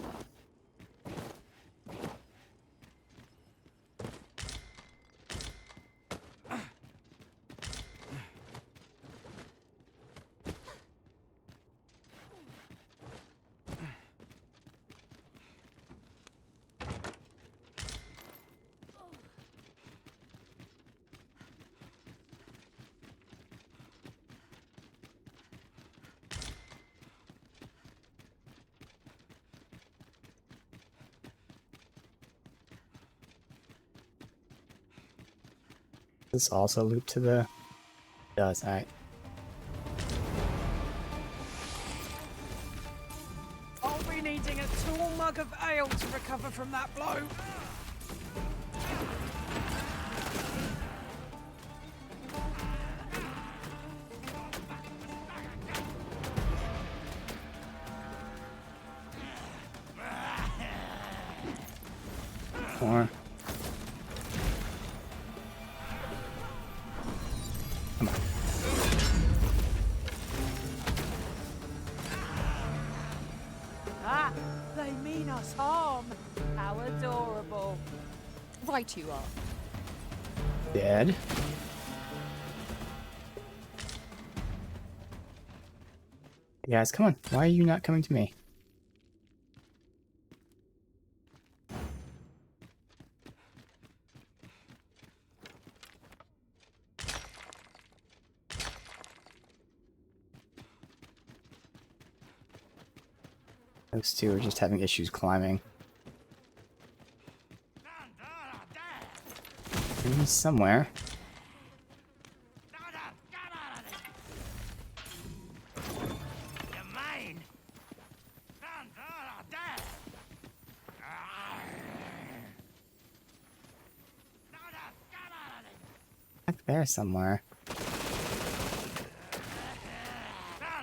A: This also loop to the... Does, alright.
B: I'll be needing a tall mug of ale to recover from that blow.
A: More. Come on.
B: Ah, they mean us harm. How adorable.
C: Right you are.
A: Dead. Hey guys, come on. Why are you not coming to me? Those two are just having issues climbing. He's somewhere. Back there somewhere.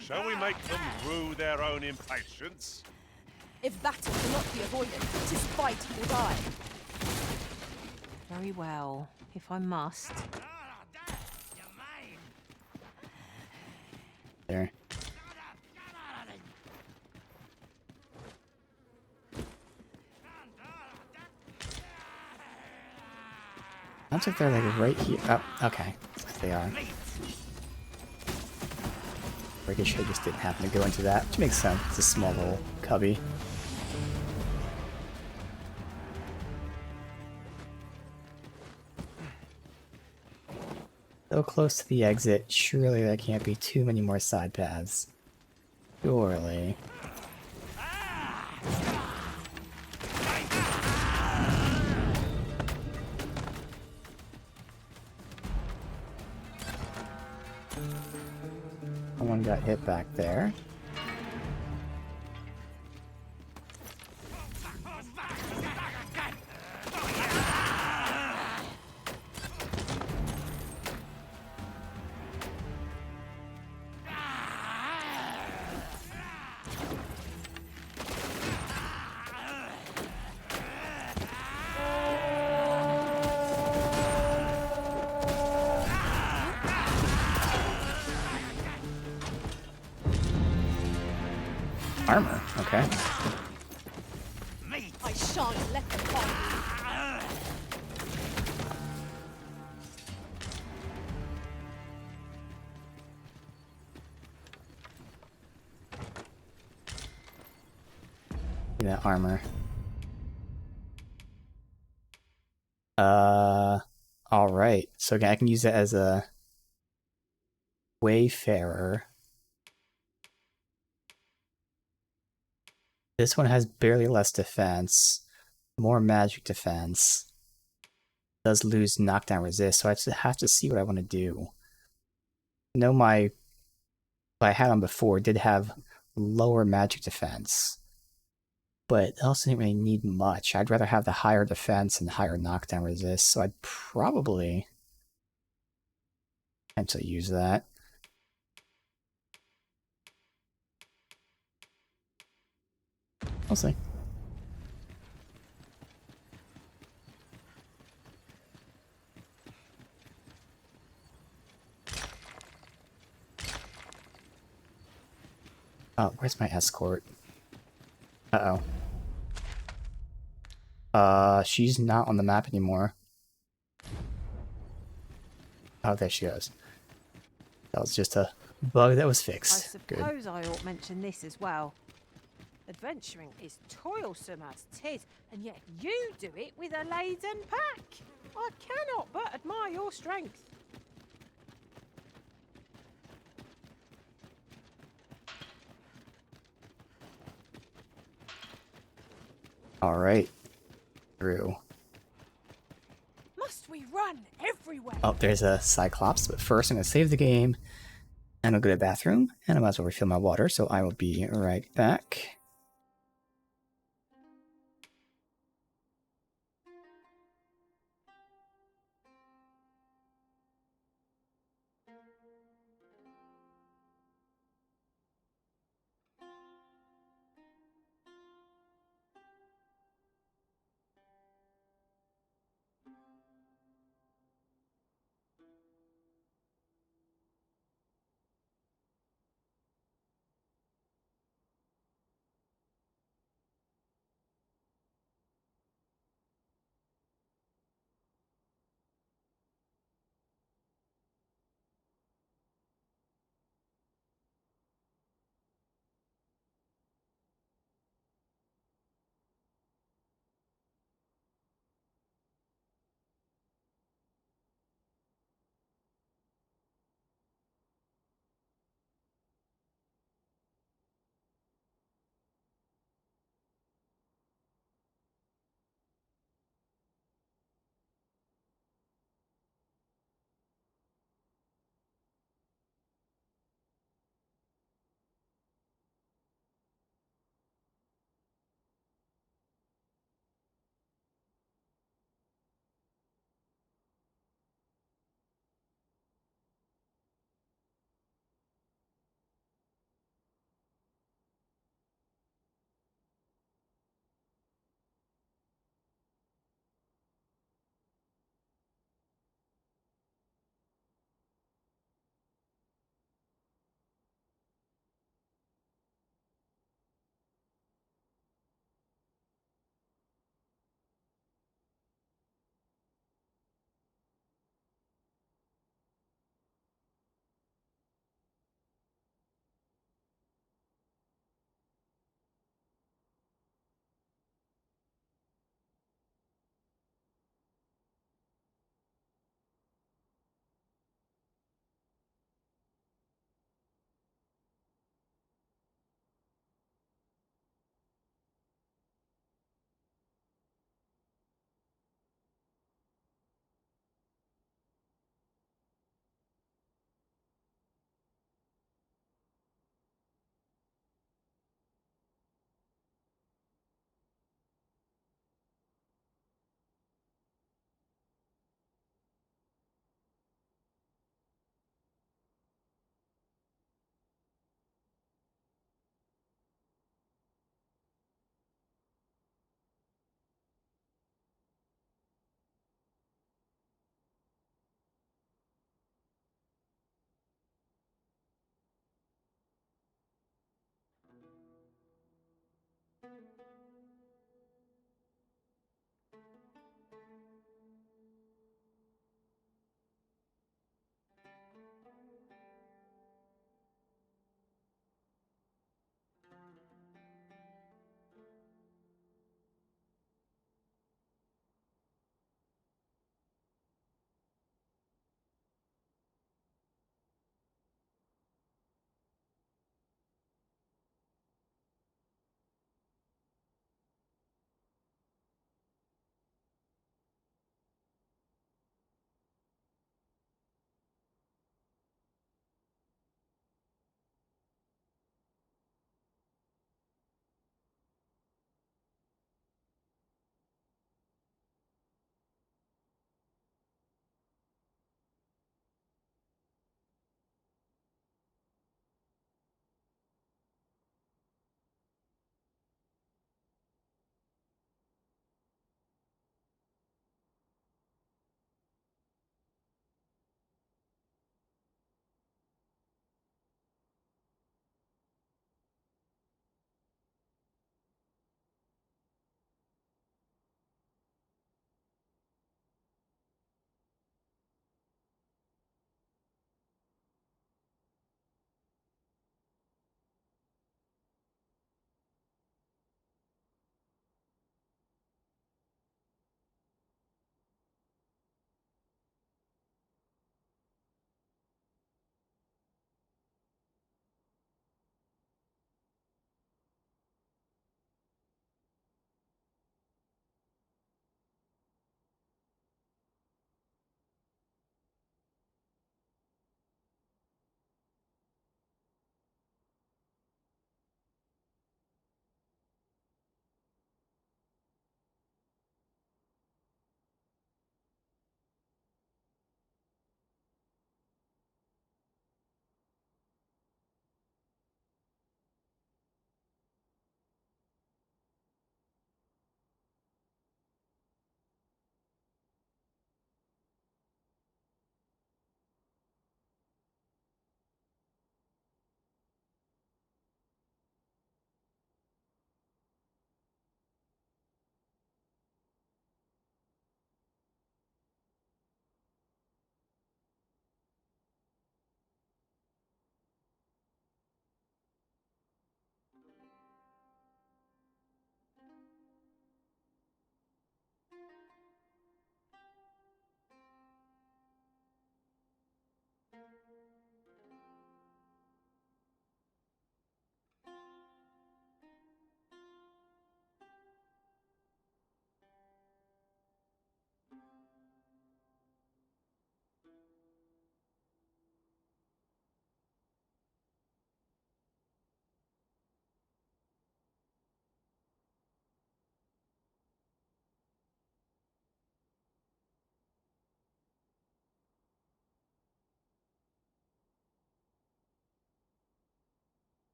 D: Shall we make them rue their own impatience?
C: If that cannot be avoided, 'tis fight or die.
B: Very well, if I must.
A: There. Sounds like they're like right here. Oh, okay. They are. Ricochet just didn't happen to go into that, which makes sense. It's a small little cubby. So close to the exit, surely there can't be too many more side paths. Surely. Someone got hit back there. Armor, okay.
C: I shan't let them find me.
A: That armor. Alright. So I can use it as a wayfarer. This one has barely less defense, more magic defense. Does lose knockdown resist, so I just have to see what I want to do. I know what I had on before did have lower magic defense, but it also didn't really need much. I'd rather have the higher defense and higher knockdown resist, so I'd probably potentially use that. We'll see. Oh, where's my escort? Uh-oh. She's not on the map anymore. Oh, there she goes. That was just a bug that was
B: I
A: fixed.
B: suppose I ought mention this as well. Adventuring is toilsome as 'tis, and yet you do it with a laden pack. I cannot but admire your strength.
A: Alright. Through.
B: Must we run every everywhere.
A: Oh, there's a Cyclops, but first I'm going to save the game, and I'll go to the bathroom, and I might as well refill my water, so I will be right back.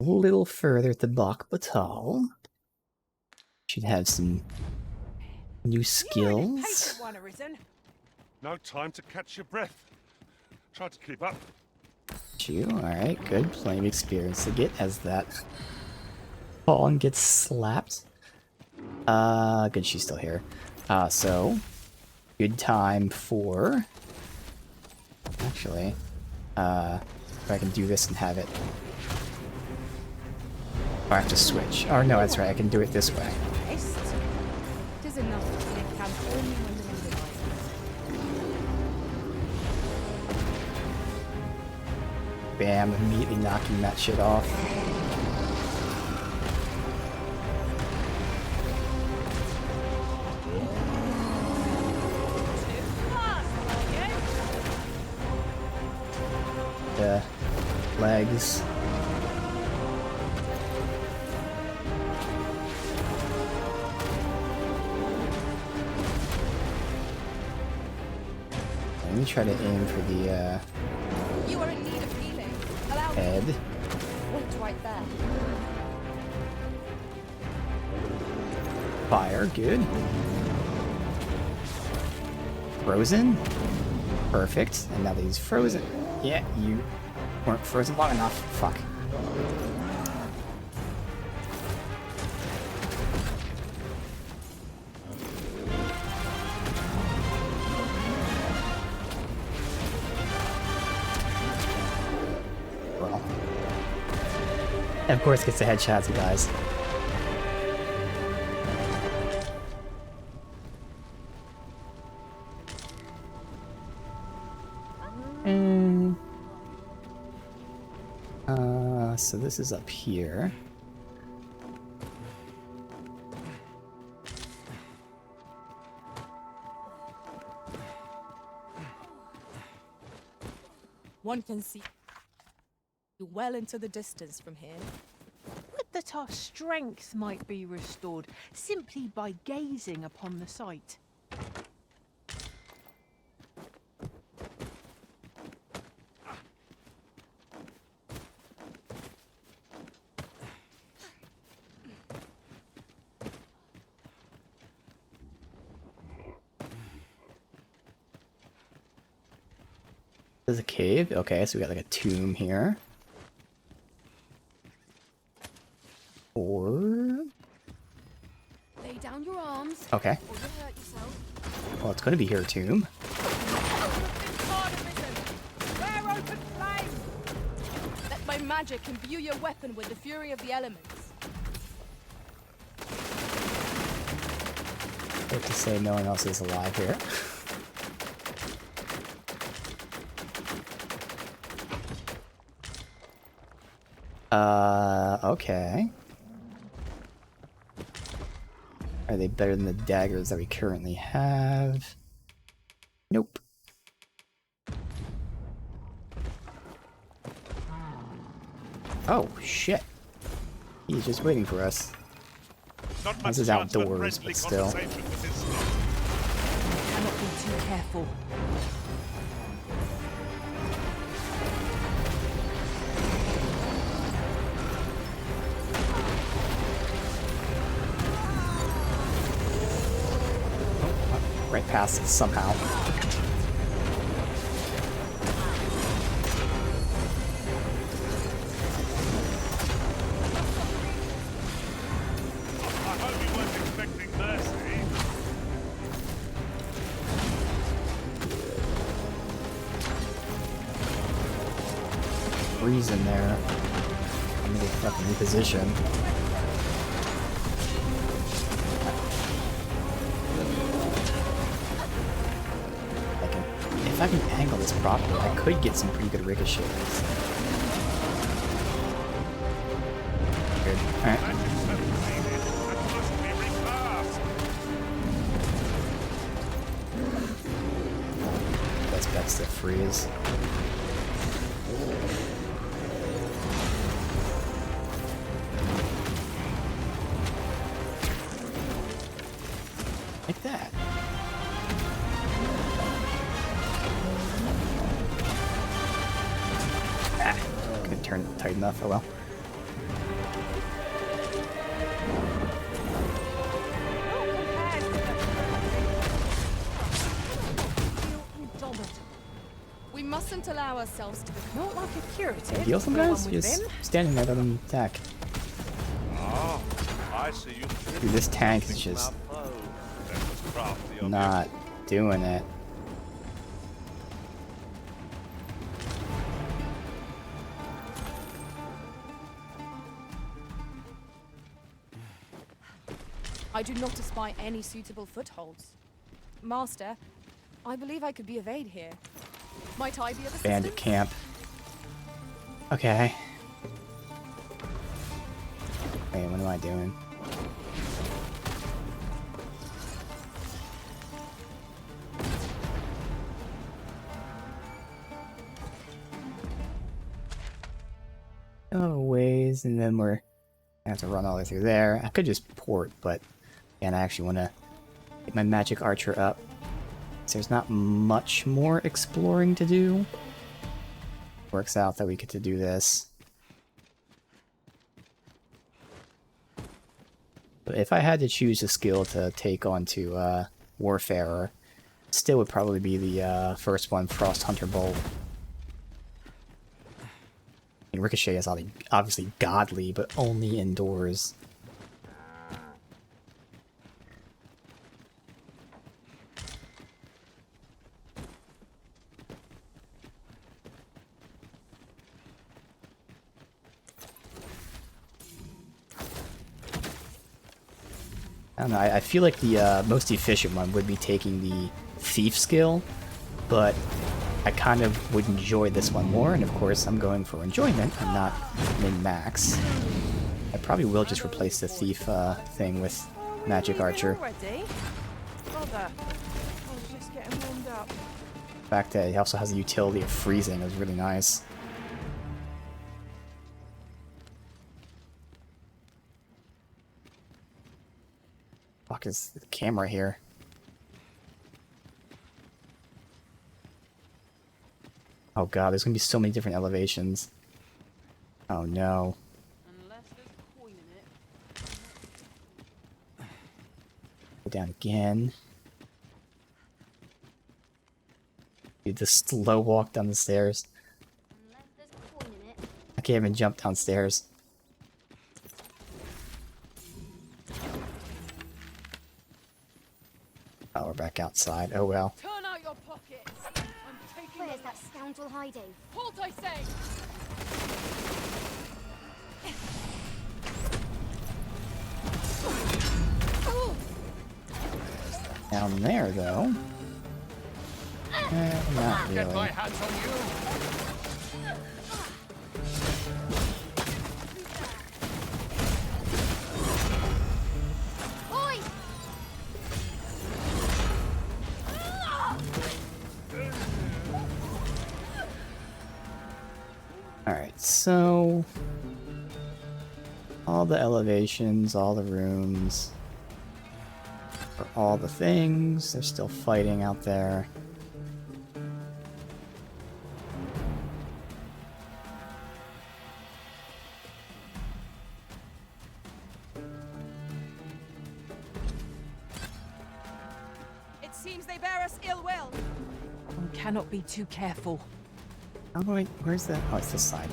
A: A little further to Batal. Should have some new
B: You're an
A: skills.
B: impatient one, Arisen.
D: No time to catch your breath. Try to keep up.
A: Alright, good. Plenty of experience to get as that Pawn gets slapped. Good, she's still here. So, good time for... Actually, if I can do this and have it... Or I have to switch. Or no, that's right, I can do it this way.
B: Best.
C: It is enough to clear camp only when the wind arises.
A: Bam, immediately knocking that shit off. The legs. Let me try to aim for the
C: You are in need of healing. Allow me.
A: head.
C: Wait right there.
A: Fire, good. Frozen? Perfect. And now that he's frozen. Yeah, you weren't frozen long enough. Fuck. Well. Of course gets the headshots, you guys. So this is up here.
C: One can see well into the distance from here.
B: Would that our strength might be restored simply by gazing upon the sight.
A: There's a cave. Okay, so we got like a tomb here. Or...
C: Lay down your arms.
A: Okay.
C: Or you'll hurt yourself.
A: Well, it's gonna be here, a tomb.
B: Flare open flame!
C: Let my magic imbue your weapon with the fury of the elements.
A: Safe to say no one else is alive here. Okay. Are they better than the daggers that we currently have? Nope. Oh, shit. He's just waiting for us.
D: Not much
A: This is
D: chance of a
A: outdoors,
D: friendly
A: but still.
D: conversation with this lot.
B: Cannot be too careful.
A: Right past it somehow.
D: I hope you weren't expecting mercy.
A: Breeze in there. I'm gonna fucking reposition. If I can angle this properly, I could get some pretty good ricochets. Good. Alright.
D: Magic separated. That must be recast.
A: That's best to freeze. Like that. Couldn't turn it tight enough, oh well.
C: mustn't allow ourselves to become...
B: Not like a curative.
A: Heal some
B: for one
A: guys?
B: with
A: Just
B: vim.
A: standing there, let them attack.
D: Ah, I see you.
A: Dude, this tank is just
D: That was crafty of you.
A: not doing it.
C: I do not espy any suitable footholds. Master, I believe I could be of aid here. Might I be of assistance?
A: Bandit camp. Okay. Hey, what am I doing? Oh, ways, and then we're gonna have to run all the way through there. I could just port, but and I actually want to get my magic archer up. So there's not much more exploring to do. Works out that we get to do this. But if I had to choose a skill to take onto Warfarer, still would probably be the first one, Frost Hunter Bolt. I mean, Ricochet is obviously godly, but only indoors. I don't know, I feel like the most efficient one would be taking the Thief skill, but I kind of would enjoy this one more, and of course I'm going for enjoyment and not min-max. I probably will just replace the Thief thing with Magic Archer.
B: Already? Bother. I was just getting warmed up.
A: The fact that it also has the utility of freezing is really nice. Fuck is the camera here? Oh god, there's gonna be so many different elevations. Oh no. Go down again. Dude, the slow walk down the stairs. I can't even jump downstairs. Oh, we're back outside. Oh well.
C: Turn out your pockets! I'm taking
J: Where's that scoundrel hiding?
C: Halt, I say!
A: Down there, though. Not
E: Get my
A: really.
E: hands on you!
J: Oi!
A: Alright, so... all the elevations, all the rooms, for all the things, they're still fighting out there.
C: It seems they bear us ill will.
B: One cannot be too careful.
A: How do I... where's the... oh, it's this side.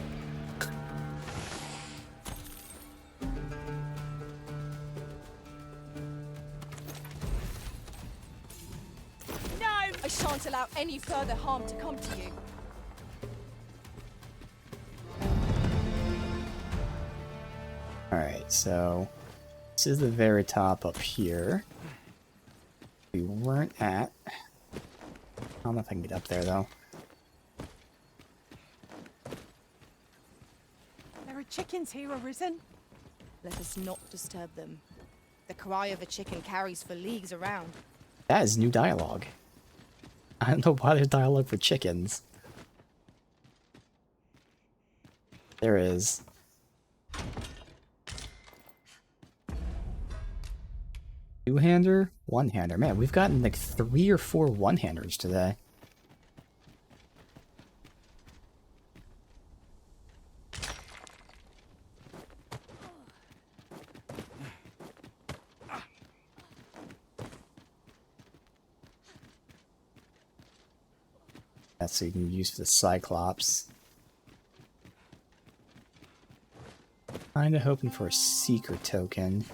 C: No! I shan't allow any further harm to come to you.
A: Alright, so... this is the very top up here. We weren't at... I don't know if I can get up there, though.
B: There are chickens here arisen.
C: Let us not disturb them. The cry of a chicken carries for leagues around.
A: That is new dialogue. I don't know why there's dialogue for chickens. There is. Two-hander, one-hander. Man, we've gotten like 3 or 4 one-handers today. That's so you can use for the Cyclops. Kinda hoping for a secret token.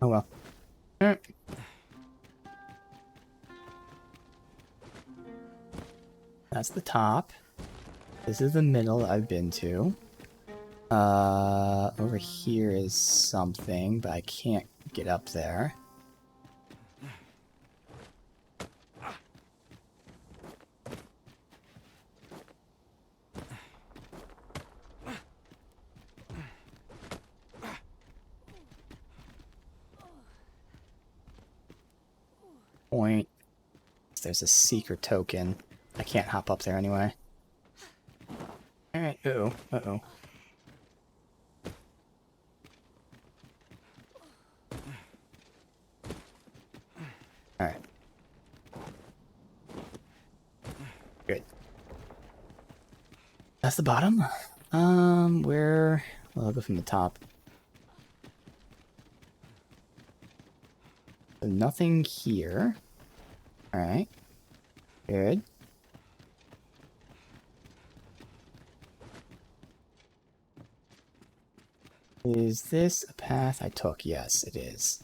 A: Oh well. Alright. That's the top. This is the middle I've been to. Over here is something, but I can't get up there. Point. There's a secret token. I can't hop up there anyway. Alright, uh-oh, uh-oh. Alright. Good. That's the bottom. Where... Well, I'll go from the top. So nothing here. Alright. Good. Is this a path I took? Yes, it is.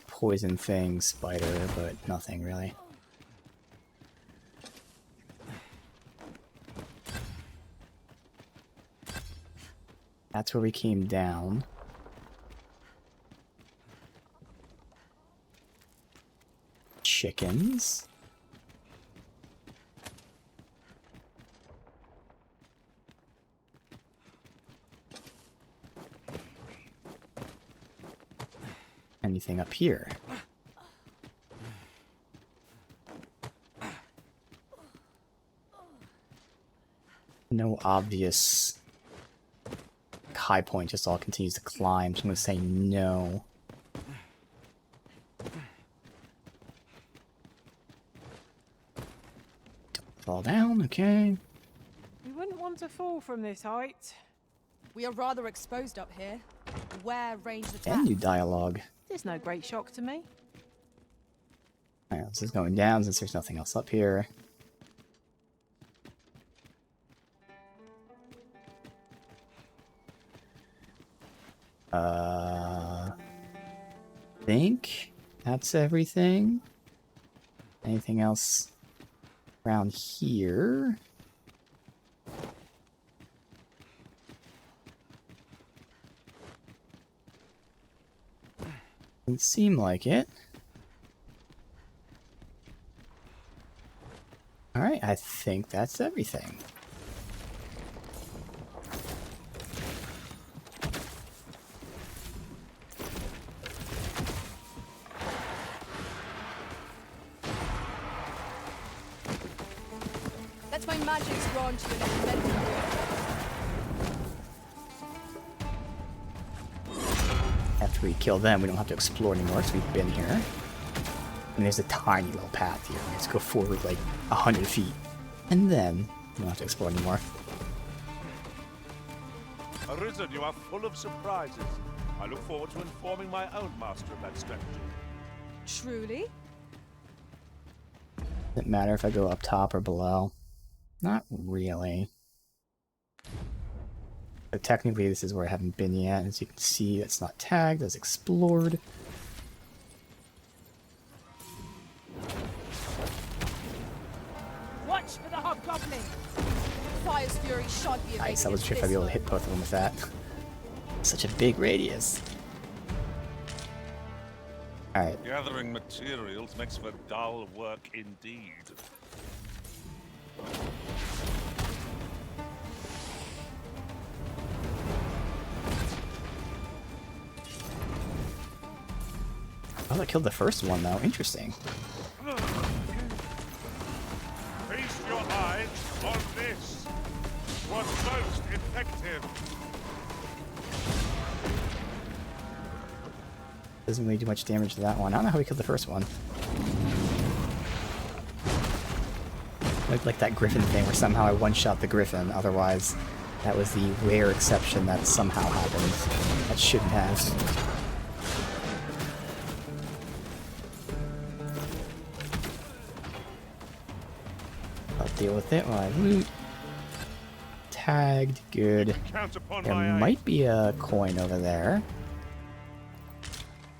A: Poison thing, spider, but nothing really. That's where we came down. Chickens. Anything up here? No obvious high point, just all continues to climb, so I'm going to say no. Don't fall down, okay.
B: You wouldn't want to fall from this height.
C: We are rather exposed up here. Where ranged attack?
A: And new dialogue.
B: There's no great shock to me.
A: Alright, this is going down since there's nothing else up here. Think that's everything. Anything else around here? Doesn't seem like it. Alright, I think that's everything.
C: Let my magics grant you an elemental.
A: After we kill them, we don't have to explore anymore because we've been here. And there's a tiny little path here. Let's go forward like 100 feet. And then we don't have to explore anymore.
H: Arisen, you are full of surprises. I look forward to informing my own master of that strategy.
C: Truly?
A: Doesn't matter if I go up top or below. Not really. But technically this is where I haven't been yet. As you can see, it's not tagged as explored.
B: Watch for the hobgoblin!
C: Fire's fury shan't be
A: Nice, I
C: evaded
A: wasn't sure if I'd be able to hit both of them with that. Such a big radius. Alright.
H: Gathering materials makes for dull work indeed.
A: Oh, I killed the first one though. Interesting.
D: Feast your eyes on this. Was most effective.
A: Doesn't really do much damage to that one. I don't know how we killed the first one. Like that griffin thing where somehow I one-shot the griffin, otherwise that was the rare exception that somehow happened. That shouldn't have. I'll deal with it while I loot. Tagged, good. There might be a coin over there.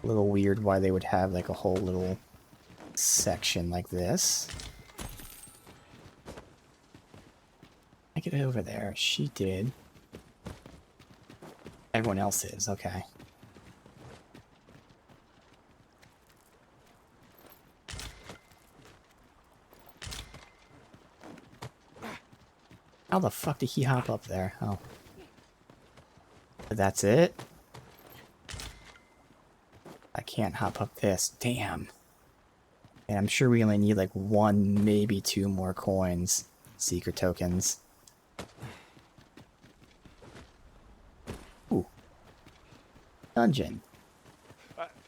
A: A little weird why they would have like a whole little section like this. I get it over there. She did. Everyone else is, okay. How the fuck did he hop up there? Oh. But that's it? I can't hop up this. Damn. And I'm sure we only need like 1, maybe 2 more coins. Secret tokens. Ooh. Dungeon.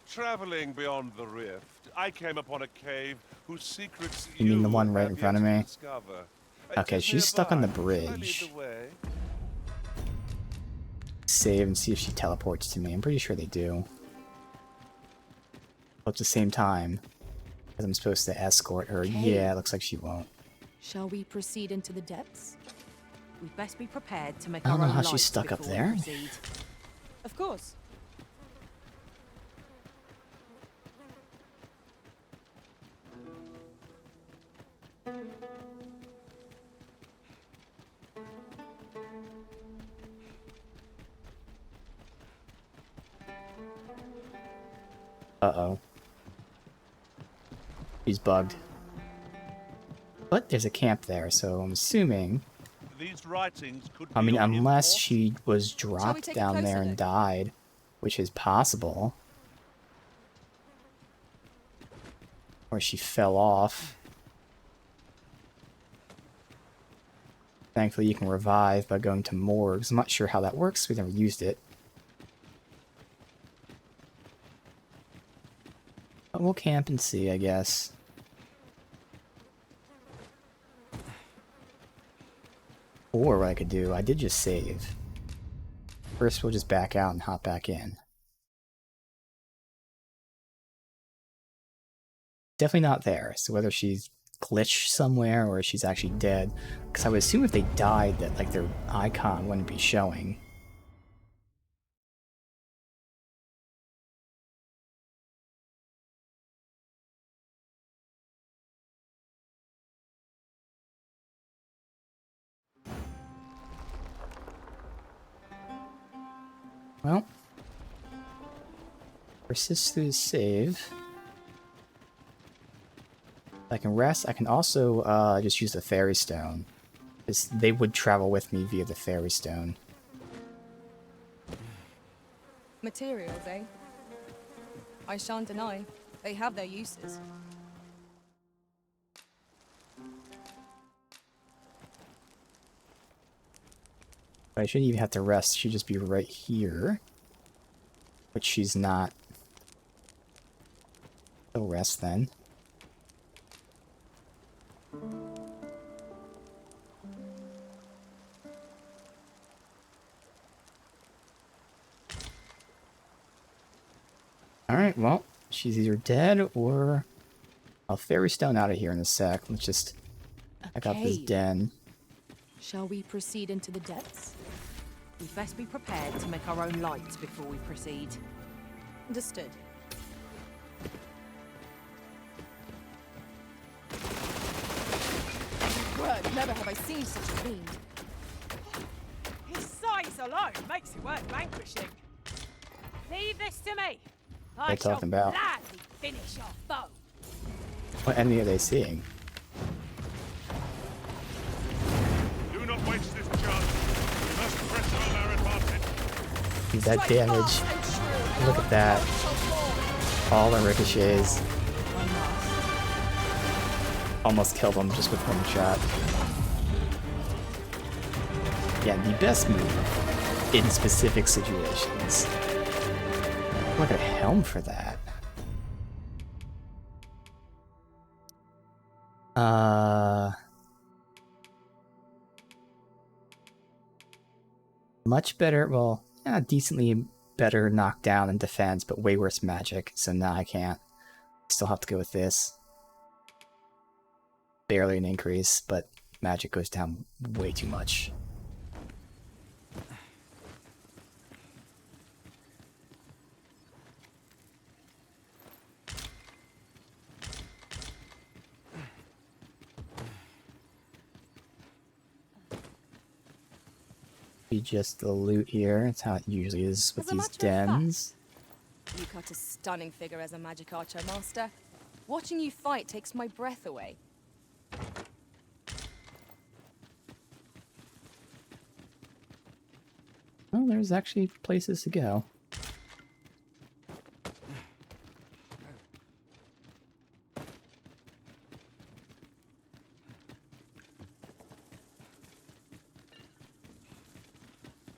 H: Traveling beyond the rift, I came upon a cave whose secrets
A: You mean the one right in front of me?
H: Discover.
A: Okay, she's stuck on the bridge. Save and see if she teleports to me. I'm pretty sure they do. But at the same time, as I'm supposed to escort her, yeah, it looks like she won't.
C: Shall we proceed into the depths?
B: We'd best be prepared to make
A: I
B: our
A: don't know
B: own
A: how
B: lights
A: she's stuck up
B: before we
A: there.
B: proceed.
C: Of course.
A: Uh-oh. She's bugged. But there's a camp there, so I'm assuming...
H: These writings could
A: I mean,
H: be
A: unless she was dropped
C: take a
A: down there
C: closer
A: and
C: look?
A: died, which is possible. Or she fell off. Thankfully, you can revive by going to morgues. I'm not sure how that works. We've never used it. But we'll camp and see, I guess. Or what I could do, I did just save. First, we'll just back out and hop back in. Definitely not there, so whether she's glitched somewhere or she's actually dead. Because I would assume if they died that like their icon wouldn't be showing. Well, persist through the save. I can rest. I can also just use the fairy stone. They would travel with me via the fairy stone.
C: Materials, eh? I shan't deny. They have their uses.
A: But I shouldn't even have to rest. She'd just be right here. Which she's not. So rest then. Alright, well, she's either dead or... I'll fairy stone out of here in a sec. Let's just... check out this den.
C: Shall we proceed into the depths?
B: We'd best be prepared to make our own lights before we proceed.
C: Understood. Word, never have I seen such a fiend.
B: His size alone makes it worth vanquishing. Leave this to me. I
A: What are they talking about?
B: gladly finish our foe.
A: What enemy are they seeing?
D: Do not waste this chance. We must press on our advantage.
A: Use that damage. Look at that. All the ricochets. Almost killed him just with one shot. Yeah, the best move in specific situations Look at a helm for that. Much better, well, yeah, decently better knockdown and defense, but way worse magic, so nah, I can't. Still have to go with this. Barely an increase, but magic goes down way too much. Be just the loot here. That's how it usually is with
C: As a
A: these
C: matter of fact,
A: dens.
C: You cut a stunning figure as a magic archer, Master. Watching you fight takes my breath away.
A: Well, there's actually places to go.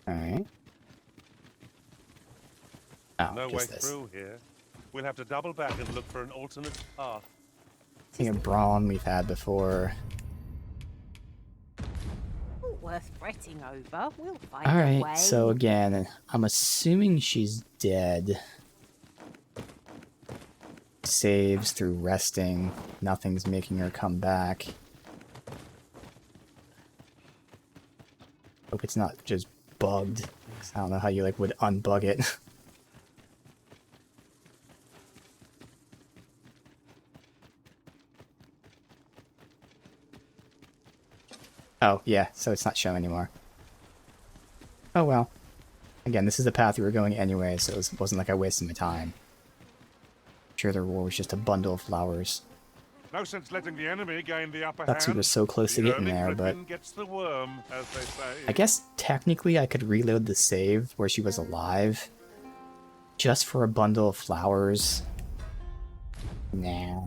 A: Alright. Oh,
D: No way
A: just this.
D: through here. We'll have to double back and look for an alternate path.
A: Thing of brawn we've had before.
B: Not worth fretting over. We'll find a way.
A: Alright, so again, I'm assuming she's dead. Saves through resting. Nothing's making her come back. Hope it's not just bugged. 'Cause I don't know how you like would unbug it. Oh, yeah, so it's not showing anymore. Oh well. Again, this is the path we were going anyway, so it wasn't like I wasted my time. Sure, the reward was just a bundle of flowers.
D: No sense letting the enemy gain the upper
A: That's who
D: hand.
A: was so close to
D: The
A: getting
D: early
A: there, but
D: griffin gets the worm, as they say.
A: I guess technically I could reload the save where she was alive. Just for a bundle of flowers. Nah.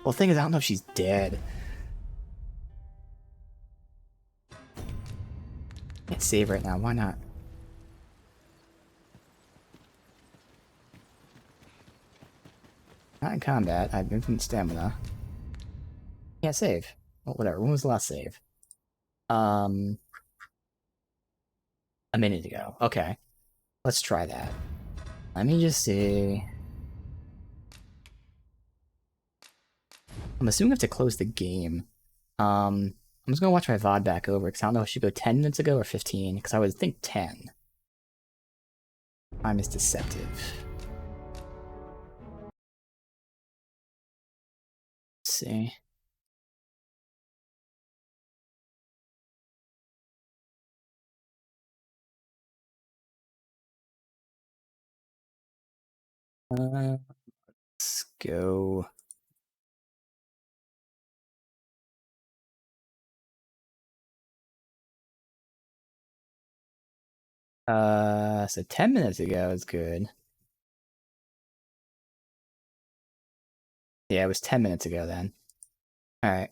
A: Well, the thing is, I don't know if she's dead. Can't save right now, why not? Not in combat, I have infinite stamina. Can't save. Well, whatever, when was the last save? A minute ago. Okay. Let's try that. Let me just see. I'm assuming I have to close the game. I'm just gonna watch my VOD back over, because I don't know if I should go 10 minutes ago or 15, because I would think 10. Time is deceptive. Let's see. Let's go. So 10 minutes ago is good. Yeah, it was 10 minutes ago then. Alright.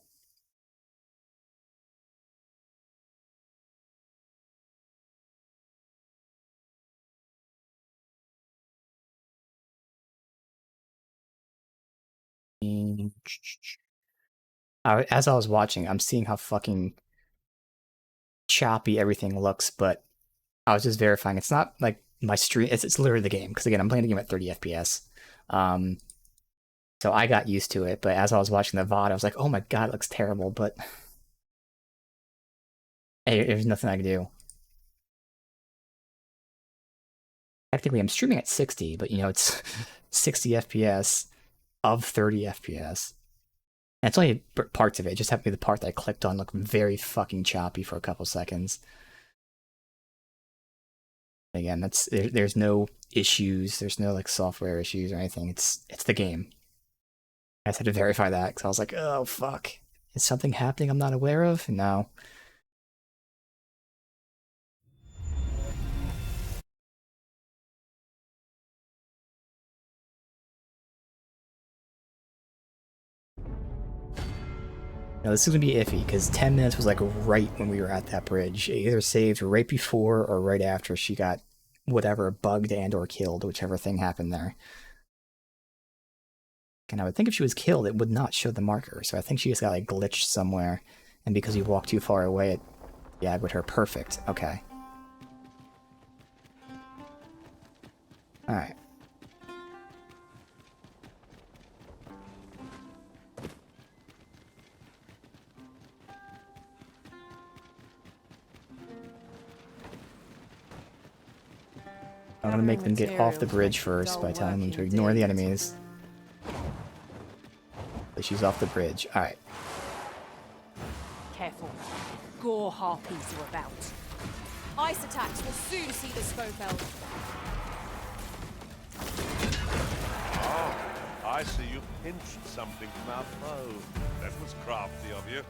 A: As I was watching, I'm seeing how fucking choppy everything looks, but I was just verifying. It's not like my stream. It's literally the game. Because again, I'm playing the game at 30 FPS. So I got used to it. But as I was watching the VOD, I was like, oh my god, it looks terrible. But hey, there's nothing I can do. Technically, I'm streaming at 60, but you know, it's 60 FPS of 30 FPS. And it's only parts of it. It just happened to be the part that I clicked on looked very fucking choppy for a couple seconds. Again, there's no issues. There's no like software issues or anything. It's the game. I just had to verify that because I was like, oh fuck, is something happening I'm not aware of? No. No, this is gonna be iffy because 10 minutes was like right when we were at that bridge. It either saved right before or right after she got whatever bugged and or killed, whichever thing happened there. And I would think if she was killed, it would not show the marker. So I think she just got like glitched somewhere, and because you walked too far away, it yagged her. Perfect. Okay. All right. I'm gonna make them get off the bridge first by telling them to ignore the enemies. But she's off the bridge. Alright.
B: Careful. Gore harpies are about.
C: Ice attacks will soon see the Scofeld.
H: Ah, I see you pinched something from our foe.
D: That was crafty of you.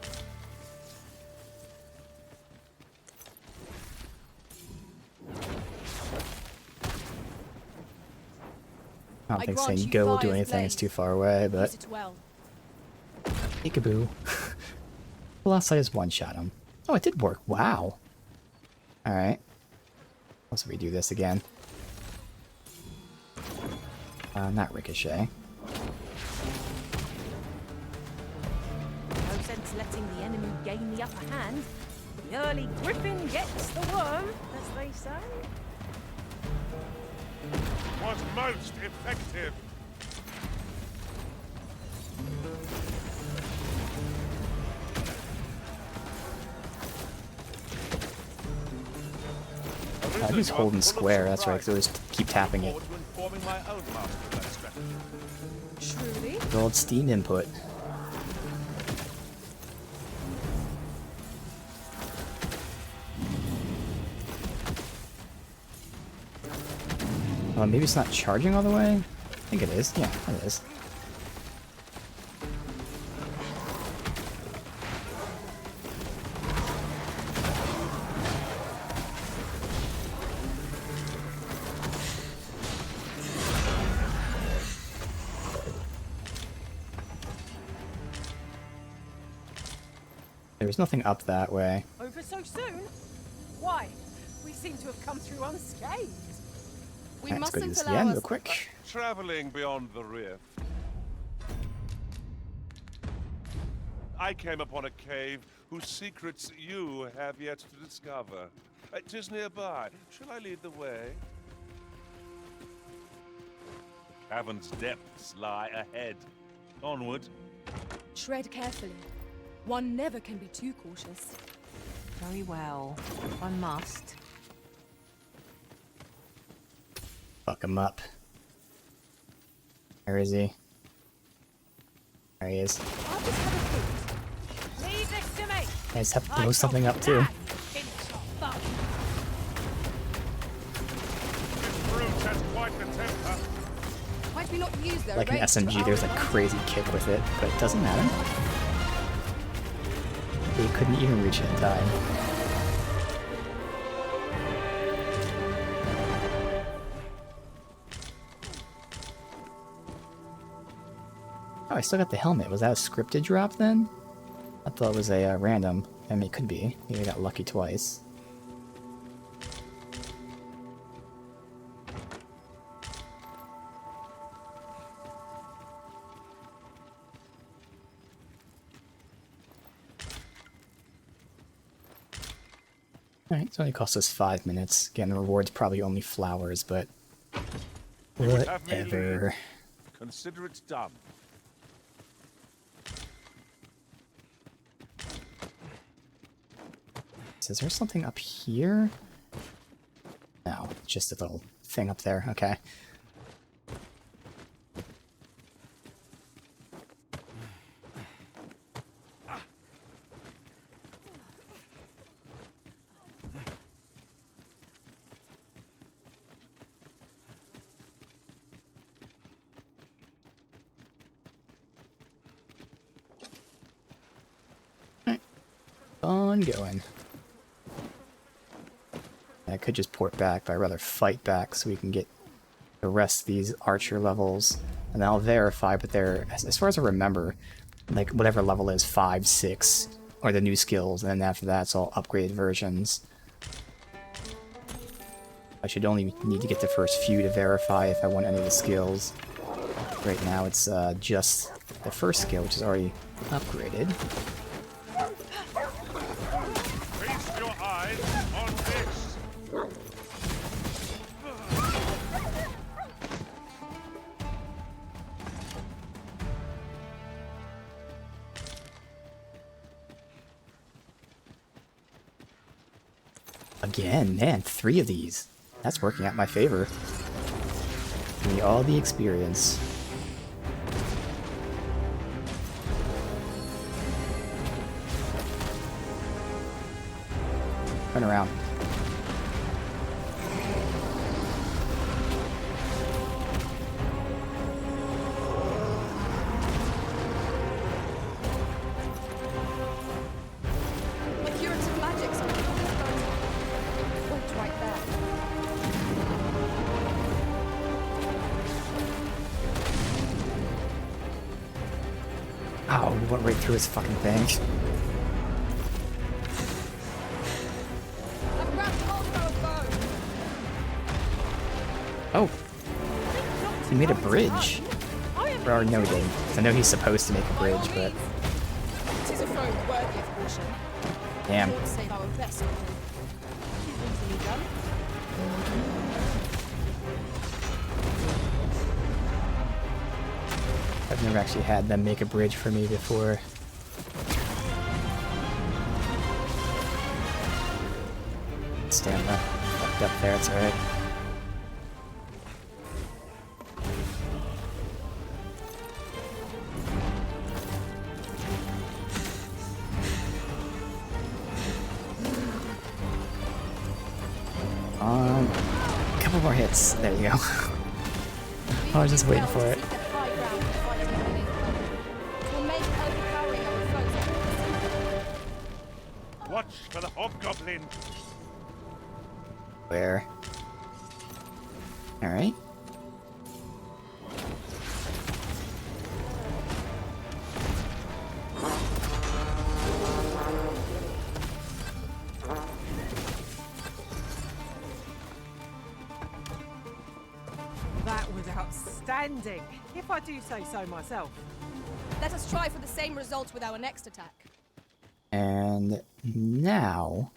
A: I don't think
C: grant
A: saying
C: you
A: go will do
C: fire's
A: anything, it's
C: blaze.
A: too far away, but...
C: Use it well.
A: Peekaboo. The last I just one-shot him. Oh, it did work. Wow. Alright. Let's redo this again. Not Ricochet.
B: No sense letting the enemy gain the upper hand. The early griffin gets the worm, as they say.
D: Was most effective.
A: I'm just holding square, that's right, because I always keep tapping it.
H: Forward to informing my own master of that strategy.
C: Truly?
A: Good old Steam input. Maybe it's not charging all the way? I think it is. Yeah, it is. There's nothing up that way.
B: Over so soon? Why? We seem to have come through unscathed.
C: We
A: Let's go do
C: mustn't
A: this
C: allow
A: again
C: us...
A: real quick.
D: Traveling beyond the rift, I came upon a cave whose secrets you have yet to discover. 'Tis nearby. Shall I lead the way? The cavern's depths lie ahead. Onward.
C: Tread carefully. One never can be too cautious.
B: Very well. One must.
A: Fuck him up. Where is he? There he is.
B: I'll just have a peek. Leave this to me.
A: I just have to blow something up too.
D: This brute has quite the temper.
C: Might we not use their
A: Like an
C: range to
A: SMG, there's a
C: our
A: crazy kick with it, but it doesn't matter. He couldn't even reach it in time. Oh, I still got the helmet. Was that a scripted drop then? I thought it was a random. I mean, it could be. Maybe I got lucky twice. Alright, it's only cost us 5 minutes. Again, the reward's probably only flowers, but...
D: You would have me
A: whatever.
D: leave. Consider it done.
A: Is there something up here? No, just a little thing up there. Okay. Alright. On going. I could just port back, but I'd rather fight back so we can get the rest of these archer levels. And then I'll verify, but they're, as far as I remember, like whatever level is 5, 6 are the new skills, and then after that it's all upgraded versions. I should only need to get the first few to verify if I want any of the skills. Right now it's just the first skill, which is already upgraded.
D: Feast your eyes on this.
A: Again, man, 3 of these. That's working out in my favor. Give me all the experience. Turn around.
C: My curative magic's on. Wait right there.
A: Ow, we went right through his fucking thing.
C: I've grabbed hold of our bow.
A: Oh, he made a bridge. Or no, he didn't. I know he's supposed to make a
C: By all
A: bridge, but
C: means. It is a foe worthy of caution.
A: damn.
C: We'll save our best. Easily done.
A: I've never actually had them make a bridge for me before. Stamina fucked up there, it's alright. A couple more hits. There you go. I was just waiting for it.
C: Seek the high ground and fight to the main club. We'll make overpowering our foes.
D: Watch for the hobgoblin.
A: Where? Alright.
B: That was outstanding, if I do say so myself.
C: Let us try for the same result with our next attack.
A: And now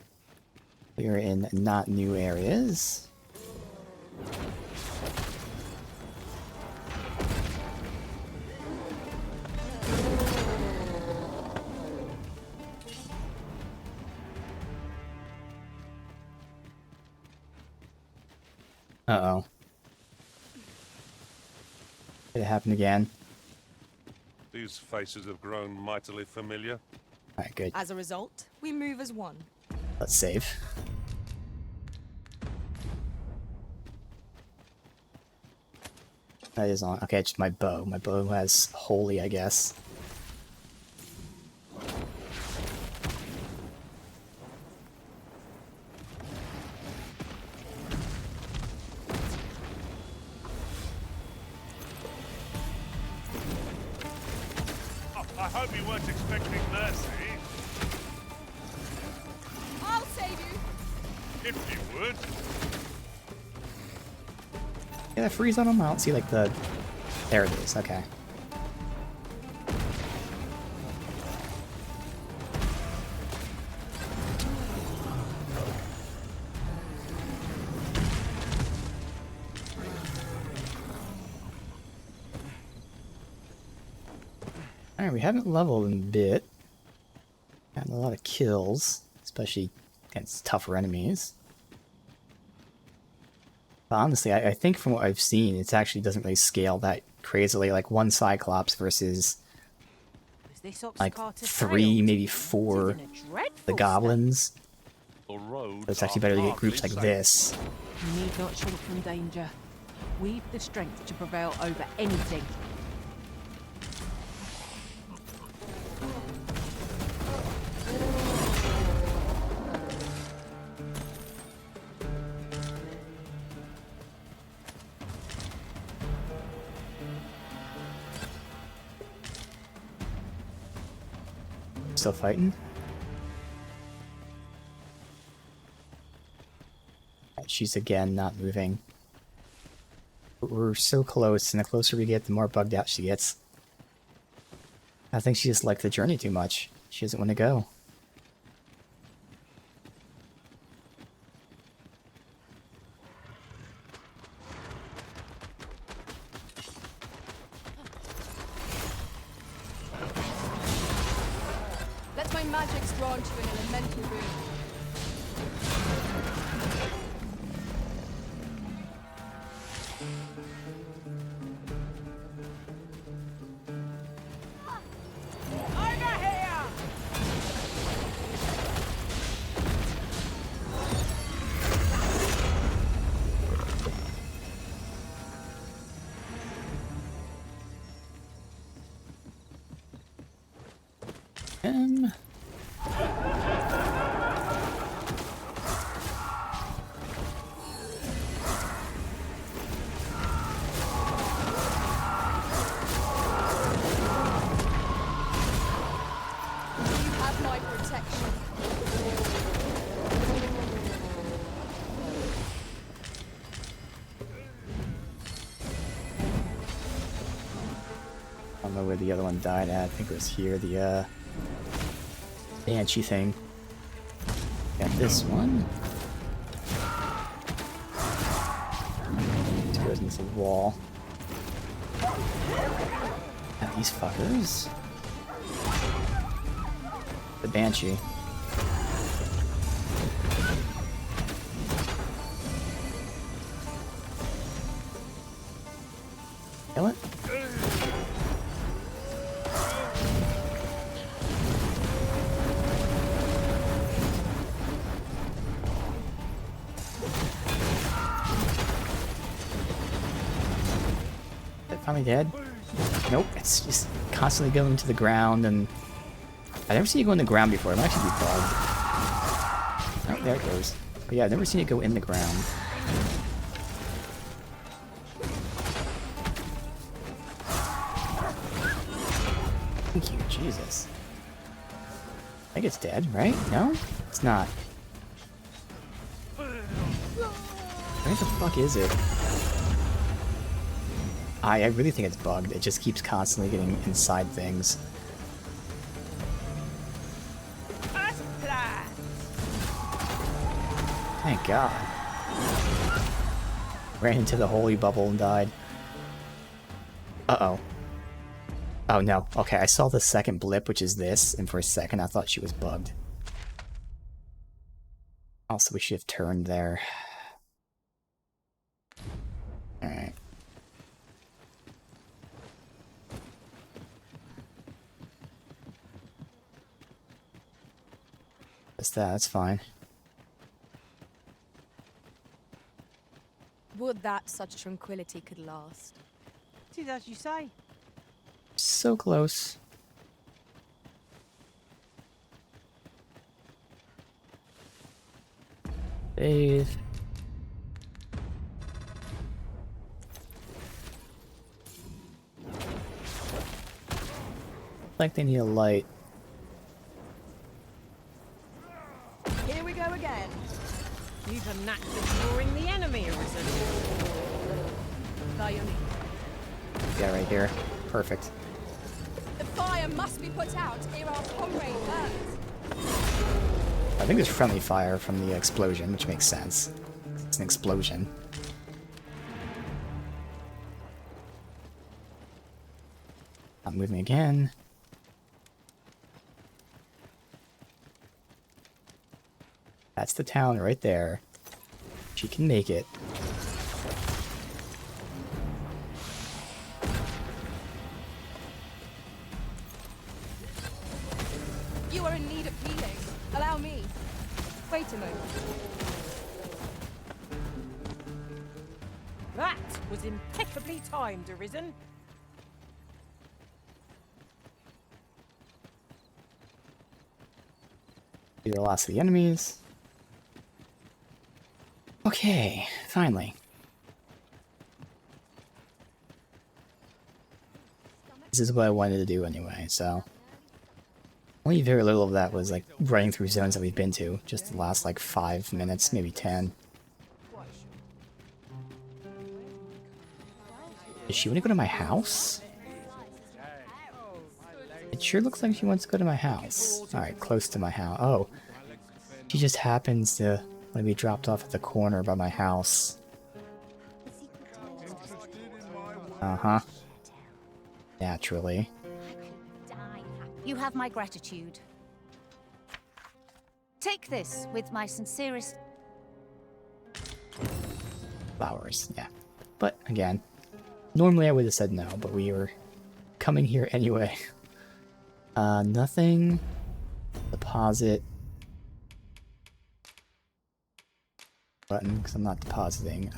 A: we are in not new areas. Uh-oh. Did it happen again?
D: These faces have grown mightily familiar.
A: Alright, good.
C: As a result, we move as one.
A: Let's save. That is on. Okay, it's just my bow. My bow has holy, I guess.
D: Oh, I hope you weren't expecting mercy.
C: I'll save you.
D: If you would.
A: Yeah, that freeze on him? I don't see like the... There it is, okay. Alright, we haven't leveled in a bit. Gotten a lot of kills, especially against tougher enemies. But honestly, I think from what I've seen, it actually doesn't really scale that crazily. Like one Cyclops versus
B: Was this ox
A: like
B: carter
A: 3,
B: failed?
A: maybe
B: It's
A: 4
B: in a dreadful
A: the
B: state.
A: goblins.
H: The roads
A: So it's actually
H: are
A: better to get
H: hardly
A: groups like
H: safe.
A: this.
B: You need not shrink from danger. We've the strength to prevail over anything.
A: Still fighting? Alright, she's again not moving. But we're so close, and the closer we get, the more bugged out she gets. I think she just liked the journey too much. She doesn't want to go.
C: Let my magic grant you an elemental boon. You have my protection.
A: I don't know where the other one died at. I think it was here, the Banshee thing. Got this one. It goes into the wall. Got these fuckers. The Banshee. Kill it? Finally dead? Nope, it's just constantly going to the ground, and I've never seen it go in the ground before. It might actually be bugged. Oh, there it goes. But yeah, I've never seen it go in the ground. Thank you, Jesus. I think it's dead, right? No? It's not. Where the fuck is it? I really think it's bugged. It just keeps constantly getting inside things. Thank God. Ran into the holy bubble and died. Uh-oh. Oh no. Okay, I saw the second blip, which is this, and for a second I thought she was bugged. Also, we should have turned there. Alright. That's fine.
C: Would that such tranquility could last.
B: It is as you say.
A: So close. Save. Like they need a light.
C: Here we go again.
B: You've a knack for ignoring the enemy, Arisen.
C: Bionic.
A: Yeah, right here. Perfect.
C: The fire must be put out ere our comrade burns.
A: I think there's friendly fire from the explosion, which makes sense. It's an explosion. Not moving again. That's the town right there. She can make it.
C: You are in need of healing. Allow me. Wait a moment.
B: That was impeccably timed, Arisen.
A: These are the last of the enemies. Okay, finally. This is what I wanted to do anyway, so... Only very little of that was like running through zones that we've been to. Just the last like 5 minutes, maybe 10. Does she want to go to my house? It sure looks like she wants to go to my house. Alright, close to my house. Oh. She just happens to want to be dropped off at the corner by my house. Uh-huh. Naturally.
F: You have my gratitude. Take this with my sincerest...
A: Flowers, yeah. But, again, normally I would have said no, but we were coming here anyway. Nothing. Deposit. Button, because I'm not depositing.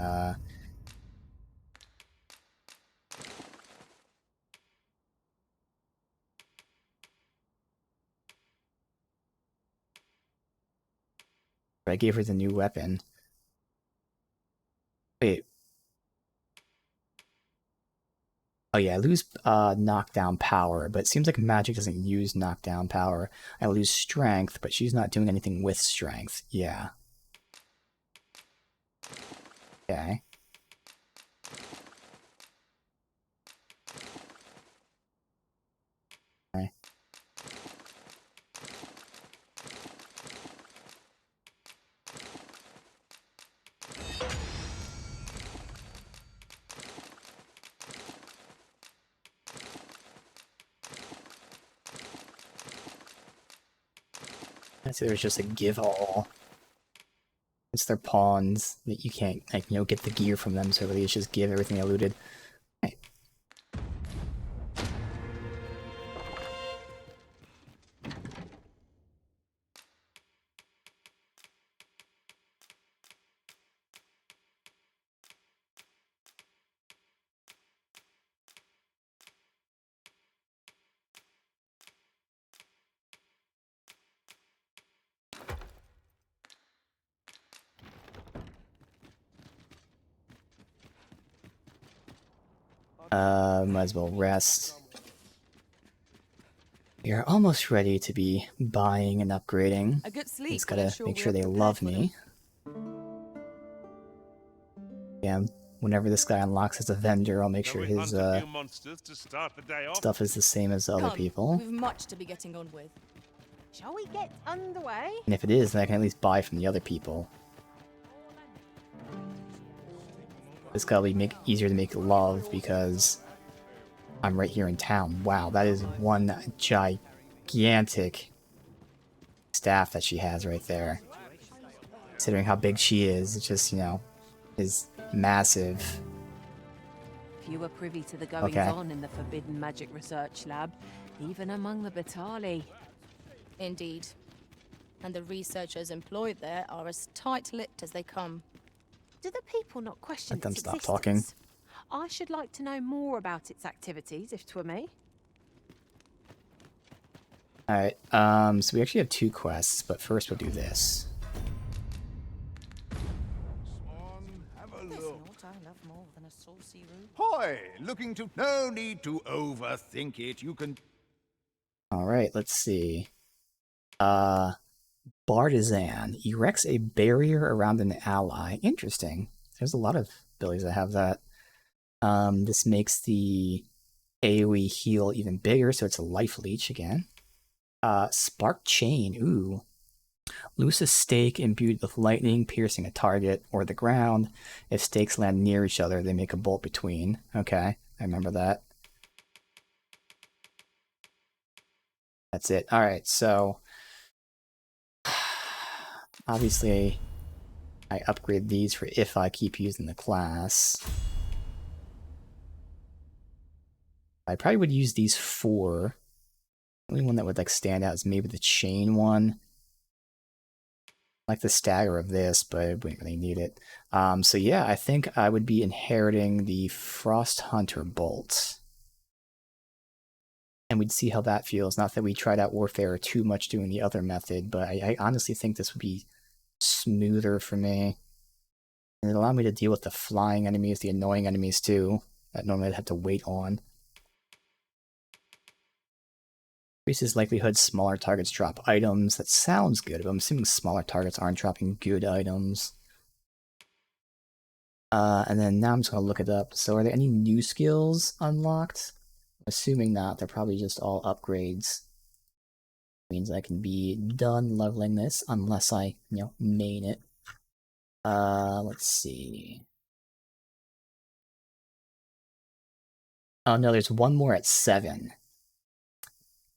A: I gave her the new weapon. Wait. Oh yeah, I lose knockdown power, but it seems like magic doesn't use knockdown power. I lose strength, but she's not doing anything with strength. Yeah. Okay. Okay. So there's just a give all. It's their pawns that you can't, like, you know, get the gear from them, so really it's just give everything they looted. Right. Might as well rest. We are almost ready to be buying and upgrading.
C: A good sleep.
A: Just gotta make sure they love me. Yeah, whenever this guy unlocks as a vendor, I'll make sure his stuff is the same as other people.
C: We've much to be getting on with.
B: Shall we get underway?
A: And if it is, then I can at least buy from the other people. It's gotta be easier to make love because I'm right here in town. Wow, that is one gigantic staff that she has right there. Considering how big she is, it's just, you know, is massive.
B: Few are privy to the goings-on in the Forbidden Magic Research Lab, even among the Batali.
C: Indeed. And the researchers employed there are as tight-lipped as they come.
B: Do the people not question
A: Let them
B: its
A: stop
B: existence?
A: talking.
B: I should like to know more about its activities, if 'twere me.
A: Alright, so we actually have 2 quests, but first we'll do this.
K: Hoy, looking to... No need to overthink it. You can...
A: Alright, let's see. Bartizan erects a barrier around an ally. Interesting. There's a lot of abilities that have that. This makes the AoE heal even bigger, so it's a life leech again. Spark Chain, ooh. Loose a stake imbued with lightning, piercing a target or the ground. If stakes land near each other, they make a bolt between. Okay, I remember that. That's it. Alright, so... obviously, I upgrade these for if I keep using the class. I probably would use these 4. The only one that would like stand out is maybe the chain one. I like the stagger of this, but I wouldn't really need it. So yeah, I think I would be inheriting the Frost Hunter Bolt. And we'd see how that feels. Not that we tried out Warfare too much doing the other method, but I honestly think this would be smoother for me. And it allowed me to deal with the flying enemies, the annoying enemies too, that normally I'd have to wait on. Increases likelihood smaller targets drop items. That sounds good, but I'm assuming smaller targets aren't dropping good items. And then now I'm just gonna look it up. So are there any new skills unlocked? Assuming not, they're probably just all upgrades. Means I can be done leveling this unless I, main it. Let's see. Oh no, there's one more at 7.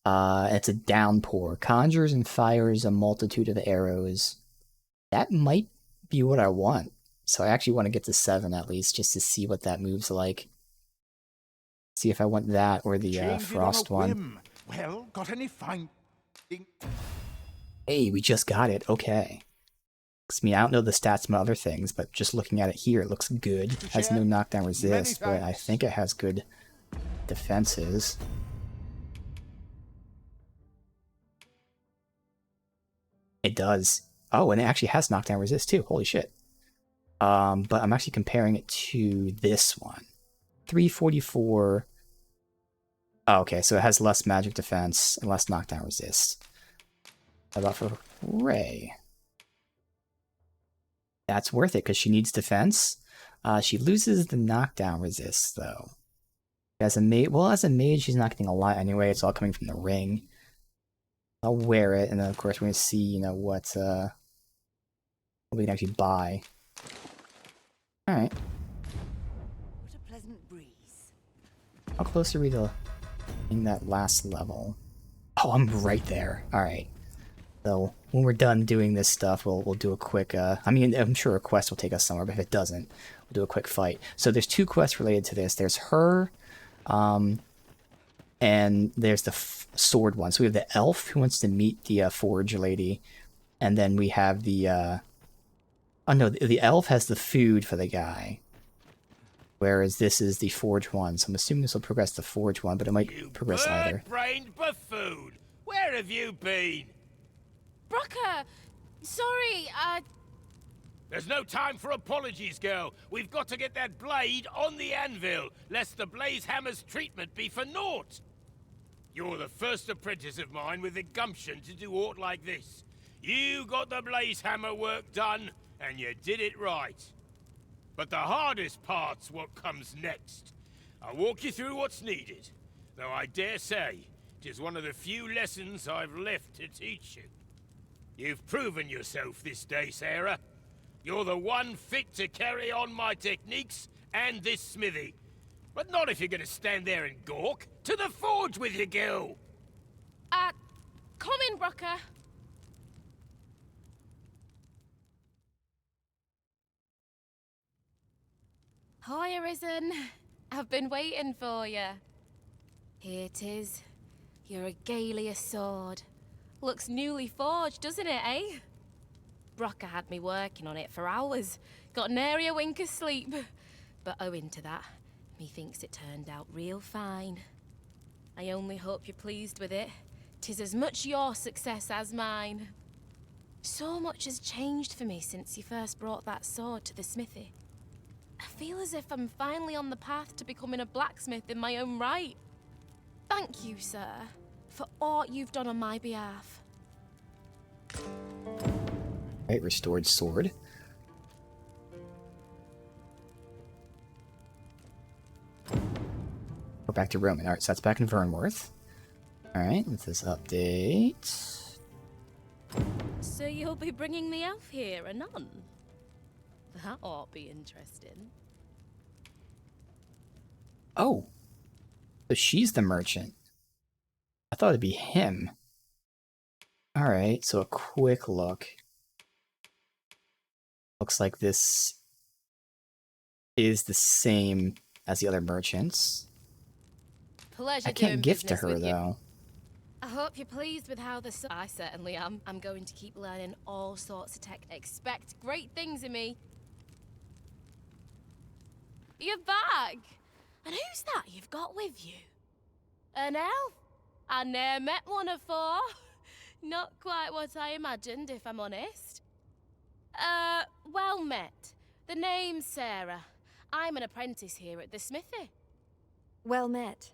A: It's a downpour. Conjures and fires a multitude of arrows. That might be what I want. So I actually want to get to 7 at least, just to see what that move's like. See if I want that or the frost one.
K: Well, got any fine...
A: Hey, we just got it. Okay. I mean, I don't know the stats from other things, but just looking at it here, it looks good. Has no knockdown resist, but I think it has good defenses. It does. Oh, and it actually has knockdown resist too. Holy shit. But I'm actually comparing it to this one. 344. Oh, okay, so it has less magic defense and less knockdown resist. How about for Ray? That's worth it, because she needs defense. She loses the knockdown resist, though. As a mage, she's not getting a lot anyway. It's all coming from the ring. I'll wear it, and then, of course, we're going to see, what we can actually buy. Alright.
J: What a pleasant breeze.
A: How close are we to in that last level? Oh, I'm right there. Alright. So, when we're done doing this stuff, we'll do a quick, I mean, I'm sure a quest will take us somewhere, but if it doesn't, we'll do a quick fight. So there's 2 quests related to this. There's her, and there's the sword one. So we have the elf who wants to meet the forge lady, and then we have the, oh no, the elf has the food for the guy, whereas this is the forge one. So I'm assuming this will progress the forge one, but it might progress either.
L: Bird-brained buffoon! Where have you been?
I: Brocker! Sorry,
L: There's no time for apologies, girl. We've got to get that blade on the anvil, lest the blaze hammer's treatment be for naught. You're the first apprentice of mine with the gumption to do aught like this. You got the blaze hammer work done, and you did it right. But the hardest part's what comes next. I'll walk you through what's needed, though I dare say 'tis one of the few lessons I've left to teach you. You've proven yourself this day, Sarah. You're the one fit to carry on my techniques and this smithy. But not if you're gonna stand there and gawk. To the forge with you, girl!
I: come in, Brocker. Hi, Arisen. I've been waiting for you. Here 'tis. Your regalia sword. Looks newly forged, doesn't it, eh? Brocker had me working on it for hours. Got nary a wink of sleep. But owing to that, methinks it turned out real fine. I only hope you're pleased with it. 'Tis as much your success as mine. So much has changed for me since you first brought that sword to the smithy. I feel as if I'm finally on the path to becoming a blacksmith in my own right. Thank you, sir, for all you've done on my behalf.
A: Right, restored sword. We're back to Roman. Alright, so that's back in Vernworth. Alright, with this update.
I: So you'll be bringing the elf here, anon? That ought be interesting.
A: Oh! So she's the merchant. I thought it'd be him. Alright, so a quick look. Looks like this is the same as the other merchants.
I: Pleasure
A: I can't
I: doing
A: gift to
I: business
A: her,
I: with you.
A: though.
I: I hope you're pleased with how the... I certainly am. I'm going to keep learning all sorts of tech. Expect great things of me. You're back! And who's that you've got with you? An elf? I ne'er met one afore. Not quite what I imagined, if I'm honest. Well met. The name's Sarah. I'm an apprentice here at the smithy.
M: Well met.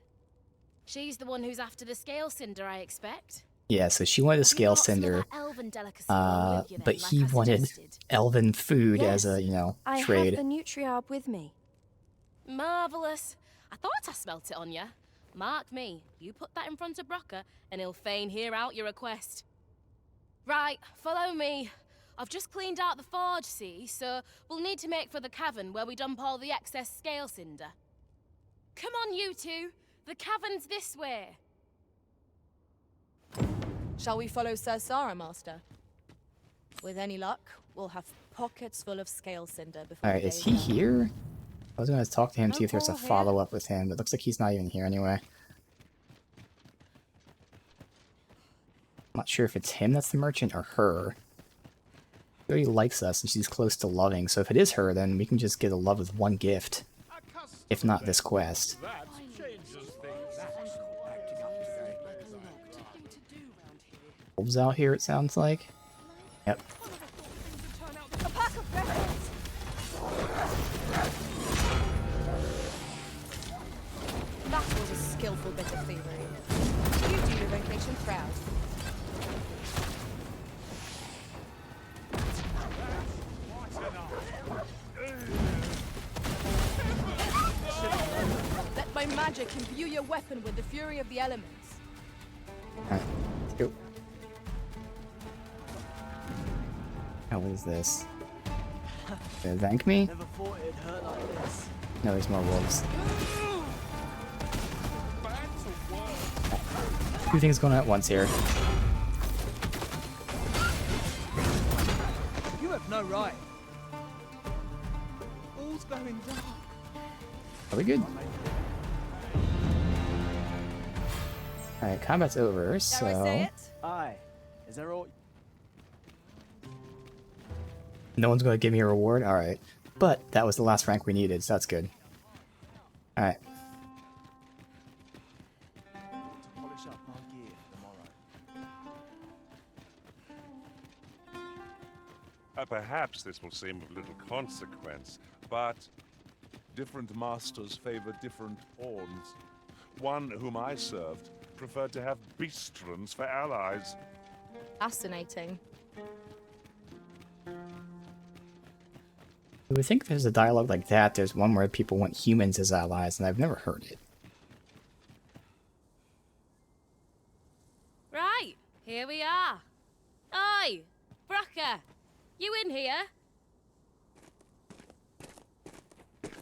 I: She's the one who's after the scale cinder, I expect.
A: Yeah, so she wanted a
I: Have you
A: scale
I: got some of
A: cinder,
I: that elven delicacy along with you then,
A: but
I: like
A: he
I: I
A: wanted
I: suggested?
A: elven food as a,
M: I
A: trade.
M: have the Nutriarb with me.
I: Marvellous. I thought I smelt it on you. Mark me, you put that in front of Brocker, and he'll fain hear out your request. Right, follow me. I've just cleaned out the forge, see, so we'll need to make for the cavern where we dump all the excess scale cinder. Come on, you two. The cavern's this way.
C: Shall we follow Sir Sarah, Master? With any luck, we'll have pockets full of scale cinder before
A: Alright,
C: the
A: is
C: day's
A: he
C: done.
A: here? I was gonna talk to him,
C: No
A: see if there's a
C: call here.
A: follow-up with him, but looks like he's not even here anyway. I'm not sure if it's him that's the merchant or her. She already likes us and she's close to loving, so if it is her, then we can just get a love with one gift. If not this quest.
L: That changes things.
A: Wolves out here, it sounds like. Yep.
C: A pack of ferrets! That was a skillful bit of thievery. You do your vocation proud. Let my magic imbue your weapon with the fury of the elements.
A: Alright, let's go. Oh, what is this? Did it thank me?
N: Never thought it'd hurt like this.
A: No, there's more wolves. Two things going on at once here.
N: You have no right. All's going dark.
A: Are we good? Alright, combat's over, so...
C: Dare I say it?
N: Aye. Is there all...
A: No one's going to give me a reward? Alright. But that was the last rank we needed, so that's good. Alright.
N: to polish up my gear for tomorrow?
D: Perhaps this will seem of little consequence, but different masters favor different pawns. One whom I served preferred to have beastrons for allies.
C: Fascinating.
A: You would think there's a dialogue like that. There's one where people want humans as allies, and I've never heard it.
I: Right, here we are. Oi, Brocker, you in here?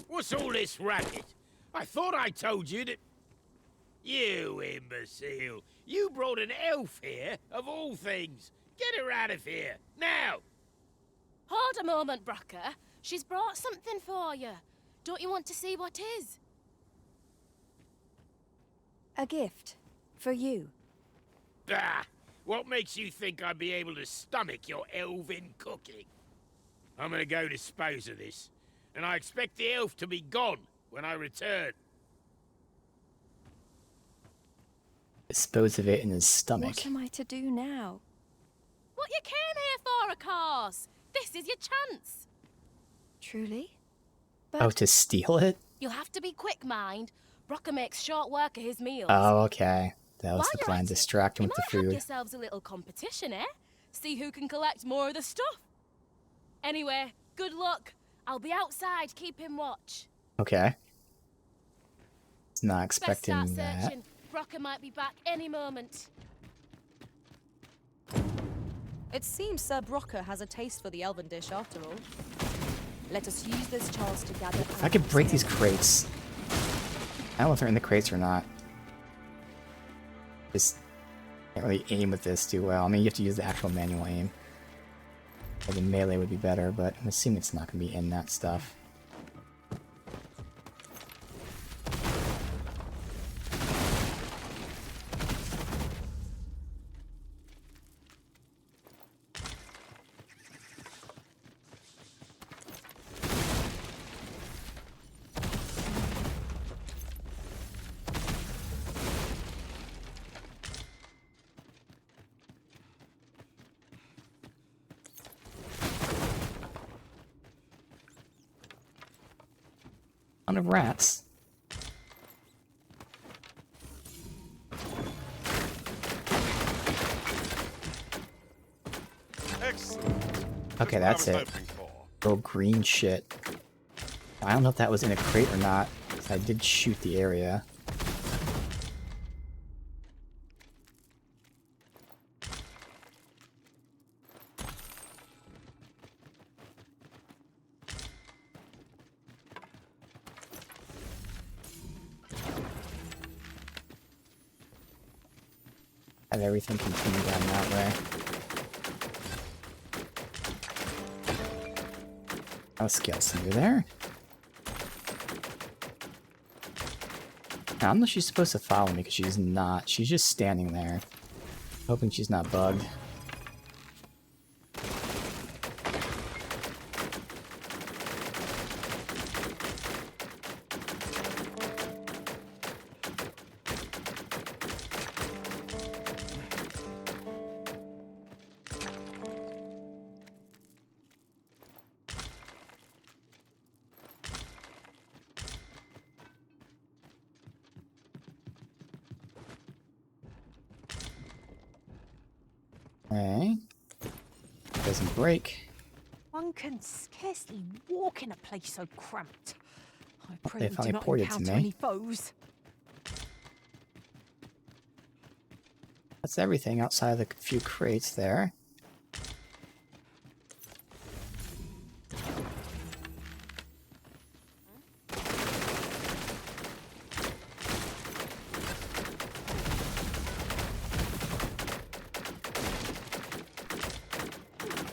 L: What's all this racket? I thought I told you that... You imbecile! You brought an elf here, of all things! Get her out of here, now!
I: Hold a moment, Brocker. She's brought something for you. Don't you want to see what is?
M: A gift. For you.
L: Ah! What makes you think I'd be able to stomach your elven cooking? I'm gonna go dispose of this, and I expect the elf to be gone when I return.
A: Dispose of it in his stomach.
M: What am I to do now?
I: What you came here for, of course. This is your chance.
M: Truly?
A: Oh, to steal it?
I: You'll have to be quick, mind. Brocker makes short work of his meals.
A: Oh, okay. That was
I: While
A: the
I: you're
A: plan.
I: at it,
A: Distract him
I: you
A: with the
I: might have
A: food.
I: yourselves a little competition, eh? See who can collect more of the stuff. Anyway, good luck. I'll be outside keeping watch.
A: Okay. It's not
I: Best
A: expecting
I: start
A: that.
I: searching. Brocker might be back any moment.
C: It seems Sir Brocker has a taste for the elven dish after all. Let us use this chance to gather...
A: If I could break these crates. I don't know if they're in the crates or not. Just can't really aim with this too well. I mean, you have to use the actual manual aim. Maybe melee would be better, but I'm assuming it's not going to be in that stuff. Ton of rats.
D: Excellent.
A: Okay,
D: That's
A: that's
D: what I
A: it.
D: was hoping for.
A: Little green shit. I don't know if that was in a crate or not. 'Cause I did shoot the area. Have everything continue down that way. Oh, Skeleton, you're there? I don't know if she's supposed to follow me because she's not. She's just standing there. Hoping she's not bugged. Okay. Doesn't break.
B: One can scarcely walk in a place so cramped. I pray
A: They
B: we do
A: finally
B: not
A: ported to
B: encounter
A: me.
B: any foes.
A: That's everything outside of the few crates there.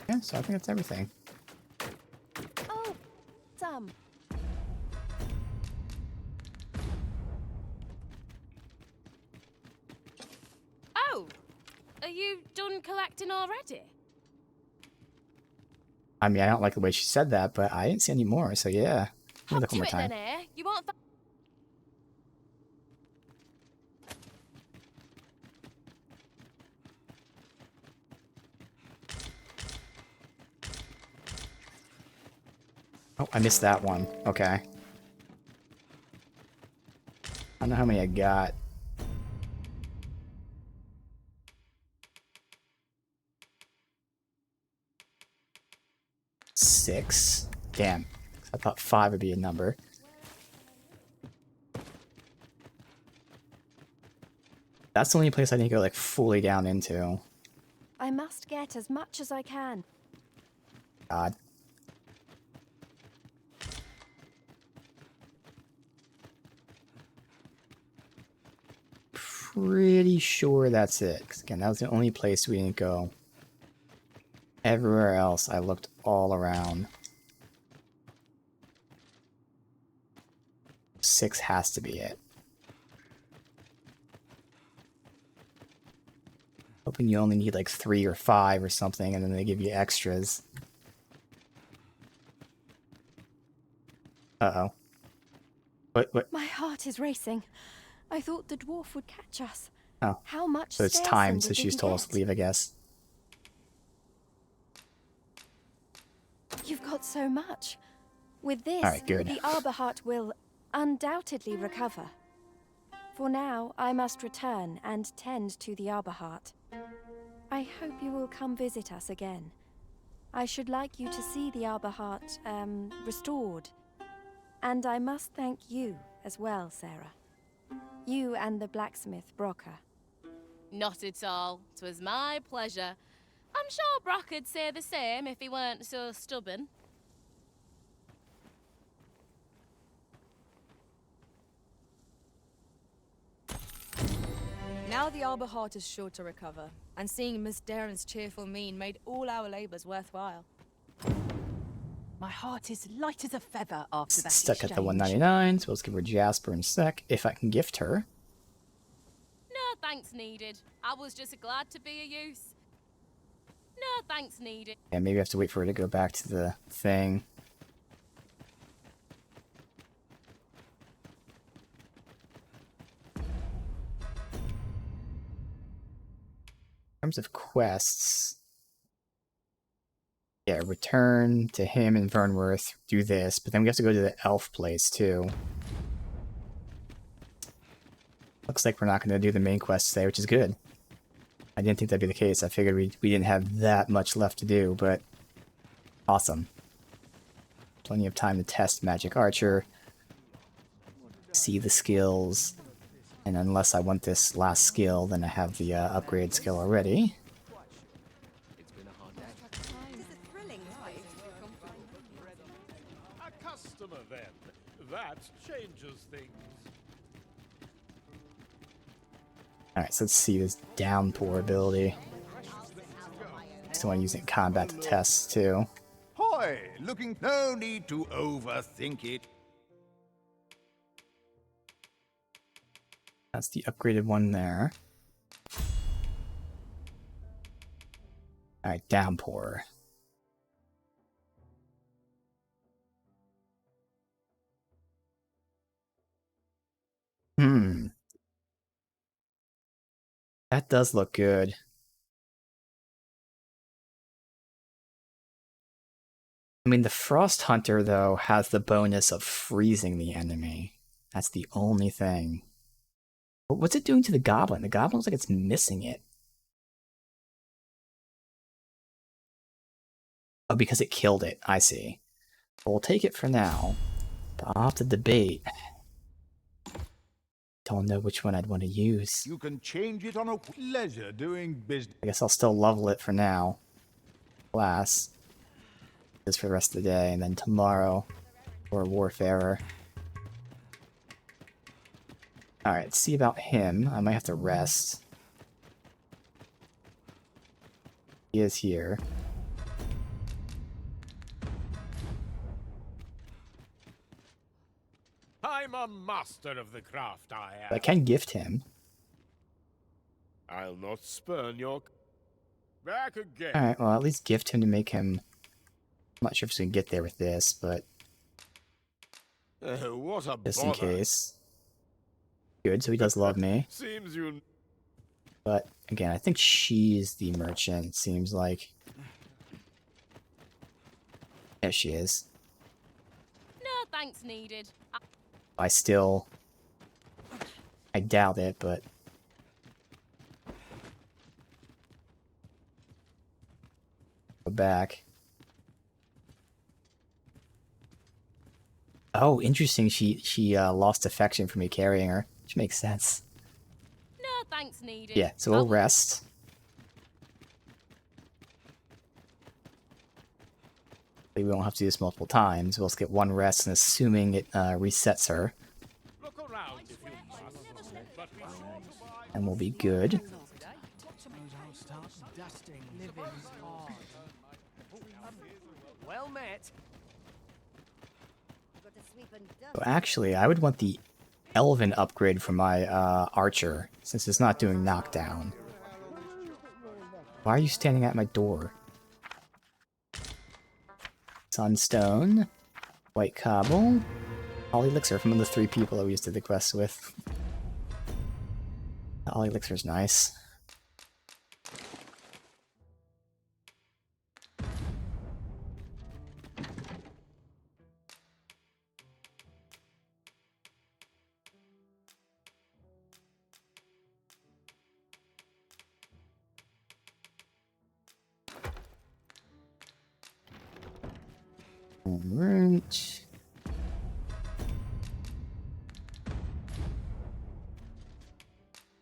A: Yeah, so I think that's everything.
M: Oh, Sam.
I: Oh, are you done collecting already?
A: I mean, I don't like the way she said that, but I didn't see any more, so yeah. Let me
I: Hop
A: look
I: to
A: one more
I: it
A: time.
I: then, eh? You won't.
A: Oh, I missed that one. Okay. I don't know how many I got. Six? Damn. I thought 5 would be a number. That's the only place I need to go, like, fully down into.
M: I must get as much as I can.
A: God. Pretty sure that's it. 'Cause again, that was the only place we didn't go. Everywhere else, I looked all around. 6 has to be it. Hoping you only need like 3 or 5 or something, and then they give you extras. Uh-oh. What?
M: My heart is racing. I thought the dwarf would catch us.
A: Oh.
M: How much
A: So it's
M: stairs
A: time,
M: cinder
A: so
M: did
A: she's
M: he
A: told us to
M: get?
A: leave, I guess.
M: You've got so much. With this,
A: Alright, good.
M: the Arbor Heart will undoubtedly recover. For now, I must return and tend to the Arbor Heart. I hope you will come visit us again. I should like you to see the Arbor Heart, restored. And I must thank you as well, Sarah. You and the blacksmith, Brocker.
I: Not at all. 'Twas my pleasure. I'm sure Brock'd say the same if he weren't so stubborn.
C: Now the Arbor Heart is sure to recover, and seeing Miss Darren's cheerful mien made all our labours worthwhile.
B: My heart is light as a feather after that
A: Stuck at the
B: exchange.
A: 199, so let's give her Jasper in a sec, if I can gift her.
I: No thanks needed. I was just glad to be of use. No thanks needed.
A: Yeah, maybe I have to wait for her to go back to the thing. In terms of quests, yeah, return to him in Vernworth, do this, but then we have to go to the elf place too. Looks like we're not going to do the main quest today, which is good. I didn't think that'd be the case. I figured we didn't have that much left to do, but awesome. Plenty of time to test Magic Archer, see the skills, and unless I want this last skill, then I have the upgrade skill already.
L: A customer, then. That changes things.
A: Alright, so let's see this downpour ability. Still want to use it in combat to test, too.
K: Hoy! Looking... No need to overthink it.
A: That's the upgraded one there. Alright, downpour. That does look good. I mean, the Frost Hunter, though, has the bonus of freezing the enemy. That's the only thing. But what's it doing to the Goblin? The Goblin looks like it's missing it. Oh, because it killed it. I see. Well, we'll take it for now. But I'll have to debate. Don't know which one I'd want to use.
K: You can change it on a pleasure doing business.
A: I guess I'll still level it for now. Class. Just for the rest of the day, and then tomorrow for Warfarer. Alright, see about him. I might have to rest. He is here.
L: I'm a master of the craft, I am.
A: I can gift him.
L: I'll not spurn your... Back again.
A: Alright, well, at least gift him to make him... I'm not sure if we can get there with this, but...
L: What a
A: just
L: bother.
A: in case. Good, so he does love me.
L: Seems you...
A: But, again, I think she's the merchant, it seems like. There she is.
I: No thanks needed.
A: I doubt it, but... Go back. Oh, interesting, she lost affection for me carrying her, which makes sense.
I: No thanks needed.
A: Yeah, so we'll rest. We won't have to do this multiple times. We'll just get one rest, and assuming it resets her.
L: Look around if you must, but be sure to buy...
A: And we'll be good.
E: Well met.
A: So actually, I would want the Elven upgrade for my Archer, since it's not doing knockdown. Why are you standing at my door? Sunstone, White Cobble, Holly Elixir from the 3 people that we used to do the quest with. The Holly Elixir's nice. Alright.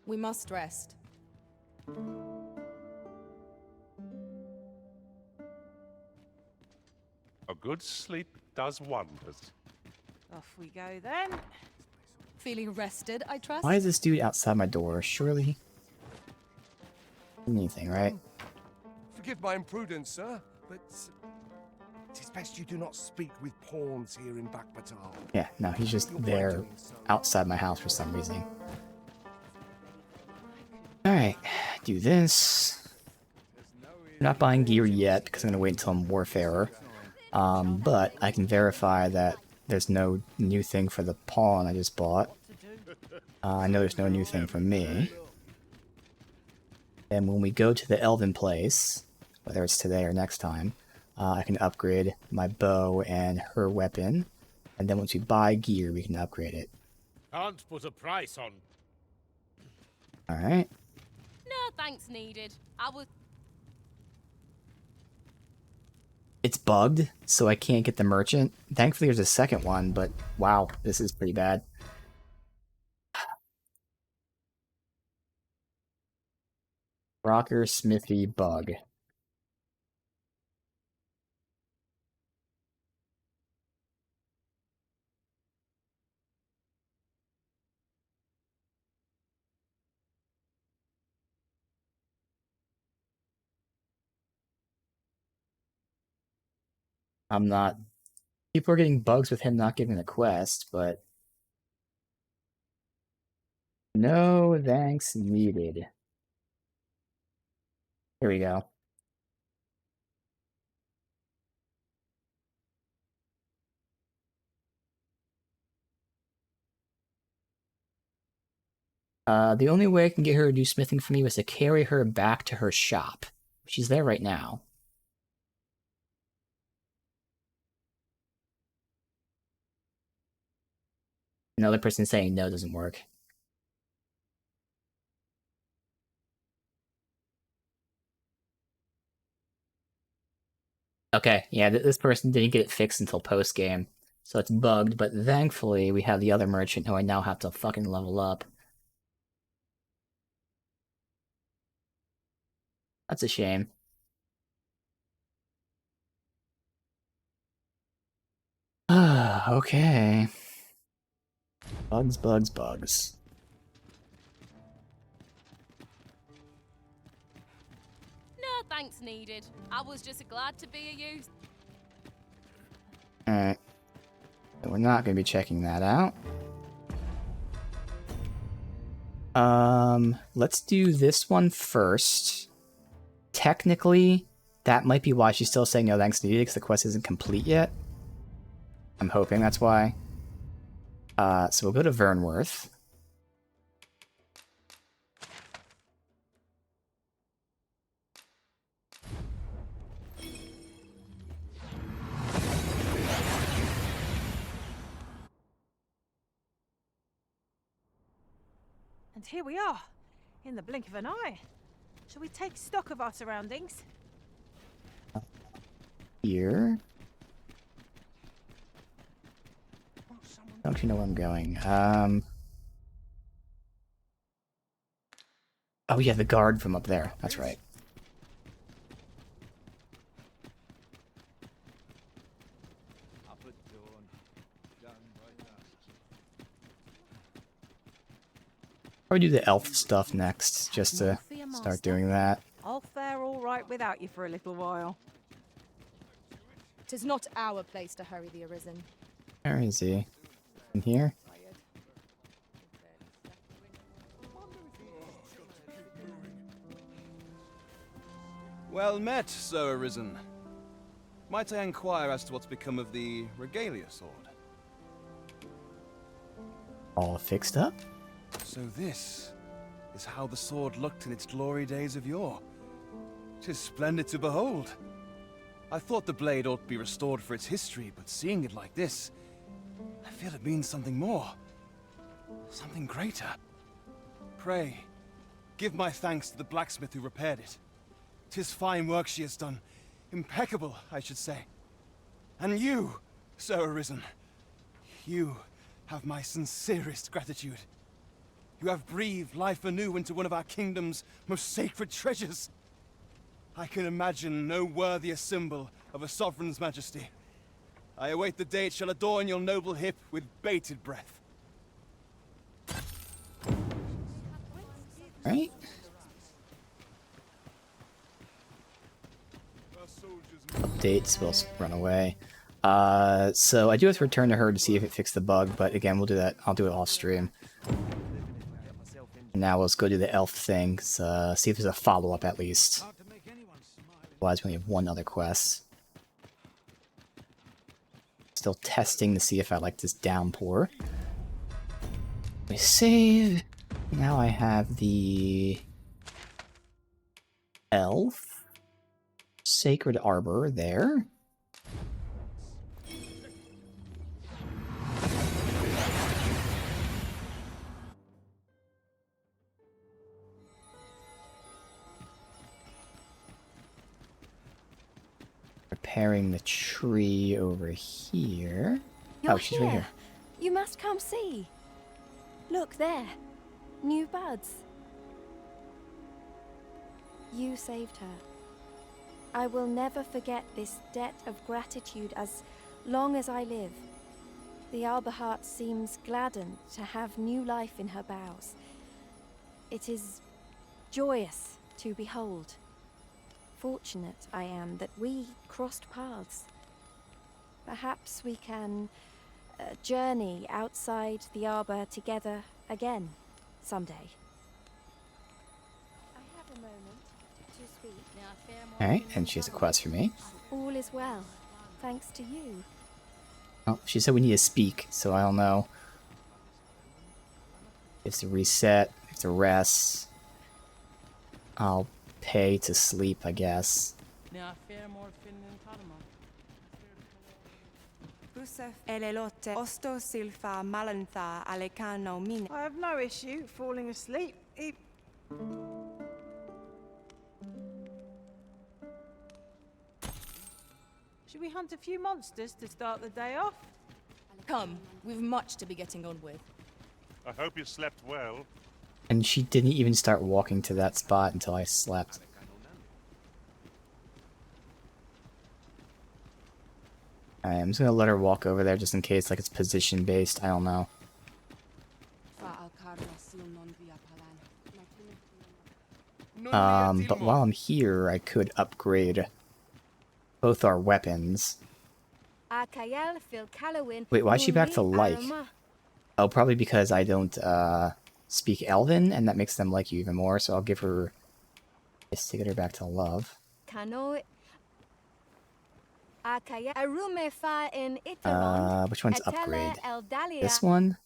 C: We must rest.
D: A good sleep does wonders.
B: Off we go then.
C: Feeling rested, I trust?
A: Why is this dude outside my door? Surely... anything, right?
O: Forgive my imprudence, sir, but it is best you do not speak with pawns here in Dogma II.
A: Yeah, no, he's just there outside my house for some reason. Alright, do this. I'm not buying gear yet because I'm going to wait until I'm Warfarer. But I can verify that there's no new thing for the pawn I just bought. I know there's no new thing for me. And when we go to the Elven place, whether it's today or next time, I can upgrade my bow and her weapon. And then once we buy gear, we can upgrade it.
L: Can't put a price on...
A: Alright.
I: No thanks needed. I was...
A: It's bugged, so I can't get the merchant. Thankfully, there's a second one, but wow, this is pretty bad. Rocker Smithy bug. I'm not... People are getting bugs with him not giving the quest, but... No thanks needed. Here we go. The only way I can get her to do smithing for me was to carry her back to her shop. She's there right now. Another person saying no doesn't work. Okay, yeah, this person didn't get it fixed until post-game, so it's bugged, but thankfully we have the other merchant who I now have to fucking level up. That's a shame. Okay. Bugs, bugs, bugs.
I: No thanks needed. I was just glad to be a use.
A: Alright. So we're not going to be checking that out. Let's do this one first. Technically, that might be why she's still saying no thanks needed, because the quest isn't complete yet. I'm hoping that's why. So we'll go to Vernworth.
B: And here we are, in the blink of an eye. Shall we take stock of our surroundings?
A: Here. Don't you know where I'm going? Oh yeah, the guard from up there. That's right. Probably do the elf stuff next, just to start doing that.
B: I'll fare all right without you for a little while.
C: 'Tis not our place to hurry the Arisen.
A: Where is he? In here?
P: Well met, Sir Arisen. Might I inquire as to what's become of the Regalia sword?
A: All fixed up?
P: So this is how the sword looked in its glory days of yore. 'Tis splendid to behold. I thought the blade ought to be restored for its history, but seeing it like this, I feel it means something more. Something greater. Pray, give my thanks to the blacksmith who repaired it. 'Tis fine work she has done. Impeccable, I should say. And you, Sir Arisen, you have my sincerest gratitude. You have breathed life anew into one of our kingdom's most sacred treasures. I can imagine no worthier symbol of a sovereign's majesty. I await the day it shall adorn your noble hip with bated breath.
A: Right? Updates, we'll run away. So I do have to return to her to see if it fixed the bug, but again, we'll do that. I'll do it off stream. Now let's go do the elf thing, see if there's a follow-up at least. Otherwise, we only have one other quest. Still testing to see if I like this downpour. We save. Now I have the elf sacred arbor there. repairing the tree over here.
M: You're
A: Oh, she's right here.
M: You must come see. Look there. New buds. You saved her. I will never forget this debt of gratitude as long as I live. The arbor heart seems gladdened to have new life in her boughs. It is joyous to behold. Fortunate I am that we crossed paths. Perhaps we can journey outside the arbor together again someday. I have a moment to speak.
A: Alright, and she has a quest for me.
M: All is well, thanks to you.
A: Oh, she said we need to speak, so I don't know. It's to reset, it's to rest. I'll pay to sleep, I guess.
B: I have no issue falling asleep. Should we hunt a few monsters to start the day off?
C: Come, we've much to be getting on with.
D: I hope you slept well.
A: And she didn't even start walking to that spot until I slept. Alright, I'm just gonna let her walk over there just in case, like, it's position based. I don't know. But while I'm here, I could upgrade both our weapons. Wait, why is she back to like? Oh, probably because I don't speak Elven, and that makes them like you even more, so I'll give her this to get her back to love. Which one's upgrade? This one?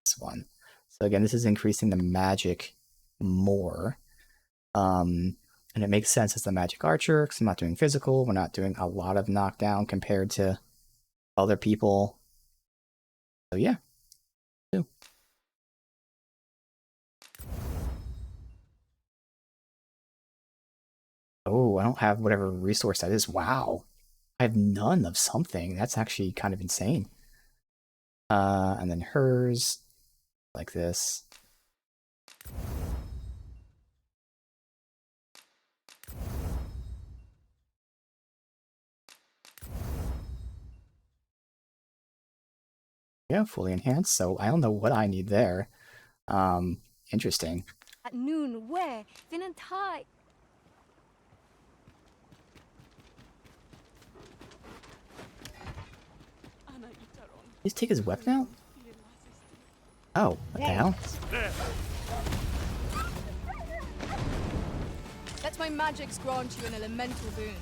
A: This one. So again, this is increasing the magic more. And it makes sense as the magic archer, because I'm not doing physical, we're not doing a lot of knockdown compared to other people. So yeah. Two. Oh, I don't have whatever resource that is. Wow. I have none of something. That's actually kind of insane. And then hers, like this. Yeah, fully enhanced, so I don't know what I need there. Interesting.
M: At noon, where? Didn't I?
A: Just take his weapon out? Oh, what the hell?
C: Let my magics grant you an elemental boon.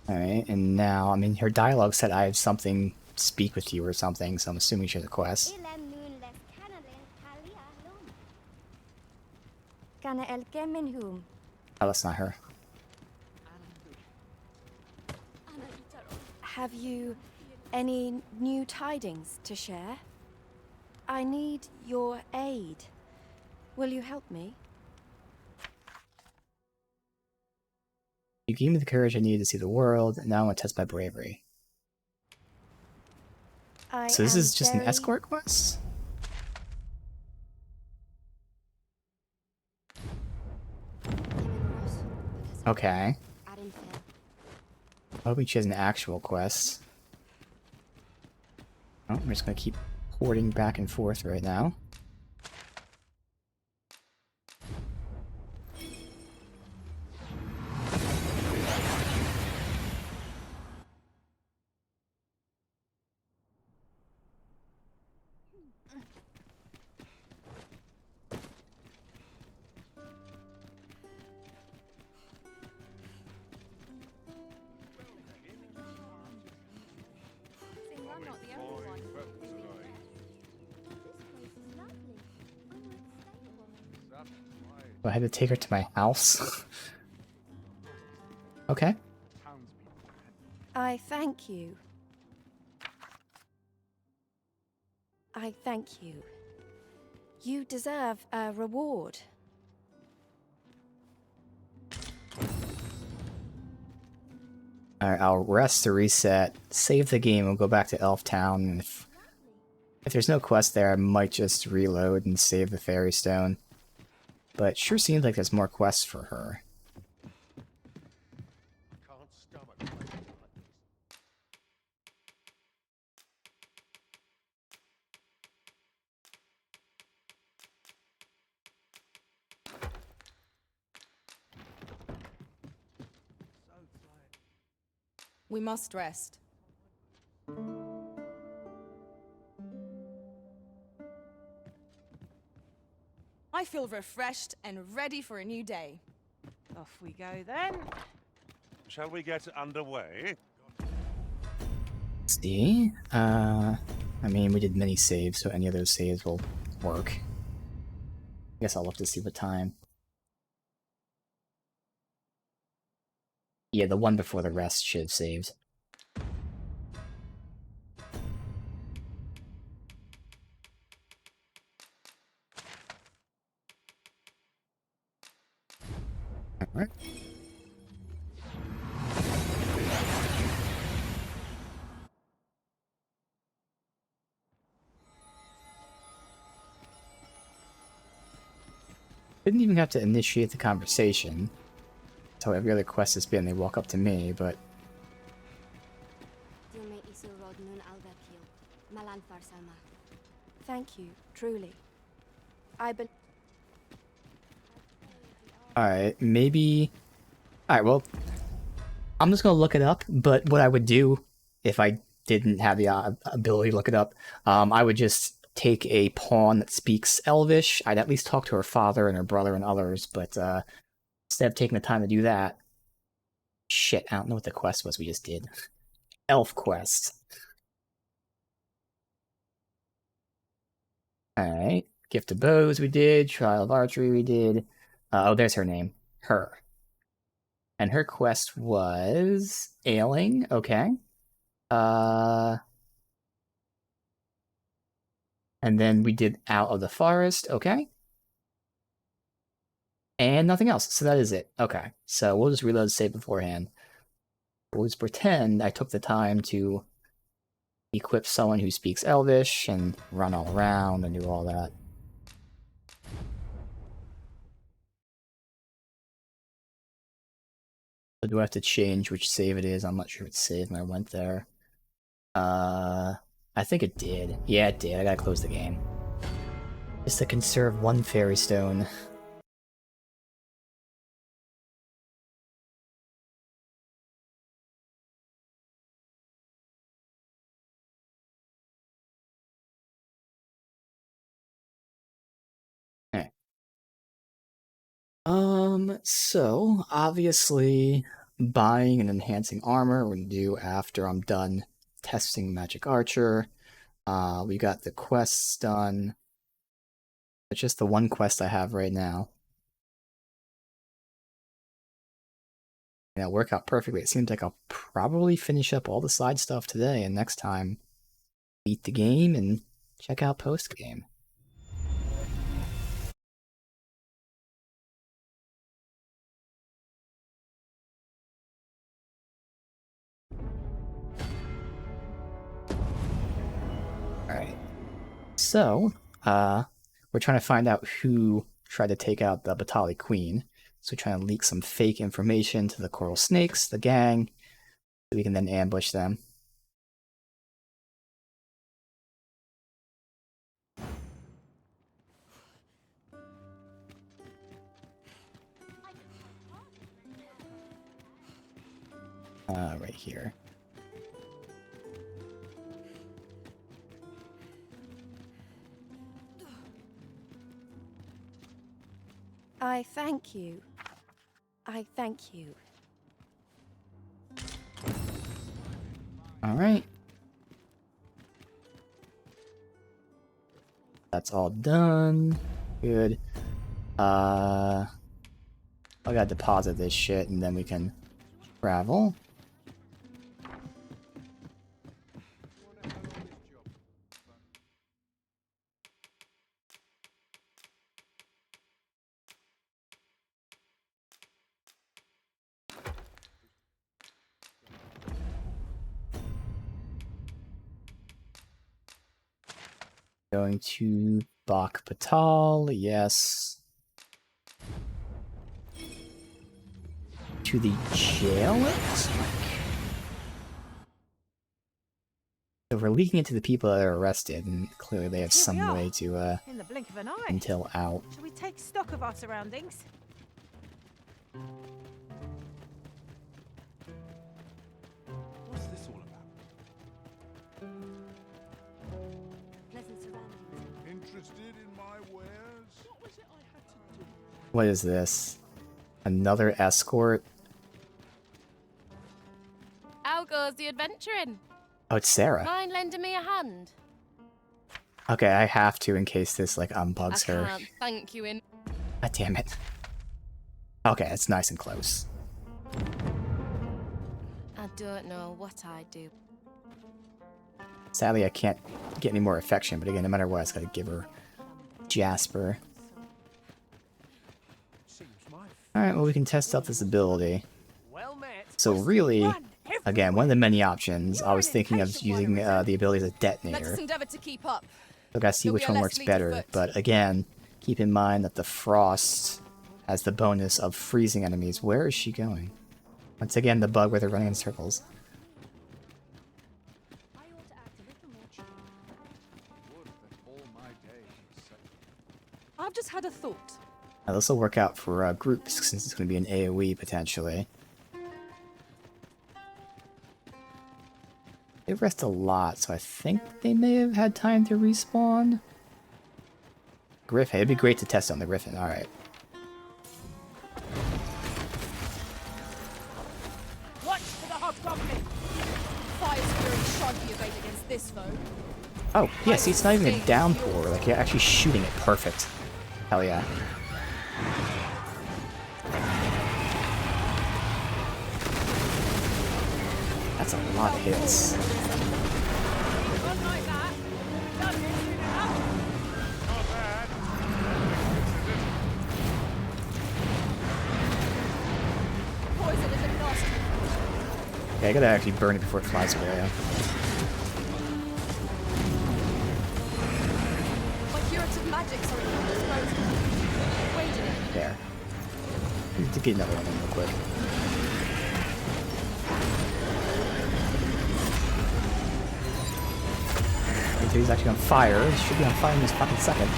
A: Alright, and now, I mean, her dialogue said I have something to speak with you or something, so I'm assuming she has a quest. Oh, that's not her.
M: Have you any new tidings to share? I need your aid. Will you help me?
A: You gave me the courage I needed to see the world, and now I'm gonna test my bravery. So this is just an escort quest? Okay. Hoping she has an actual quest. Oh, I'm just gonna keep porting back and forth right now. I had to take her to my house. Okay.
M: I thank you. I thank you. You deserve a reward.
A: Alright, I'll rest to reset, save the game, and go back to Elf Town. And if there's no quest there, I might just reload and save the Fairy Stone. But it sure seems like there's more quests for her.
C: We must rest. I feel refreshed and ready for a new day.
B: Off we go then.
D: Shall we get underway?
A: See? I mean, we did many saves, so any of those saves will work. I guess I'll look to see what time. Yeah, the one before the rest should have saved. Alright. Didn't even have to initiate the conversation. That's how every other quest has been. They walk up to me, but...
M: Thank you, truly. I believe.
A: Alright, maybe... Alright, well... I'm just gonna look it up, but what I would do, if I didn't have the ability to look it up, I would just take a pawn that speaks Elvish. I'd at least talk to her father and her brother and others, but instead of taking the time to do that... Shit, I don't know what the quest was we just did. Elf quest. Alright. Gift of Bows we did. Trial of Archery we did. Oh, there's her name. Her. And her quest was... Ailing. Okay. And then we did Out of the Forest. Okay. And nothing else. So that is it. Okay. So we'll just reload save beforehand. We'll just pretend I took the time to equip someone who speaks Elvish and run all around and do all that. So do I have to change which save it is? I'm not sure if it's saved when I went there. I think it did. Yeah, it did. I gotta close the game. Just to conserve one fairy stone. Okay. So, obviously, buying and enhancing armor we're gonna do after I'm done testing Magic Archer. We got the quests done. It's just the one quest I have right now. And it'll work out perfectly. It seems like I'll probably finish up all the side stuff today, and next time, beat the game and check out post-game. Alright. So, we're trying to find out who tried to take out the Batali Queen. So we're trying to leak some fake information to the Coral Snakes, the gang, so we can then ambush them. Right here.
M: I thank you. I thank you.
A: Alright. That's all done. Good. I gotta deposit this shit and then we can Gravel. Going to Bak Patal, yes. To the jail, it looks like. So we're leaking it to the people that are arrested, and clearly they have some way to
B: in the blink of an eye.
A: intel out.
B: Shall we take stock of our surroundings?
N: What's this all about?
J: Pleasant surroundings.
K: Interested in my wares?
N: What was it I had to do?
A: What is this? Another escort?
I: How goes the adventuring?
A: Oh, it's Sarah.
I: Mind lending me a hand?
A: Okay, I have to in case this, like,
I: I
A: unbugs her.
I: can't thank you in.
A: God damn it. Okay, it's nice and close.
I: I don't know what I'd do.
A: Sadly, I can't get any more affection, but again, no matter what, I just gotta give her Jasper. Alright, well, we can test out this ability. So really, again, one of the many options, I was thinking of using the ability as a
C: Let
A: detonator.
C: us endeavor to keep up.
A: So I gotta see
C: You'll
A: which
C: be a
A: one
C: less
A: works
C: fleet
A: better,
C: foot.
A: but again, keep in mind that the Frost has the bonus of freezing enemies. Where is she going? Once again, the bug where they're running in circles.
C: I've just had a thought.
A: Now, this will work out for groups, since it's going to be an AoE, potentially. They rest a lot, so I think they may have had time to respawn. Griffin. It'd be great to test on the Griffin. Alright.
C: Watch for the hobgoblin. Fire's fury shan't be evaded against this foe.
A: Oh, yeah, see, it's not even a downpour. Like, you're actually shooting it perfect. Hell yeah. That's a lot of hits.
C: Poison is exhausted.
A: Yeah, I gotta actually burn it before it flies away. Yeah.
C: My curative magics are at disposal. Wait a minute.
A: There. Need to get another one in real quick. He's actually on fire. He should be on fire in this fucking second.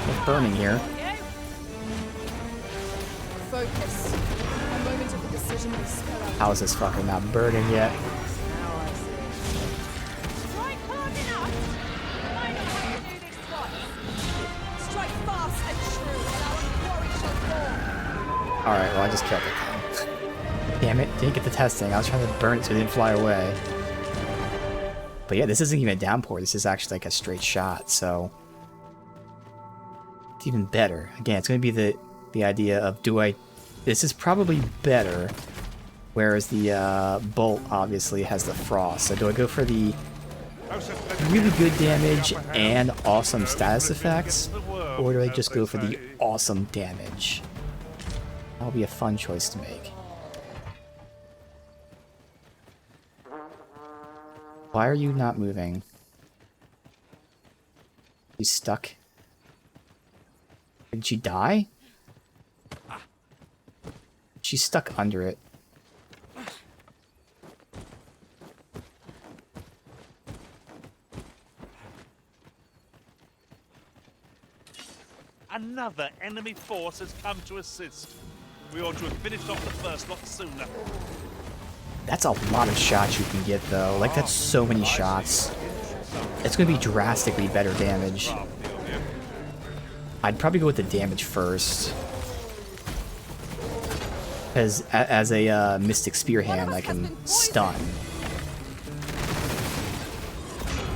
A: It's burning here.
C: Focus. A moment of indecision will spell out.
A: How is this fucking not burning yet?
C: Strike fast and true, and our quarry shall fall.
A: Alright, well I just killed it then. Damn it, didn't get the testing. I was trying to burn it so it didn't fly away. But yeah, this isn't even a downpour. This is actually like a straight shot, so it's even better. Again, it's going to be the idea of this is probably better, whereas the bolt obviously has the frost. So do I go for the really good damage and awesome status effects, or do I just go for the awesome damage? That'll be a fun choice to make. Why are you not moving? She's stuck. Did she die? She's stuck under it.
H: Another enemy force has come to assist. We ought to have finished off the first lot sooner.
A: That's a lot of shots you can get, though. Like, that's so many shots. It's going to be drastically better damage. I'd probably go with the damage first. Because as a Mystic Spear Hand, I can stun.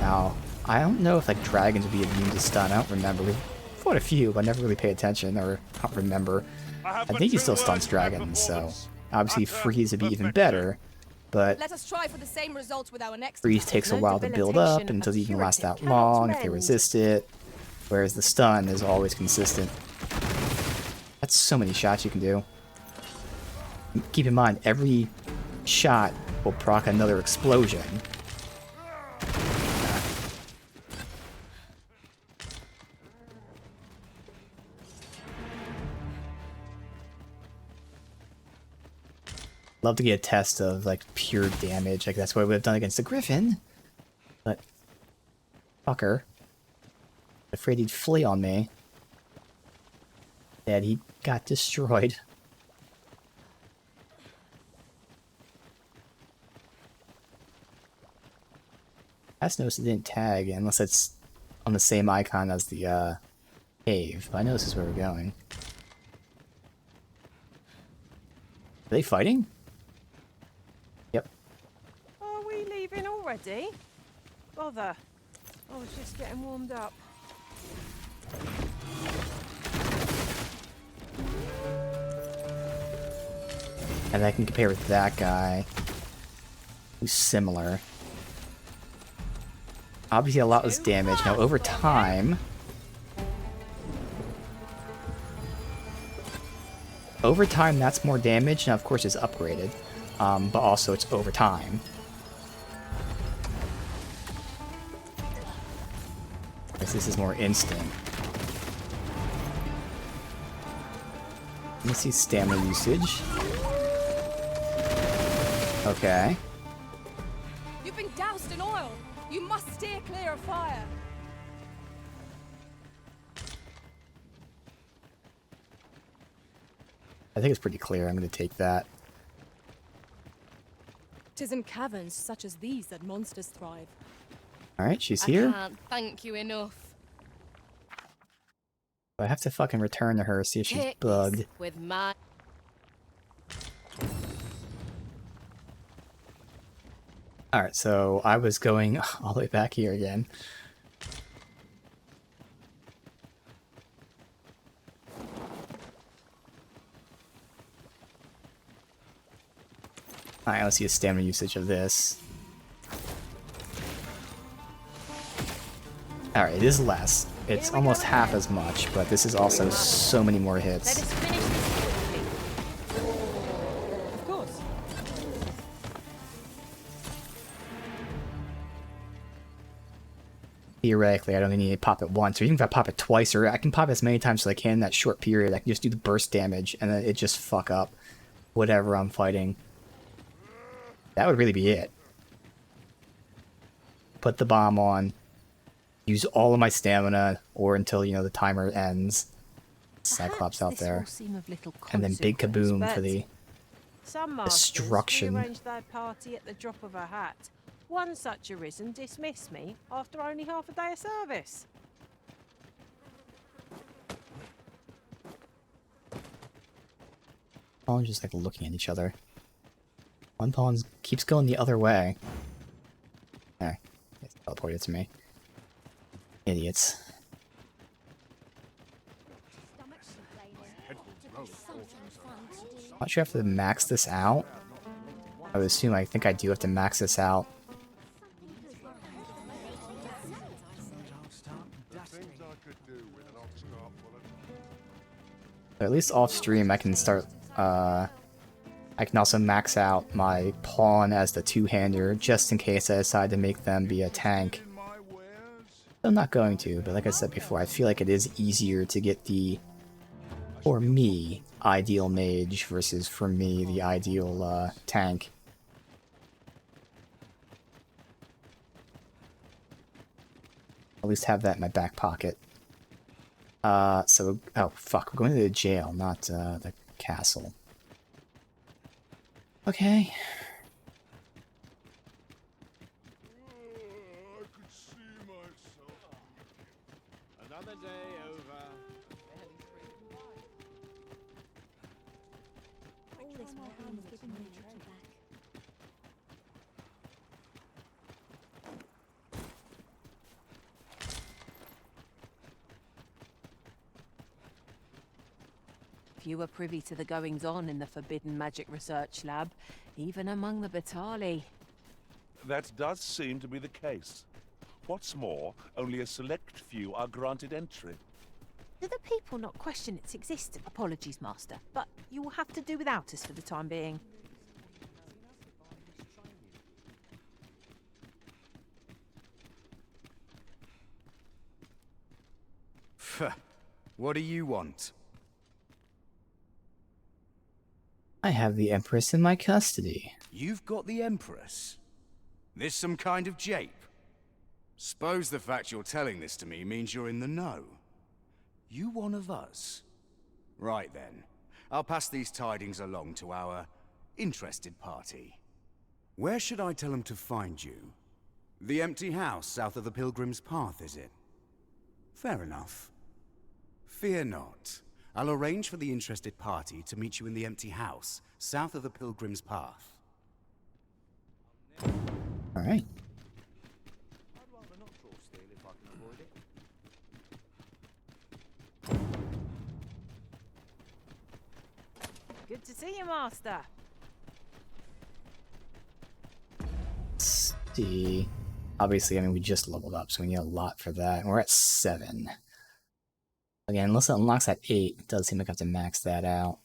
A: Now, I don't know if, like, dragons would be immune to stun. I don't remember. We've fought a few, but I never really pay attention, or I don't remember. I think he still stuns dragons, so Obviously, freeze would be even better, but
C: Let us try for the same result with our next
A: freeze
C: attack.
A: takes a
B: No
A: while to build up
B: debilitation,
A: and it doesn't even last
B: curative
A: that
B: cannot
A: long if they
B: mend.
A: resist it, whereas the stun is always consistent. That's so many shots you can do. Keep in mind, every shot will proc another explosion. Love to get a test of like pure damage, like that's what I would have done against the Griffin. But fucker. Afraid he'd flee on me. That he got destroyed. I just noticed it didn't tag unless it's on the same icon as the cave, but I know this is where we're going. Are they fighting? Yep.
B: Are we leaving already? Bother. I was just getting warmed up.
A: And I can compare with that guy, who's similar. Obviously a lot less damage. Now over time... Over time that's more damage. Now of course it's upgraded. But also it's over time. This is more instant. Let me see stamina usage. Okay.
C: You've been doused in oil. You must steer clear of fire.
A: I think it's pretty clear. I'm going to take that.
C: 'Tis in caverns such as these that monsters thrive.
A: Alright, she's
I: I
A: here.
I: can't thank you enough.
A: I have to fucking return to her, see if she's
I: Take
A: bugged.
I: this with my...
A: Alright, so I was going all the way back here again. Alright, let's see a stamina usage of this. Alright, it is less. It's almost half as much, but this is also so many more
B: Let
A: hits.
B: us finish this quickly.
C: Of course.
A: Theoretically, I don't need to pop it once, or even if I pop it twice, or I can pop it as many times as I can in that short period. I can just do the burst damage, and then it just fuck up whatever I'm fighting. That would really be it. Put the bomb on, use all of my stamina, or until, you know, the timer ends. Cyclops out
B: This
A: there.
B: will seem of little
A: And then big
B: consequence,
A: kaboom
B: but
A: for the
B: some masters
A: destruction.
B: rearrange their party at the drop of a hat. One such arisen dismissed me after only half a day of service.
A: Pawn just like looking at each other. One pawn keeps going the other way. There, it's teleported to me. Idiots. Not sure if I have to max this out. I would assume I think I do have to max this out. But at least off stream I can start I can also max out my pawn as the two-hander just in case I decide to make them be a tank. I'm not going to, but like I said before, I feel like it is easier to get the, for me, ideal mage versus for me the ideal tank. At least have that in my back pocket. Oh fuck, we're going to the jail, not the castle. Okay.
L: Another day over.
G: All this while Anne's giving me a tray back.
B: Few are privy to the goings-on in the forbidden magic research lab, even among the Batali.
D: That does seem to be the case. What's more, only a select few are granted entry.
B: Do the people not question its existence? Apologies, Master, but you will have to do without us for the time being.
Q: What do you want?
A: I have the Empress in my custody.
Q: You've got the Empress? This some kind of jape? Suppose the fact you're telling this to me means you're in the know. You one of us? Right then. I'll pass these tidings along to our interested party. Where should I tell them to find you? The empty house south of the Pilgrim's Path, is it? Fair enough. Fear not. I'll arrange for the interested party to meet you in the empty house south of the Pilgrim's Path.
A: Alright.
B: Good to see you, Master.
A: Let's see. Obviously, I mean, we just leveled up, so we need a lot for that. And we're at 7. Again, unless it unlocks at 8, it does seem like I have to max that out.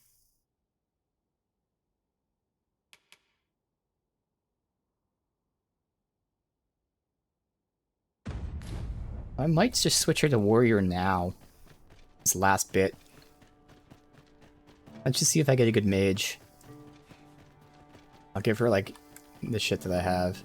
A: I might just switch her to Warrior now. This last bit. Let's just see if I get a good mage. I'll give her, like, the shit that I have.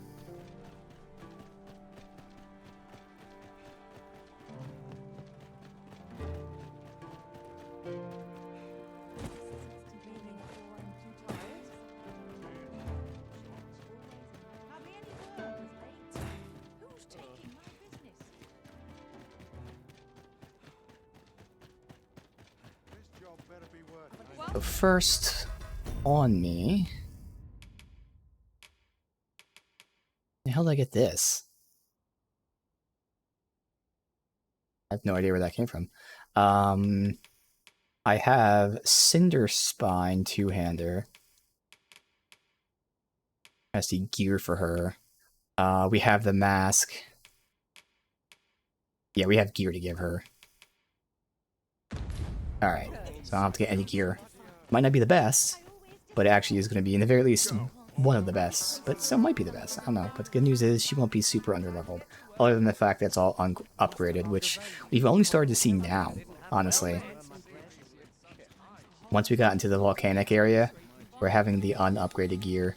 A: So first, on me... The hell did I get this? I have no idea where that came from. I have Cinder Spine two-hander. I see gear for her. We have the mask. Yeah, we have gear to give her. Alright, so I don't have to get any gear. Might not be the best, but it actually is going to be, in the very least, one of the best. But still might be the best. I don't know. But the good news is she won't be super underleveled. Other than the fact that it's all upgraded, which we've only started to see now, honestly. Once we got into the volcanic area, we're having the unupgraded gear.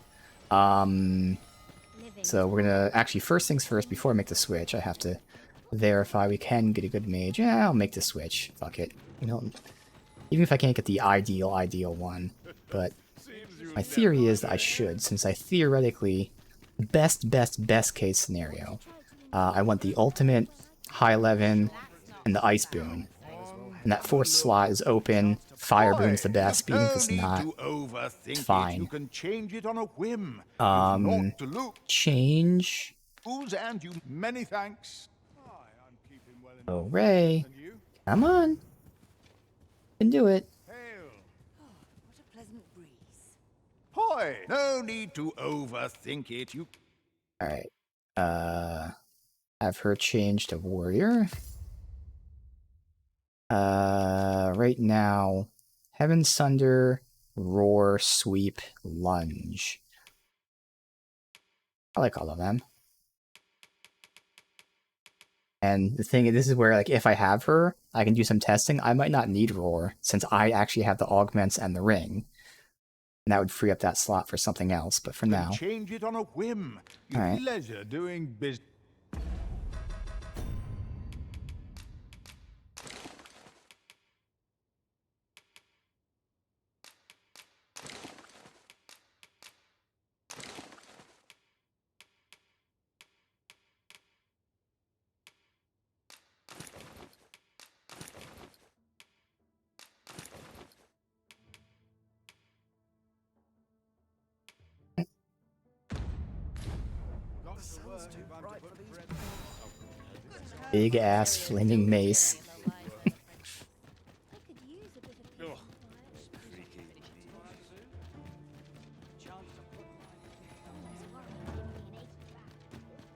A: So we're gonna... Actually, first things first, before I make the switch, I have to verify we can get a good mage. Yeah, I'll make the switch. Fuck it. You know, even if I can't get the ideal one. But my theory is that I should, since I theoretically... Best case scenario. I want the ultimate, high 11, and the ice boon. And that fourth slot is open. Fire boon's the best, even if it's not. It's fine.
K: You can change it on a whim.
A: Change.
K: And you many thanks.
A: Oh, Ray. Come on. Can do it.
J: What a pleasant breeze.
K: Hoy! No need to overthink it. You.
A: Alright. Have her change to warrior. Right now, Heaven Sunder, Roar, Sweep, Lunge. I like all of them. And the thing is, this is where, like, if I have her, I can do some testing. I might not need Roar, since I actually have the augments and the ring. And that would free up that slot for something else, but for now...
K: Change it on a whim. Your
A: All right.
K: pleasure doing business.
A: Big ass flaming mace.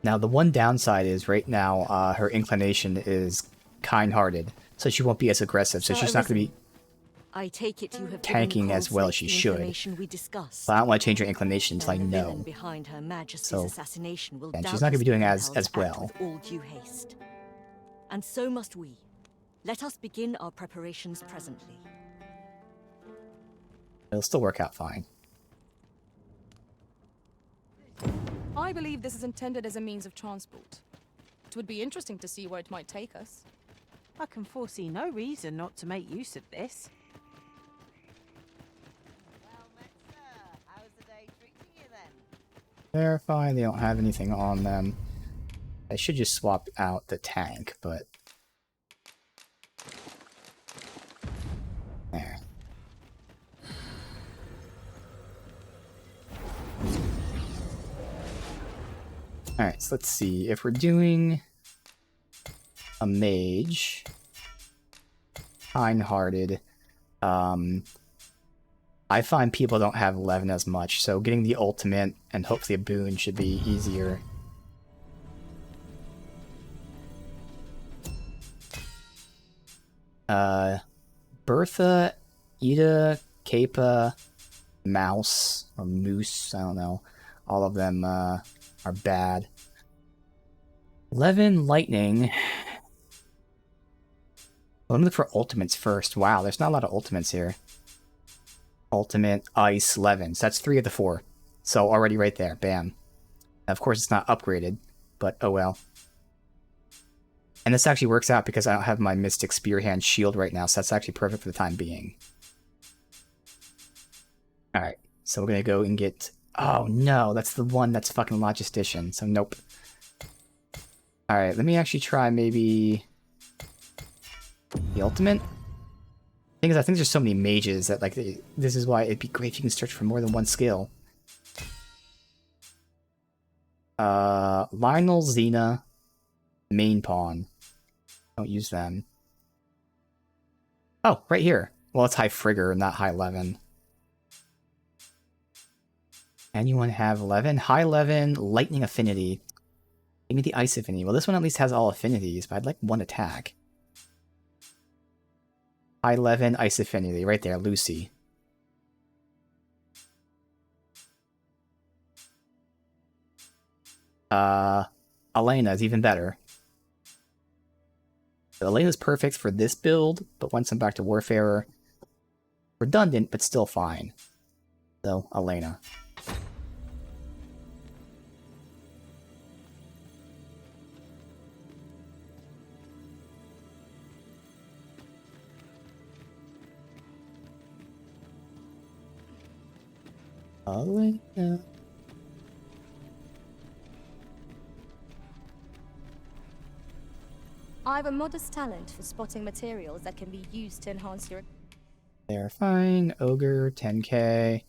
A: Now, the one downside is right now her inclination is kind-hearted, so she won't be as aggressive, so she's not going to be
J: I take it you have
A: tanking as well as she should.
J: we discussed.
A: But I don't want to change her inclination until I
J: The
A: know.
J: villain behind Her Majesty's
A: So,
J: assassination will
A: and she's not going to be doing as well.
J: with all due haste. And so must we. Let us begin our preparations presently.
A: It'll still work out fine.
C: I believe this is intended as a means of transport. It would be interesting to see where it might take us.
B: I can foresee no reason not to make use of this.
A: They're fine, they don't have anything on them. I should just swap out the tank, but... There. Alright, so let's see. If we're doing a mage, kind-hearted, I find people don't have 11 as much, so getting the ultimate and hopefully a boon should be easier. Bertha, Ida, Kappa, Mouse, or Moose, I don't know. All of them are bad. 11, Lightning. Let me look for ultimates first. Wow, there's not a lot of ultimates here. Ultimate, Ice, 11. So that's 3 of the 4. So already right there. Bam. Of course, it's not upgraded, but oh well. And this actually works out because I don't have my Mystic Spearhand shield right now, so that's actually perfect for the time being. Alright, so we're gonna go and get... Oh no, that's the one that's fucking Logistician, so nope. Alright, let me actually try maybe... the ultimate? Thing is, I think there's so many mages that, like, this is why it'd be great if you can search for more than one skill. Lionel, Xena, main pawn. Don't use them. Oh, right here. Well, it's high Frigger, not high 11. Anyone have 11? High 11, lightning affinity. Give me the ice affinity. Well, this one at least has all affinities, but I'd like one attack. High 11, ice affinity. Right there, Lucy. Elena is even better. So Elena's perfect for this build, but once I'm back to Warfarer, redundant, but still fine. So, Elena. Elena.
M: I have a modest talent for spotting materials that can be used to enhance your...
A: They're fine. Ogre, 10k.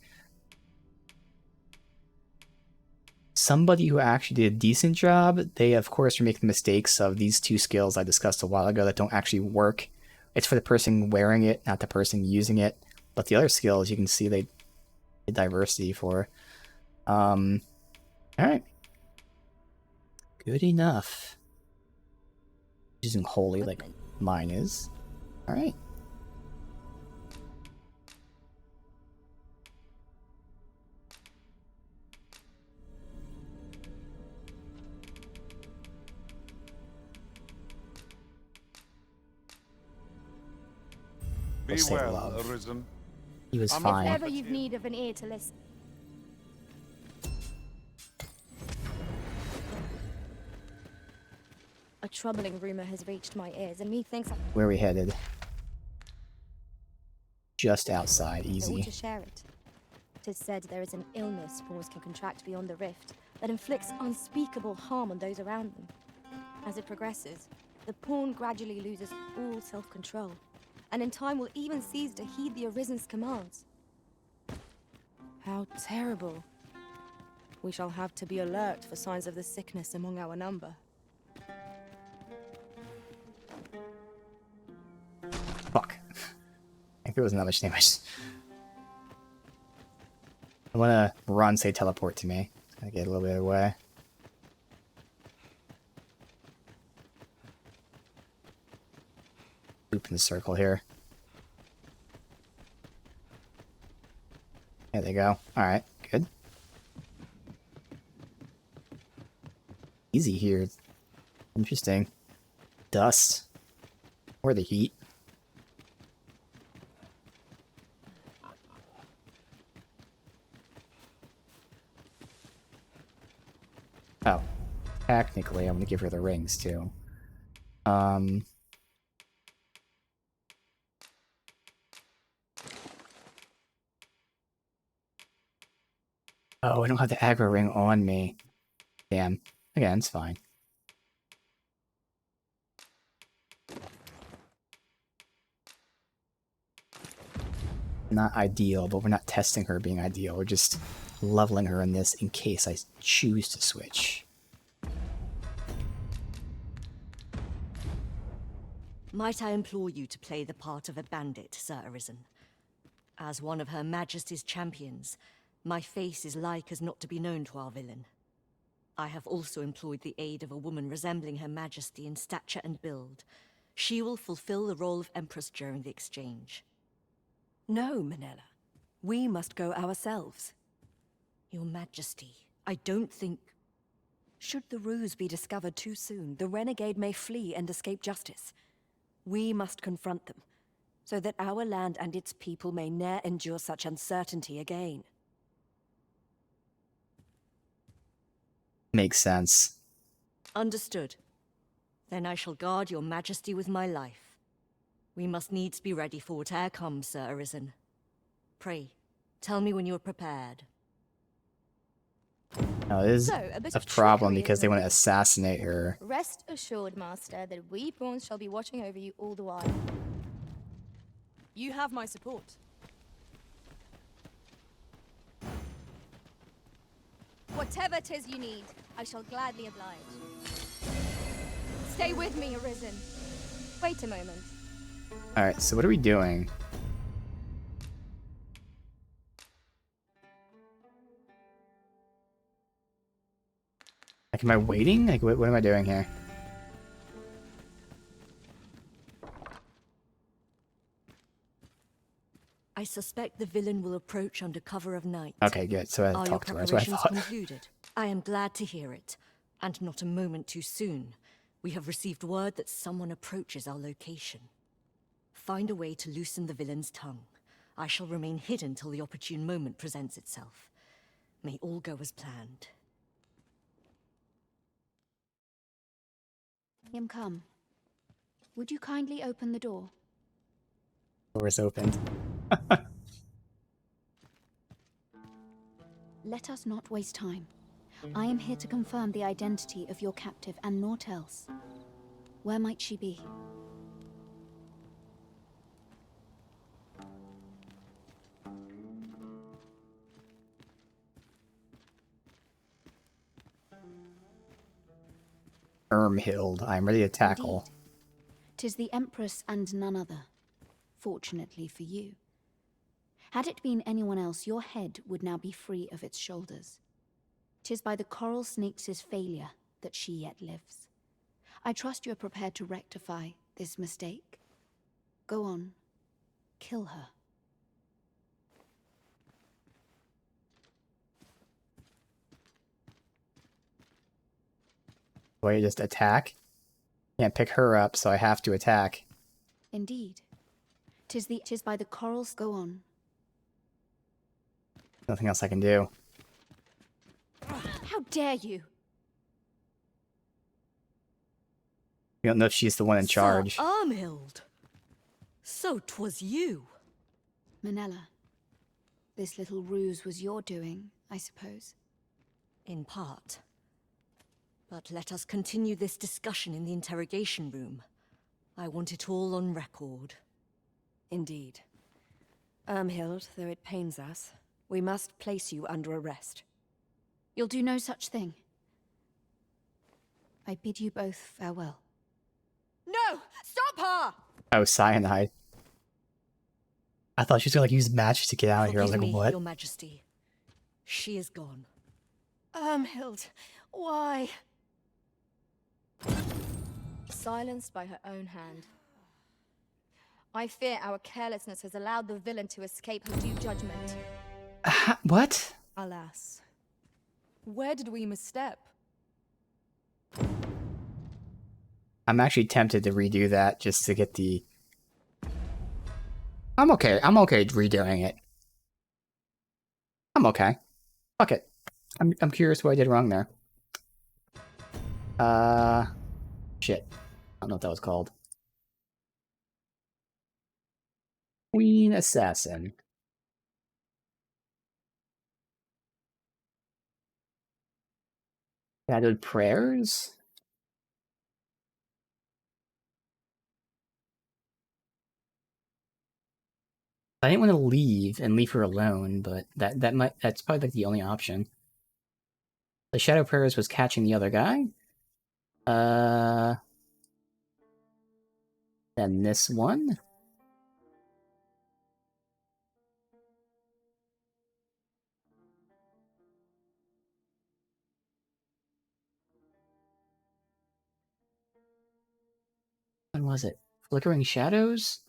A: Somebody who actually did a decent job, they of course are making the mistakes of these two skills I discussed a while ago that don't actually work. It's for the person wearing it, not the person using it. But the other skills, you can see they did diversity for. Alright. Good enough. Using holy like mine is. Alright.
D: Be well, Arisen.
A: He was fine.
M: Whenever you've need of an ear to listen. A troubling rumor has reached my ears, and methinks
A: Where are we headed? Just outside,
M: I ought
A: easy.
M: to share it. It is said there is an illness pawns can contract beyond the rift that inflicts unspeakable harm on those around them. As it progresses, the pawn gradually loses all self-control, and in time will even cease to heed the Arisen's commands.
C: How terrible. We shall have to be alert for signs of the sickness among our number.
A: Fuck. I think there wasn't that much damage. I wanna run, say teleport to me. Gotta get a little bit away. Loop in the circle here. There they go. Alright, good. Easy here. Interesting. Dust. Or the heat. Oh. Technically, I'm gonna give her the rings, too. Oh, I don't have the aggro ring on me. Damn. Again, it's fine. Not ideal, but we're not testing her being ideal. We're just leveling her in this in case I choose to switch.
J: Might I implore you to play the part of a bandit, Sir Arisen? As one of Her Majesty's champions, my face is like as not to be known to our villain. I have also employed the aid of a woman resembling Her Majesty in stature and build. She will fulfill the role of Empress during the exchange.
G: No, Manella. We must go ourselves.
J: Your Majesty, I don't think...
G: Should the ruse be discovered too soon, the renegade may flee and escape justice. We must confront them, so that our land and its people may ne'er endure such uncertainty again.
A: Makes sense.
J: Understood. Then I shall guard your Majesty with my life. We must needs be ready for whate'er comes, Sir Arisen. Pray, tell me when you are prepared.
A: No, this is
I: So, a bit
A: a
I: of
A: problem
I: trickery,
A: because they
I: isn't
A: want to
I: it?
A: assassinate her.
I: Rest assured, Master, that we pawns shall be watching over you all the while.
C: You have my support.
M: Whatever 'tis you need, I shall gladly oblige. Stay with me, Arisen.
I: Wait a moment.
A: Alright, so what are we doing? Like, am I waiting? Like, what am I doing here?
J: I suspect the villain will approach under cover of night.
A: Okay, good. So I
J: Are your
A: talked to her. That's what I
J: preparations
A: thought.
J: concluded? I am glad to hear it, and not a moment too soon. We have received word that someone approaches our location. Find a way to loosen the villain's tongue. I shall remain hidden till the opportune moment presents itself. May all go as planned.
M: I am come. Would you kindly open the door?
A: Door is opened.
M: Let us not waste time. I am here to confirm the identity of your captive and naught else. Where might she be?
A: Ermhild, I am ready to tackle.
M: 'Tis the Empress and none other. Fortunately for you. Had it been anyone else, your head would now be free of its shoulders. 'Tis by the coral snake's failure that she yet lives. I trust you are prepared to rectify this mistake. Go on. Kill her.
A: Do I just attack? Can't pick her up, so I have to attack.
M: Indeed. 'Tis by the corals. Go on.
A: Nothing else I can do.
M: How dare you?
A: We don't know if she's the one in charge.
J: Sir Armhild! So 'twas you.
M: Manella, this little ruse was your doing, I suppose.
J: In part. But let us continue this discussion in the interrogation room. I want it all on record.
G: Indeed. Ermhild, though it pains us, we must place you under arrest.
M: You'll do no such thing. I bid you both farewell.
C: No! Stop her!
A: Oh, cyanide. I thought she was gonna like use matches to get out of here. I was
J: Forgive
A: like,
J: me,
A: what?
J: Your Majesty. She is gone.
G: Ermhild, why?
C: Silenced by her own hand. I fear our carelessness has allowed the villain to escape her due judgment.
A: What?
C: Alas. Where did we misstep?
A: I'm actually tempted to redo that just to get the... I'm okay redoing it. I'm okay. Fuck it. I'm curious what I did wrong there. Shit. I don't know what that was called. Queen Assassin. Shadowed Prayers? I didn't want to leave and leave her alone, but that's probably like the only option. The Shadow Prayers was catching the other guy. Then this one. When was it? Flickering Shadows?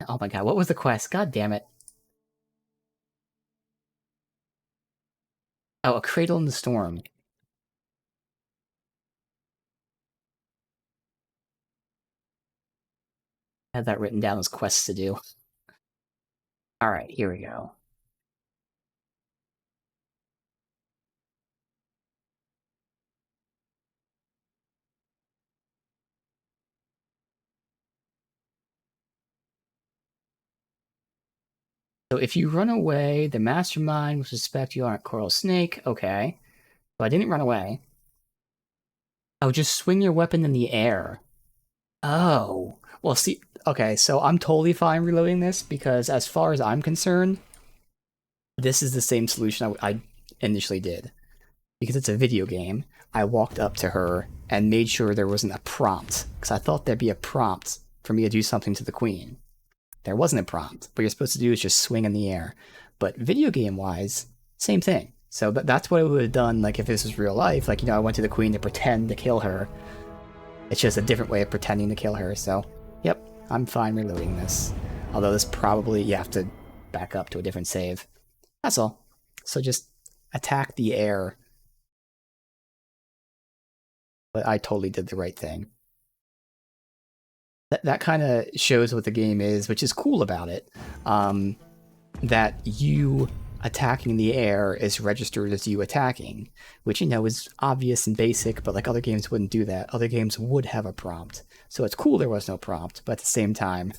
A: Oh my god, what was the quest? God damn it. Oh, A Cradle in the Storm. I had that written down as quests to do. Alright, here we go. So if you run away, the mastermind will suspect you aren't Coral Snake. Okay. But I didn't run away. Oh, just swing your weapon in the air. Oh. Well, see, okay, so I'm totally fine reloading this, because as far as I'm concerned, this is the same solution I initially did. Because it's a video game, I walked up to her and made sure there wasn't a prompt, because I thought there'd be a prompt for me to do something to the queen. There wasn't a prompt. What you're supposed to do is just swing in the air. But video game-wise, same thing. So that's what I would have done, like, if this was real life. Like, you know, I went to the queen to pretend to kill her. It's just a different way of pretending to kill her, so... Yep, I'm fine reloading this. Although this probably, you have to back up to a different save. That's all. So just attack the air. But I totally did the right thing. That kind of shows what the game is, which is cool about it. That you attacking the air is registered as you attacking, which, you know, is obvious and basic, but like other games wouldn't do that. Other games would have a prompt. So it's cool there was no prompt, but at the same time,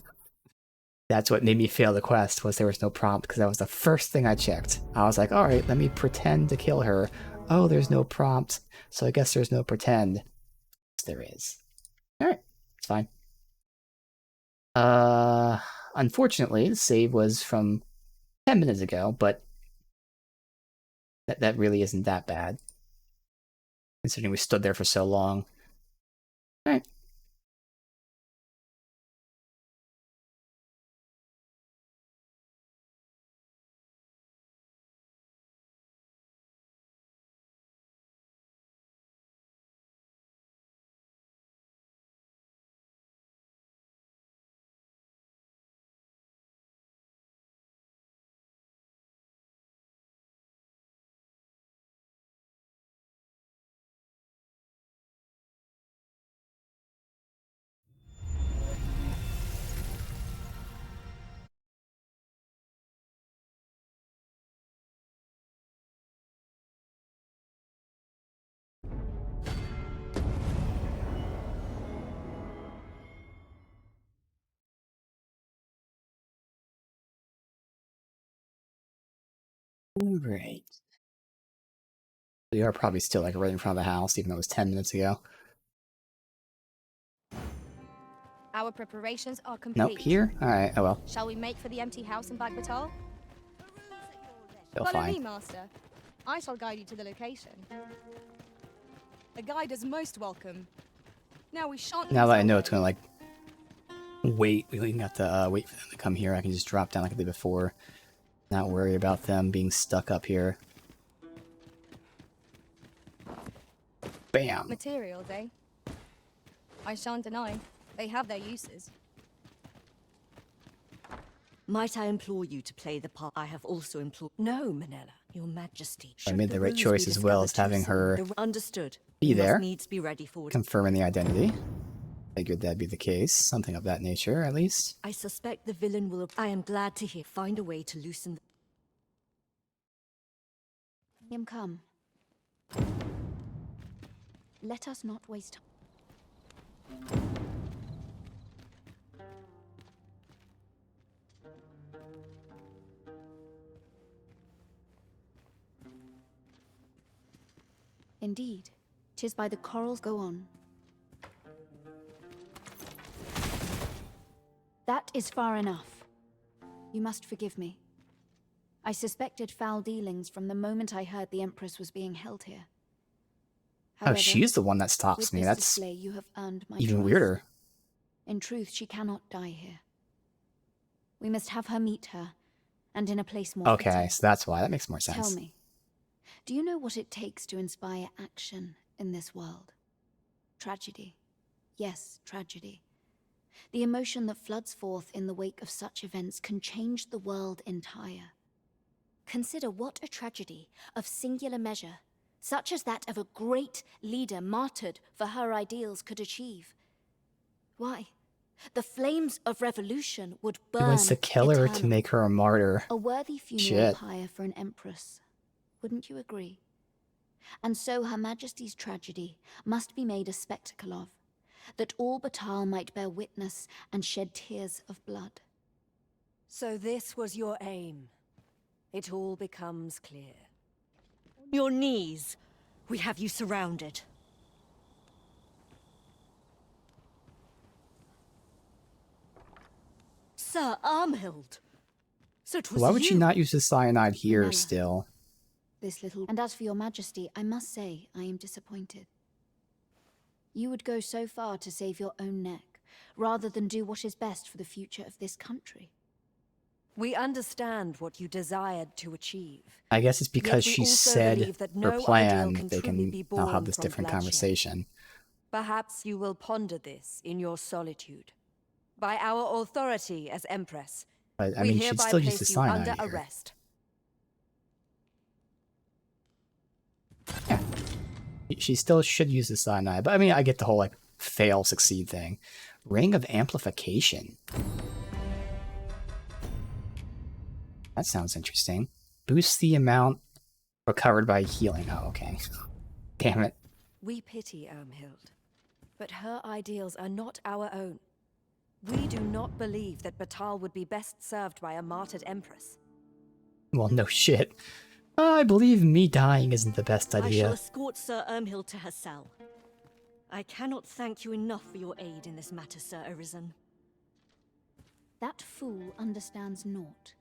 A: that's what made me fail the quest, was there was no prompt, because that was the first thing I checked. I was like, alright, let me pretend to kill her. Oh, there's no prompt, so I guess there's no pretend. Yes, there is. Alright, it's fine. Unfortunately, the save was from 10 minutes ago, but that really isn't that bad, considering we stood there for so long. Alright. Alright. We are probably still like right in front of the house, even though it was 10 minutes ago.
C: Our preparations are complete.
A: Nope, here? Alright, oh well.
C: Shall we make for the empty house in Bagbatal?
A: Feel
C: Follow
A: fine.
C: me, Master. I shall guide you to the location. A guide is most welcome. Now we shan't.
A: Now that I know it's gonna like wait, we don't have to wait for them to come here. I can just drop down like I did before. Not worry about them being stuck up here. Bam.
C: Materials, eh? I shan't deny. They have their uses.
J: Might I implore you to play the part? I have also implored.
G: No, Manella.
J: Your Majesty.
A: I made the right choice as well as having her
J: Understood.
A: be
J: You must
A: there,
J: needs be ready for it.
A: confirming the identity. Figured that'd be the case, something of that nature, at least.
J: I suspect the villain will. I am glad to hear. Find a way to loosen.
F: William, come. Let us not waste time. Indeed, 'tis by the corals. Go on. That is far enough. You must forgive me. I suspected foul dealings from the moment I heard the Empress was being held here.
A: Oh, she's the one that
F: with
A: stops me.
F: this
A: That's
F: display, you have earned my
A: even
F: trust.
A: weirder.
F: In truth, she cannot die here. We must have her meet her, and in a place more
A: Okay,
F: fitting.
A: so that's why. That makes more sense.
F: Tell me, do you know what it takes to inspire action in this world? Tragedy. Yes, tragedy. The emotion that floods forth in the wake of such events can change the world entire. Consider what a tragedy of singular measure, such as that of a great leader martyred for her ideals, could achieve. Why, the flames of revolution would
A: He
F: burn
A: wants to kill her to
F: eternal.
A: make her a martyr.
F: A worthy funeral
A: Shit.
F: pyre for an empress. Wouldn't you agree? And so Her Majesty's tragedy must be made a spectacle of, that all Batal might bear witness and shed tears of blood.
G: So this was your aim. It all becomes clear.
J: On your knees. We have you surrounded. Sir Armhild. So 'twas
A: Why would
J: you.
A: she not use the cyanide here
F: Manella.
A: still?
F: This little... And as for your Majesty, I must say I am disappointed. You would go so far to save your own neck, rather than do what is best for the future of this country.
G: We understand what you desired to achieve.
A: I guess it's because
G: Yet we
A: she
G: also
A: said
G: believe that
A: her
G: no
A: plan
G: ideal
A: that
G: can
A: they
G: truly
A: can
G: be
A: now have
G: born
A: this
G: from
A: different
G: bloodshed.
A: conversation.
G: Perhaps you will ponder this in your solitude. By our authority as Empress,
A: But I
G: we
A: mean, she'd
G: hereby
A: still use
G: place
A: the
G: you under
A: cyanide here.
G: arrest.
A: Yeah. She still should use the cyanide, but I mean, I get the whole, like, fail, succeed thing. Ring of Amplification. That sounds interesting. Boosts the amount recovered by healing. Oh, okay. Damn it.
G: We pity Ermhild, but her ideals are not our own. We do not believe that Batal would be best served by a martyred Empress.
A: Well, no shit. I believe me dying isn't the best
J: I shall
A: idea.
J: escort Sir Ermhild to her cell. I cannot thank you enough for your aid in this matter, Sir Arisen.
F: That fool understands naught.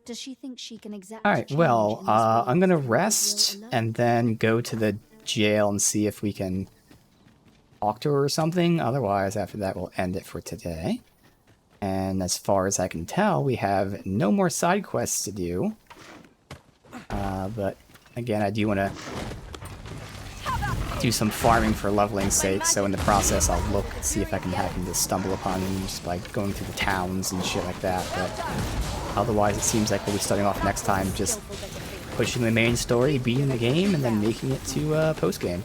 F: Does she think she can exact
A: Alright,
F: change
A: well,
F: in this world
A: I'm gonna
F: through
A: rest
F: ideal alone?
A: and then go to the jail and see if we can talk to her or something. Otherwise, after that, we'll end it for today. And as far as I can tell, we have no more side quests to do. But again, I do want to do some farming for leveling's sake, so in the process I'll look, see if I can happen to stumble upon them just by going through the towns and shit like that. But otherwise, it seems like we'll be starting off next time just pushing the main story, beating the game, and then making it to post-game.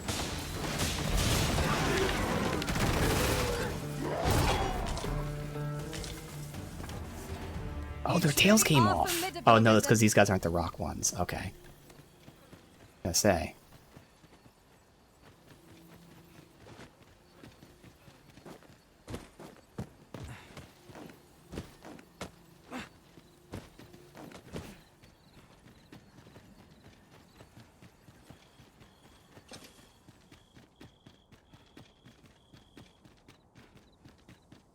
A: Oh, their tails came off. Oh no, that's because these guys aren't the rock ones. Okay. Gonna say.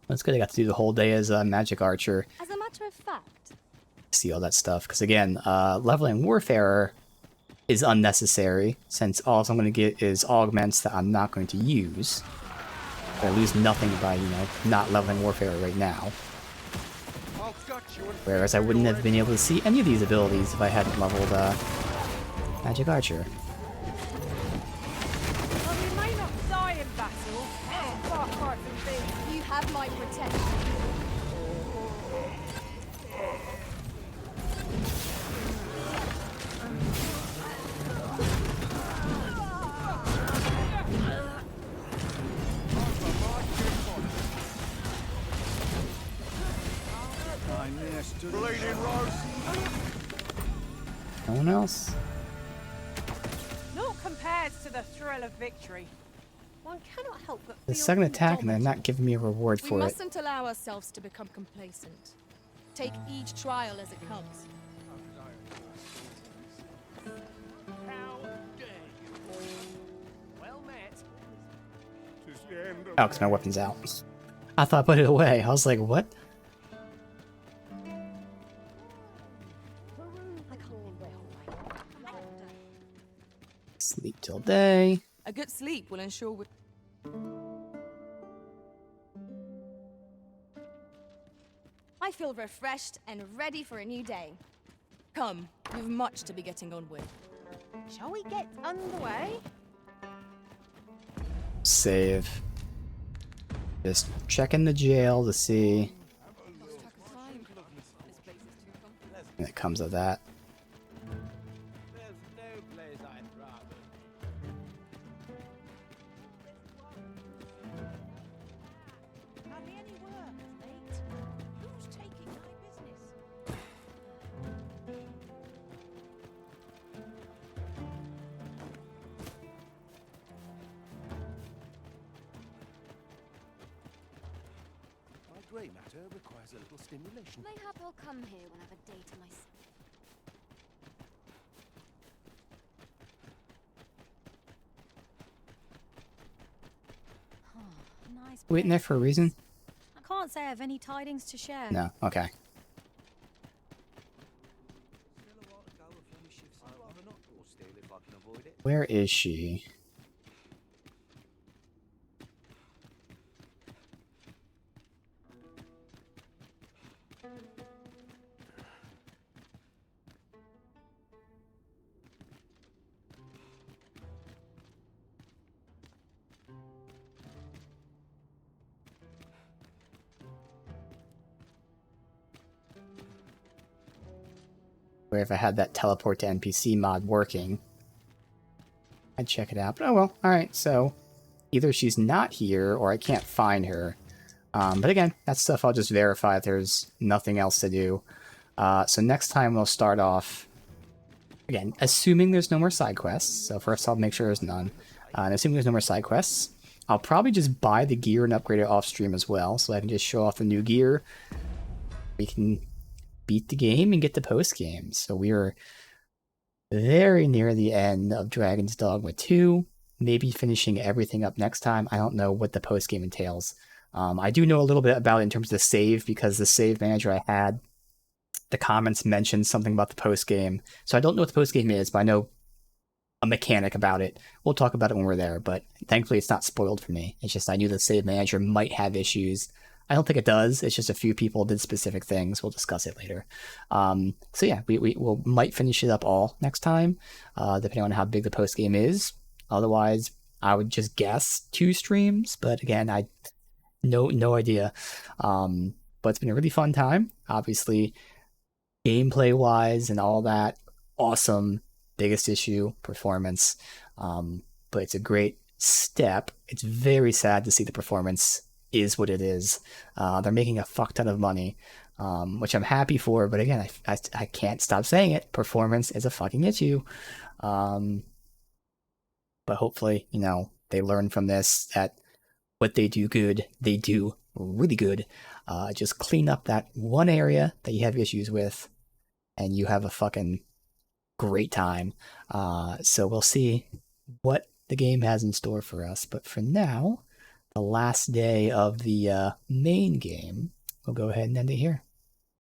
A: That's good. I got to do the whole day as a magic archer.
M: As a matter of fact,
A: See all that stuff. Because again, leveling Warfare is unnecessary, since all I'm going to get is augments that I'm not going to use. I lose nothing by, you know, not leveling Warfare right now. Whereas I wouldn't have been able to see any of these abilities if I hadn't leveled Magic Archer.
B: Well, we may not die in battle. Far cry from being.
C: You have my protection.
E: Bleeding roast.
A: No one else?
B: Not compared to the thrill of victory. One cannot help but
A: The
B: feel
A: second attack and they're
B: indomitable.
A: not giving me a reward
C: We
A: for it.
C: mustn't allow ourselves to become complacent. Take each trial as it comes.
B: Well met.
A: Oh, because my weapon's out. I thought I put it away. I was like, what? Sleep till day.
C: A good sleep will ensure we... I feel refreshed and ready for a new day. Come, we've much to be getting on with.
B: Shall we get underway?
A: Save. Just checking the jail to see. And it comes of that.
B: Hardly any work, mate. Who's taking my business?
O: My grey matter requires a little stimulation.
R: Mayhap I'll come here when I've a day to myself.
M: Nice
A: Waiting there for a reason?
M: I can't say I've any tidings to share.
A: No, okay. Where is she? Where if I had that teleport to NPC mod working, I'd check it out. But oh well, alright, so either she's not here or I can't find her. But again, that's stuff I'll just verify if there's nothing else to do. So next time we'll start off, again, assuming there's no more side quests. So first I'll make sure there's none. And assuming there's no more side quests, I'll probably just buy the gear and upgrade it off stream as well. So I can just show off the new gear. We can beat the game and get the post game. So we are very near the end of Dragon's Dogma 2. Maybe finishing everything up next time. I don't know what the post game entails. I do know a little bit about it in terms of the save, because the save manager I had, the comments mentioned something about the post game. So I don't know what the post game is, but I know a mechanic about it. We'll talk about it when we're there, but thankfully it's not spoiled for me. It's just I knew the save manager might have issues. I don't think it does. It's just a few people did specific things. We'll discuss it later. So yeah, we might finish it up all next time, depending on how big the post game is. Otherwise, I would just guess 2 streams. But again, I no idea. But it's been a really fun time. Obviously, gameplay wise and all that, awesome. Biggest issue, performance. But it's a great step. It's very sad to see the performance is what it is. They're making a fuck ton of money, which I'm happy for, but again, I can't stop saying it. Performance is a fucking issue. But hopefully, they learn from this, that what they do good, they do really good. Just clean up that one area that you have issues with, and you have a fucking great time. So we'll see what the game has in store for us. But for now, the last day of the main game, we'll go ahead and end it here.